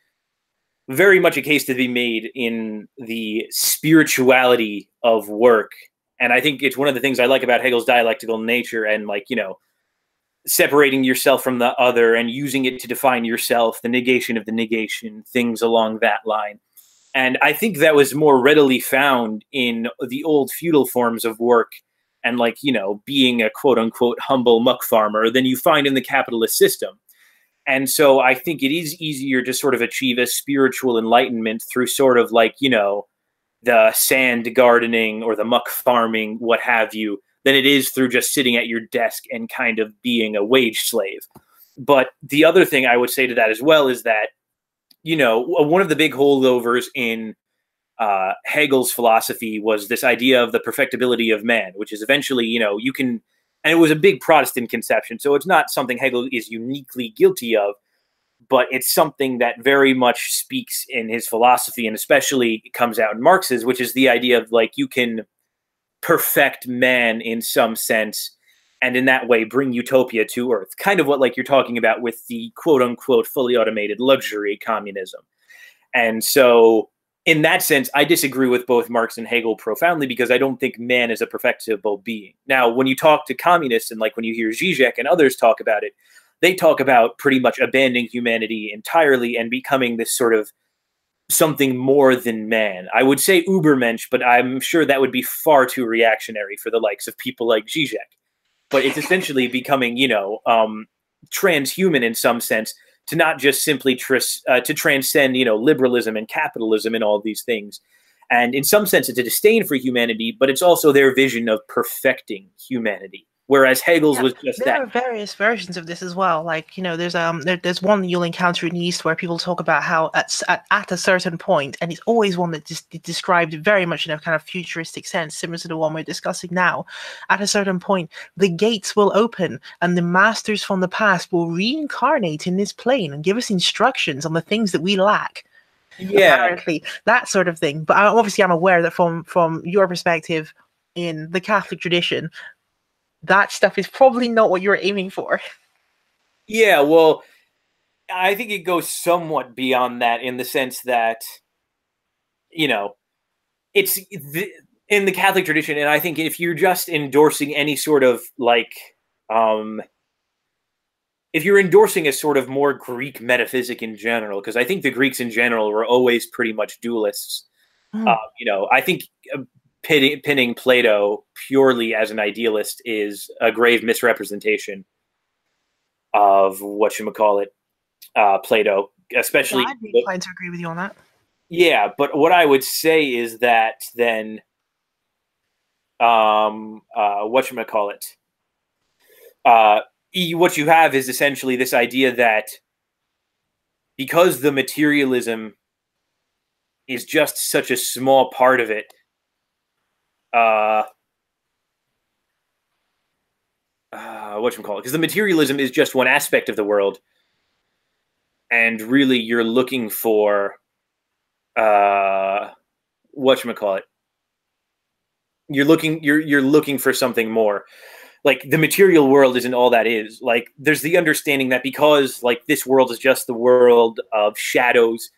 very much a case to be made in the spirituality of work. And I think it's one of the things I like about Hegel's dialectical nature, and, like, separating yourself from the other and using it to define yourself, the negation of the negation, things along that line. And I think that was more readily found in the old feudal forms of work and, like, being a quote unquote humble muck farmer than you find in the capitalist system. And so I think it is easier to sort of achieve a spiritual enlightenment through sort of, like, the sand gardening or the muck farming, what have you, than it is through just sitting at your desk and kind of being a wage slave. But the other thing I would say to that as well is that, one of the big holdovers in Hegel's philosophy was this idea of the perfectibility of man, which is eventually, you can, and it was a big Protestant conception, so it's not something Hegel is uniquely guilty of, but it's something that very much speaks in his philosophy, and especially it comes out in Marx's, which is the idea of, like, you can perfect man in some sense, and in that way bring utopia to earth. Kind of what, like, you're talking about with the quote-unquote fully automated luxury communism. And so in that sense, I disagree with both Marx and Hegel profoundly, because I don't think man is a perfectible being. Now, when you talk to communists, and, like, when you hear Zizek and others talk about it, they talk about pretty much abandoning humanity entirely and becoming this sort of something more than man. I would say Ubermensch, but I'm sure that would be far too reactionary for the likes of people like Zizek. But it's essentially becoming, transhuman in some sense, to not just simply to transcend, liberalism and capitalism and all these things. And in some sense, it's a disdain for humanity, but it's also their vision of perfecting humanity. Whereas Hegel's was just that. There are various versions of this as well. Like, there's one you'll encounter in the East where people talk about how at a certain point, and it's always one that described very much in a kind of futuristic sense, similar to the one we're discussing now. At a certain point, the gates will open and the masters from the past will reincarnate in this plane and give us instructions on the things that we lack. Yeah, apparently, that sort of thing. But obviously, I'm aware that from your perspective in the Catholic tradition, that stuff is probably not what you're aiming for. Yeah, well, I think it goes somewhat beyond that, in the sense that, it's in the Catholic tradition, and I think if you're just endorsing any sort of, like, if you're endorsing a sort of more Greek metaphysic in general, because I think the Greeks in general were always pretty much dualists, I think pinning Plato purely as an idealist is a grave misrepresentation of Plato, especially. Yeah, I'd be inclined to agree with you on that. Yeah, but what I would say is that then, what you have is essentially this idea that because the materialism is just such a small part of it, because the materialism is just one aspect of the world, and really you're looking for you're looking for something more. Like, the material world isn't all that is. Like, there's the understanding that because, like, this world is just the world of shadows,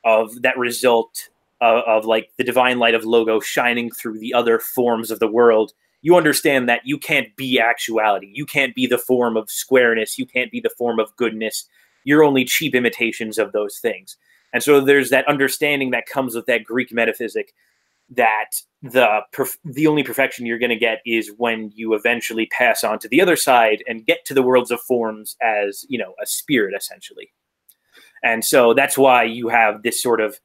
of that result of like the divine light of Logo shining through the other forms of the world, you understand that you can't be actuality. You can't be the form of squareness. You can't be the form of goodness. You're only cheap imitations of those things. And so there's that understanding that comes with that Greek metaphysic, that the only perfection you're going to get is when you eventually pass on to the other side and get to the worlds of forms as, a spirit, essentially. And so that's why you have this sort of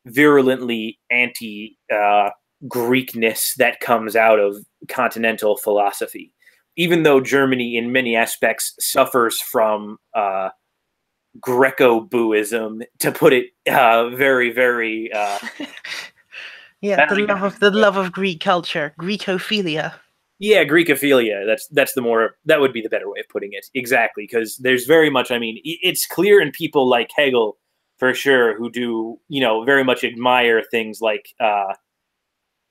virulently anti-Greekness that comes out of continental philosophy. Even though Germany, in many aspects, suffers from Greco-Buism, to put it very, very... yeah, the love of Greek culture, Greekophilia. Yeah, Greekophilia. That would be the better way of putting it. Exactly, because there's very much. I mean, it's clear in people like Hegel, for sure, who do very much admire things like I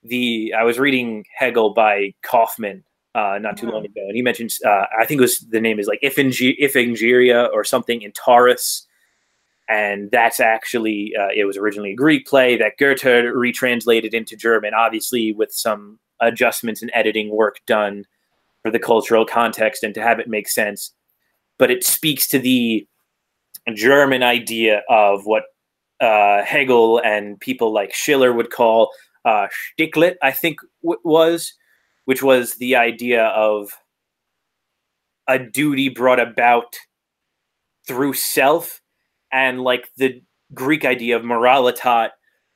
was reading Hegel by Kaufman not too long ago, and he mentions I think the name is like Iphingeria or something in Taurus, and that's actually it was originally a Greek play that Goethe retranslated into German, obviously with some adjustments and editing work done for the cultural context and to have it make sense. But it speaks to the German idea of what Hegel and people like Schiller would call Stichlet, I think which was the idea of a duty brought about through self, and like the Greek idea of moralitat,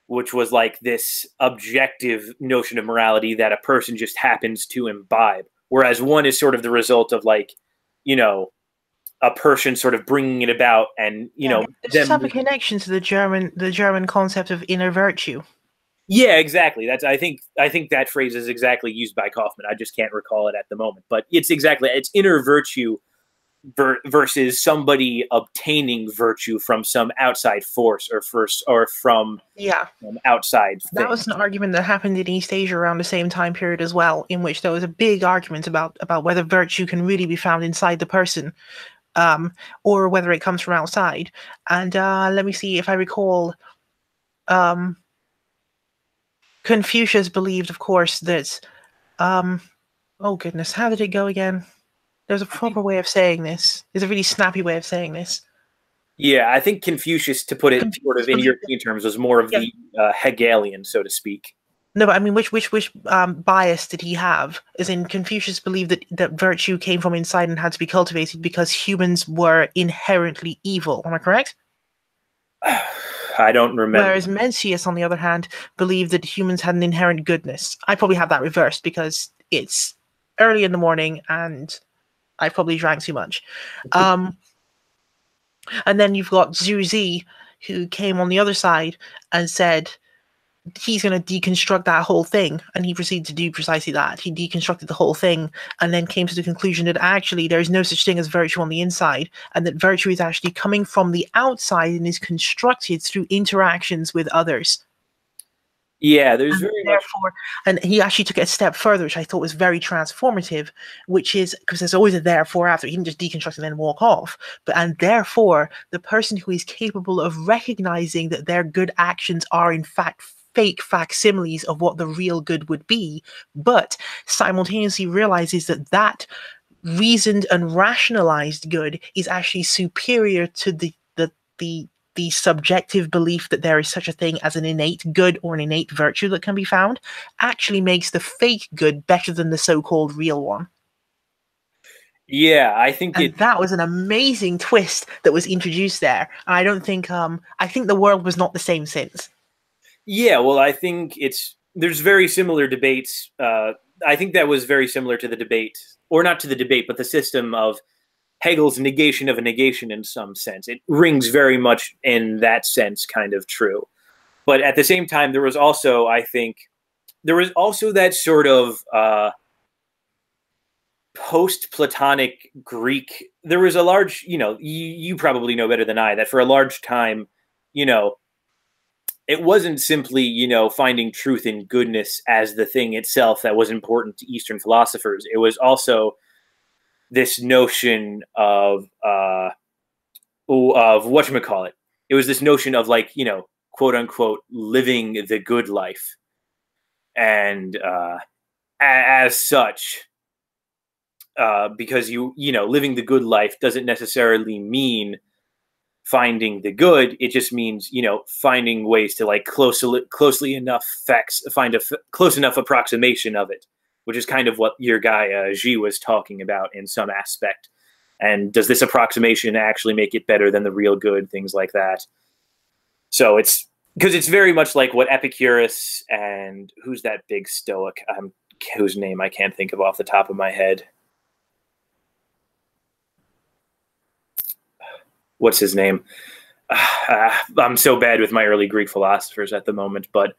which was like this objective notion of morality that a person just happens to imbibe. Whereas one is sort of the result of like, a person sort of bringing it about, and there's some connection to the German concept of inner virtue. Yeah, exactly. I think that phrase is exactly used by Kaufman. I just can't recall it at the moment, but it's inner virtue versus somebody obtaining virtue from some outside force or from outside that was an argument that happened in East Asia around the same time period as well, in which there was a big argument about whether virtue can really be found inside the person, or whether it comes from outside. And let me see if I recall. Confucius believed, of course, that oh goodness, how did it go again? There's a proper way of saying this. There's a really snappy way of saying this. Yeah, I think Confucius, to put it sort of in European terms, was more of the Hegelian, so to speak. No, but I mean, which bias did he have? As in, Confucius believed that virtue came from inside and had to be cultivated because humans were inherently evil. Am I correct? I don't remember. Whereas Mencius, on the other hand, believed that humans had an inherent goodness. I probably have that reversed because it's early in the morning and I probably drank too much. And then you've got Zhu Zi, who came on the other side and said he's going to deconstruct that whole thing. And he proceeded to do precisely that. He deconstructed the whole thing and then came to the conclusion that actually there is no such thing as virtue on the inside, and that virtue is actually coming from the outside and is constructed through interactions with others. Yeah, there's and he actually took it a step further, which I thought was very transformative, which is because there's always a therefore after. He didn't just deconstruct and then walk off, and therefore the person who is capable of recognizing that their good actions are in fact fake facsimiles of what the real good would be, but simultaneously realizes that reasoned and rationalized good is actually superior to the the subjective belief that there is such a thing as an innate good or an innate virtue that can be found actually makes the fake good better than the so-called real one. Yeah, I think that was an amazing twist that was introduced there. And I don't think I think the world was not the same since. Yeah, well, I think there's very similar debates. I think that was very similar to the debate, or not to the debate, but the system of Hegel's negation of a negation in some sense. It rings very much in that sense kind of true. But at the same time, there was also, I think, that sort of post-Platonic Greek. There was a large, you probably know better than I, that for a large time, it wasn't simply, finding truth in goodness as the thing itself that was important to Eastern philosophers. It was also this notion of whatchamacallit. It was this notion of, like, quote unquote, living the good life. And as such, because living the good life doesn't necessarily mean finding the good. It just means, finding ways to, like, closely enough find a close enough approximation of it, which is kind of what your guy Xi was talking about in some aspect. And does this approximation actually make it better than the real good? Things like that. So it's because it's very much like what Epicurus and who's that big Stoic whose name I can't think of off the top of my head. What's his name? I'm so bad with my early Greek philosophers at the moment, but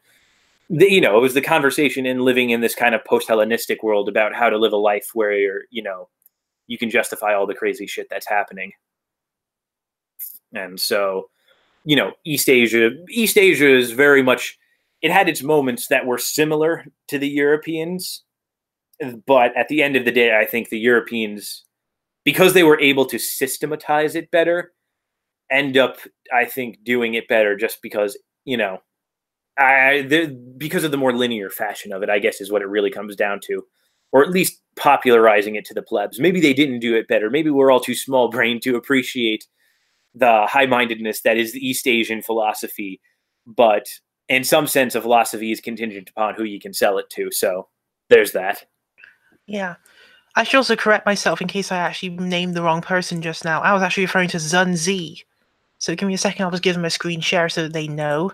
it was the conversation in living in this kind of post-Hellenistic world about how to live a life where you can justify all the crazy shit that's happening. And so, East Asia is very much, it had its moments that were similar to the Europeans, but at the end of the day, I think the Europeans, because they were able to systematize it better, end up, I think, doing it better just because, because of the more linear fashion of it, I guess, is what it really comes down to, or at least popularizing it to the plebs. Maybe they didn't do it better. Maybe we're all too small-brained to appreciate the high-mindedness that is the East Asian philosophy, but in some sense, a philosophy is contingent upon who you can sell it to. So there's that. Yeah. I should also correct myself in case I actually named the wrong person just now. I was actually referring to Zunzi. So give me a second, I'll just give them a screen share so that they know.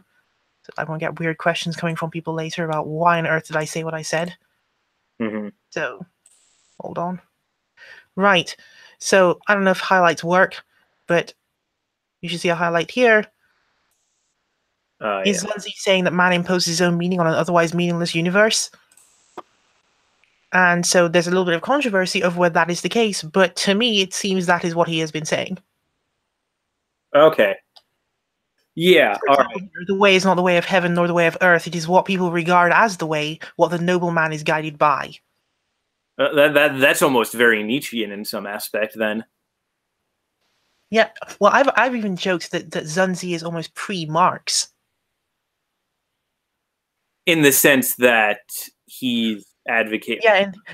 So I won't get weird questions coming from people later about why on earth did I say what I said. Mm-hmm. So, hold on. Right. So, I don't know if highlights work, but you should see a highlight here. Is Zunzi saying that man imposes his own meaning on an otherwise meaningless universe? And so there's a little bit of controversy over whether that is the case, but to me, it seems that is what he has been saying. Okay. Yeah, all right. The way is not the way of heaven nor the way of earth. It is what people regard as the way, what the noble man is guided by. That's almost very Nietzschean in some aspect, then. Yeah, well, I've even joked that Zunzi is almost pre-Marx. In the sense that he's advocating.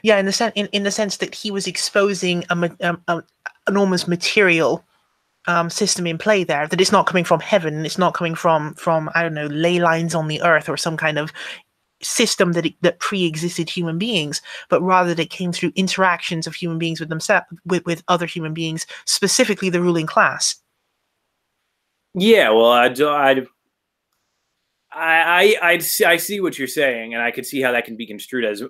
Yeah, in the sense that he was exposing an enormous material system in play there, that it's not coming from heaven, it's not coming from I don't know, ley lines on the earth or some kind of system that pre-existed human beings, but rather that it came through interactions of human beings with themselves, with other human beings, specifically the ruling class. Yeah, well, I see what you're saying, and I could see how that can be construed as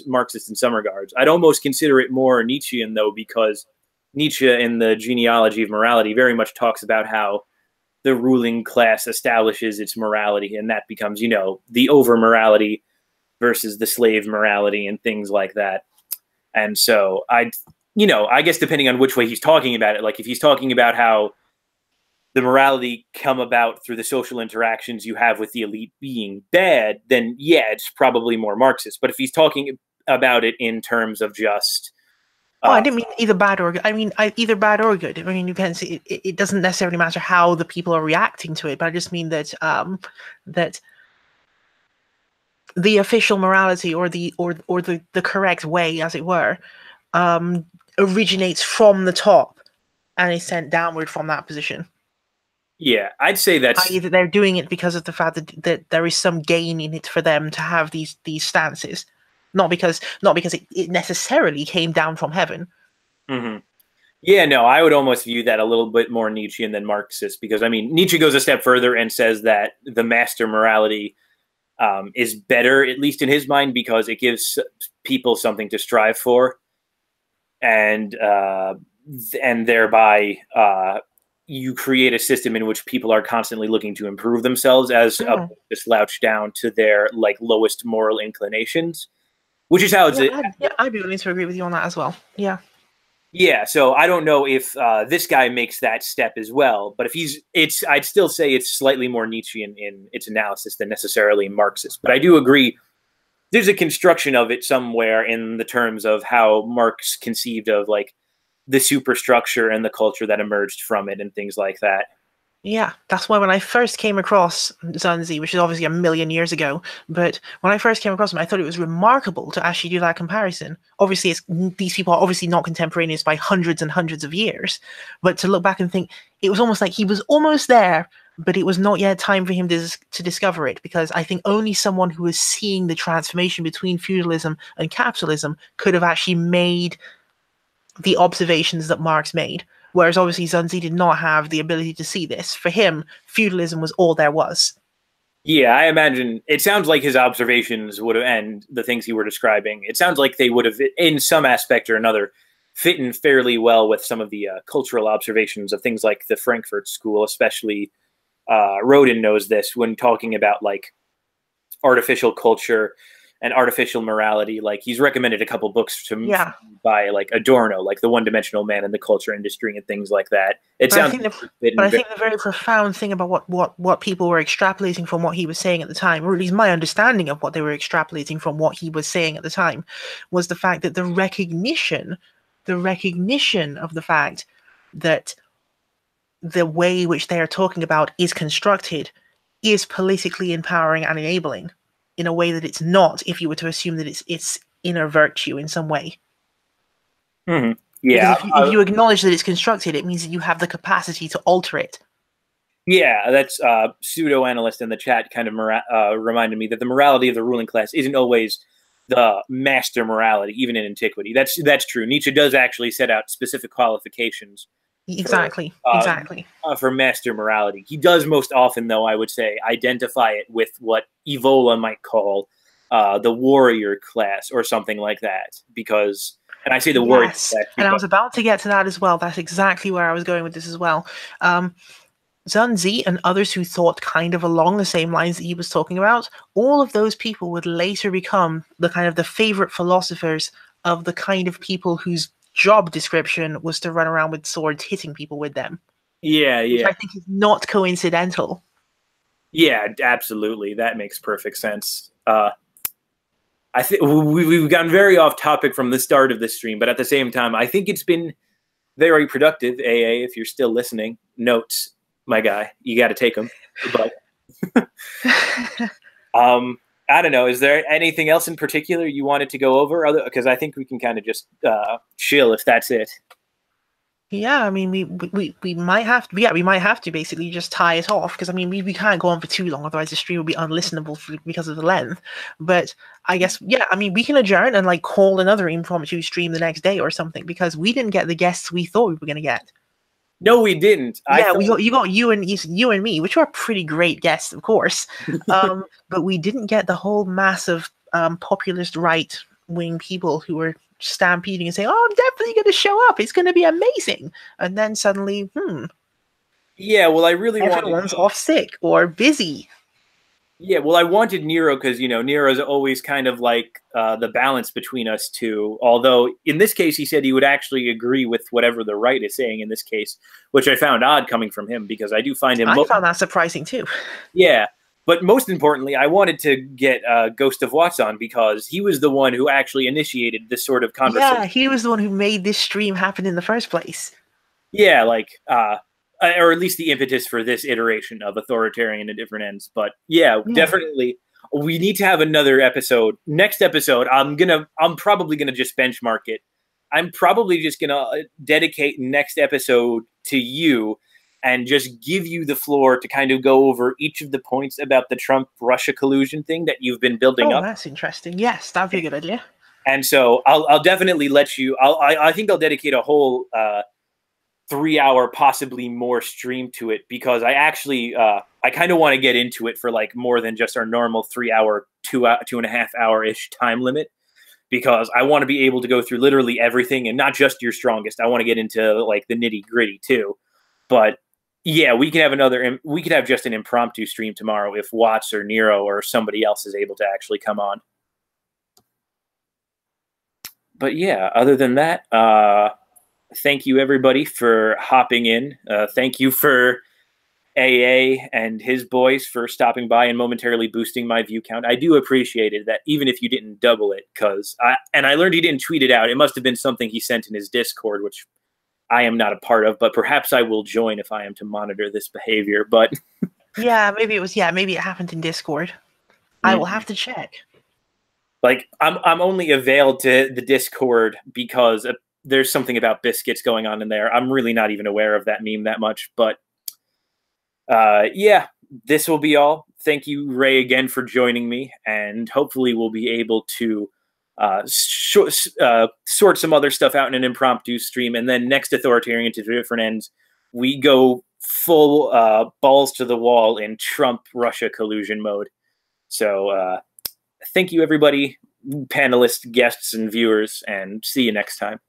Marxist in some regards. I'd almost consider it more Nietzschean, though, because Nietzsche, in the Genealogy of Morality, very much talks about how the ruling class establishes its morality, and that becomes, the over-morality versus the slave morality and things like that. And so I guess depending on which way he's talking about it, like if he's talking about how the morality come about through the social interactions you have with the elite being bad, then yeah, it's probably more Marxist. But if he's talking about it in terms of just I didn't mean either bad or good. I mean either bad or good. I mean, you can see it doesn't necessarily matter how the people are reacting to it, but I just mean that that the official morality or the correct way, as it were, originates from the top and is sent downward from that position. Yeah, I'd say that's i.e. that they're doing it because of the fact that there is some gain in it for them to have these stances, not because it necessarily came down from heaven. Mhm. Yeah, no, I would almost view that a little bit more Nietzschean than Marxist, because I mean Nietzsche goes a step further and says that the master morality is better, at least in his mind, because it gives people something to strive for, and thereby you create a system in which people are constantly looking to improve themselves as Mm. to slouch down to their like lowest moral inclinations, which is how it's. I'd be willing to agree with you on that as well. Yeah. Yeah, so I don't know if this guy makes that step as well, but if I'd still say it's slightly more Nietzschean in its analysis than necessarily Marxist. But I do agree there's a construction of it somewhere in the terms of how Marx conceived of like the superstructure and the culture that emerged from it and things like that. Yeah, that's why when I first came across Zunzi, which is obviously a million years ago, but when I first came across him, I thought it was remarkable to actually do that comparison. Obviously, these people are obviously not contemporaneous by hundreds and hundreds of years, but to look back and think, it was almost like he was almost there, but it was not yet time for him to discover it, because I think only someone who was seeing the transformation between feudalism and capitalism could have actually made the observations that Marx made. Whereas obviously Zunzi did not have the ability to see this. For him, feudalism was all there was. Yeah, I imagine it sounds like his observations would have, and the things you were describing, it sounds like they would have, in some aspect or another, fit in fairly well with some of the cultural observations of things like the Frankfurt School, especially Rodin knows this when talking about like artificial culture and artificial morality. Like he's recommended a couple books by like Adorno, like The One-Dimensional Man in the Culture Industry and things like that. It sounds. But I think the very profound thing about what people were extrapolating from what he was saying at the time, or at least my understanding of what they were extrapolating from what he was saying at the time, was the fact that the recognition of the fact that the way which they are talking about is constructed is politically empowering and enabling in a way that it's not if you were to assume that it's inner virtue in some way. Mm-hmm. Yeah. Because if you acknowledge that it's constructed, it means that you have the capacity to alter it. Yeah, that's pseudo-analyst in the chat kind of reminded me that the morality of the ruling class isn't always the master morality, even in antiquity. That's true. Nietzsche does actually set out specific qualifications. Exactly. For master morality. He does most often, though, I would say, identify it with what Evola might call the warrior class or something like that. Because, and I say the warrior class. And I was about to get to that as well. That's exactly where I was going with this as well. Zunzi and others who thought kind of along the same lines that he was talking about, all of those people would later become the kind of the favorite philosophers of the kind of people whose job description was to run around with swords hitting people with them. Yeah. Which I think is not coincidental. Yeah, absolutely. That makes perfect sense. I think we've gotten very off topic from the start of this stream, but at the same time, I think it's been very productive. AA, if you're still listening, notes, my guy, you got to take them. But I don't know. Is there anything else in particular you wanted to go over? Because I think we can kind of just chill if that's it. Yeah, I mean, we might have to. Yeah, we might have to basically just tie it off, because I mean, we can't go on for too long, otherwise the stream will be unlistenable because of the length. But I guess, yeah, I mean, we can adjourn and like call another impromptu stream the next day or something, because we didn't get the guests we thought we were going to get. No, we didn't. You got you and me, which were pretty great guests, of course. But we didn't get the whole mass of populist right-wing people who were stampeding and saying, "Oh, I'm definitely going to show up. It's going to be amazing." And then suddenly, yeah, well, I really everyone's off sick or busy. Yeah, well, I wanted Nero because, you know, Nero's always kind of like the balance between us two. Although in this case, he said he would actually agree with whatever the right is saying in this case, which I found odd coming from him, because I do find him. I found that surprising too. Yeah, but most importantly, I wanted to get Ghost of Watts on because he was the one who actually initiated this sort of conversation. Yeah, he was the one who made this stream happen in the first place. Yeah, like, or at least the impetus for this iteration of Authoritarian at Different Ends. But yeah, definitely, we need to have another episode. Next episode, I'm probably gonna just benchmark it. I'm probably just gonna dedicate next episode to you and just give you the floor to kind of go over each of the points about the Trump-Russia collusion thing that you've been building up. Oh, that's interesting. Yes, that'd be a good idea. And so I'll definitely let you. I think I'll dedicate a whole 3-hour, possibly more stream to it, because I actually I kind of want to get into it for like more than just our normal 3-hour, 2.5 hour ish time limit, because I want to be able to go through literally everything and not just your strongest. I want to get into like the nitty gritty too. But yeah, we can have just an impromptu stream tomorrow if Watts or Nero or somebody else is able to actually come on. But yeah, other than that, thank you everybody for hopping in. Thank you for AA and his boys for stopping by and momentarily boosting my view count. I do appreciate it, that even if you didn't double it, and I learned he didn't tweet it out. It must have been something he sent in his Discord, which I am not a part of, but perhaps I will join if I am to monitor this behavior. But yeah, maybe it happened in Discord. I will have to check. Like, I'm only availed to the Discord because there's something about biscuits going on in there. I'm really not even aware of that meme that much, but yeah, this will be all. Thank you, Ray, again for joining me, and hopefully we'll be able to sort some other stuff out in an impromptu stream, and then next Authoritarian to different ends, we go full balls to the wall in Trump-Russia collusion mode. So thank you, everybody, panelists, guests, and viewers, and see you next time.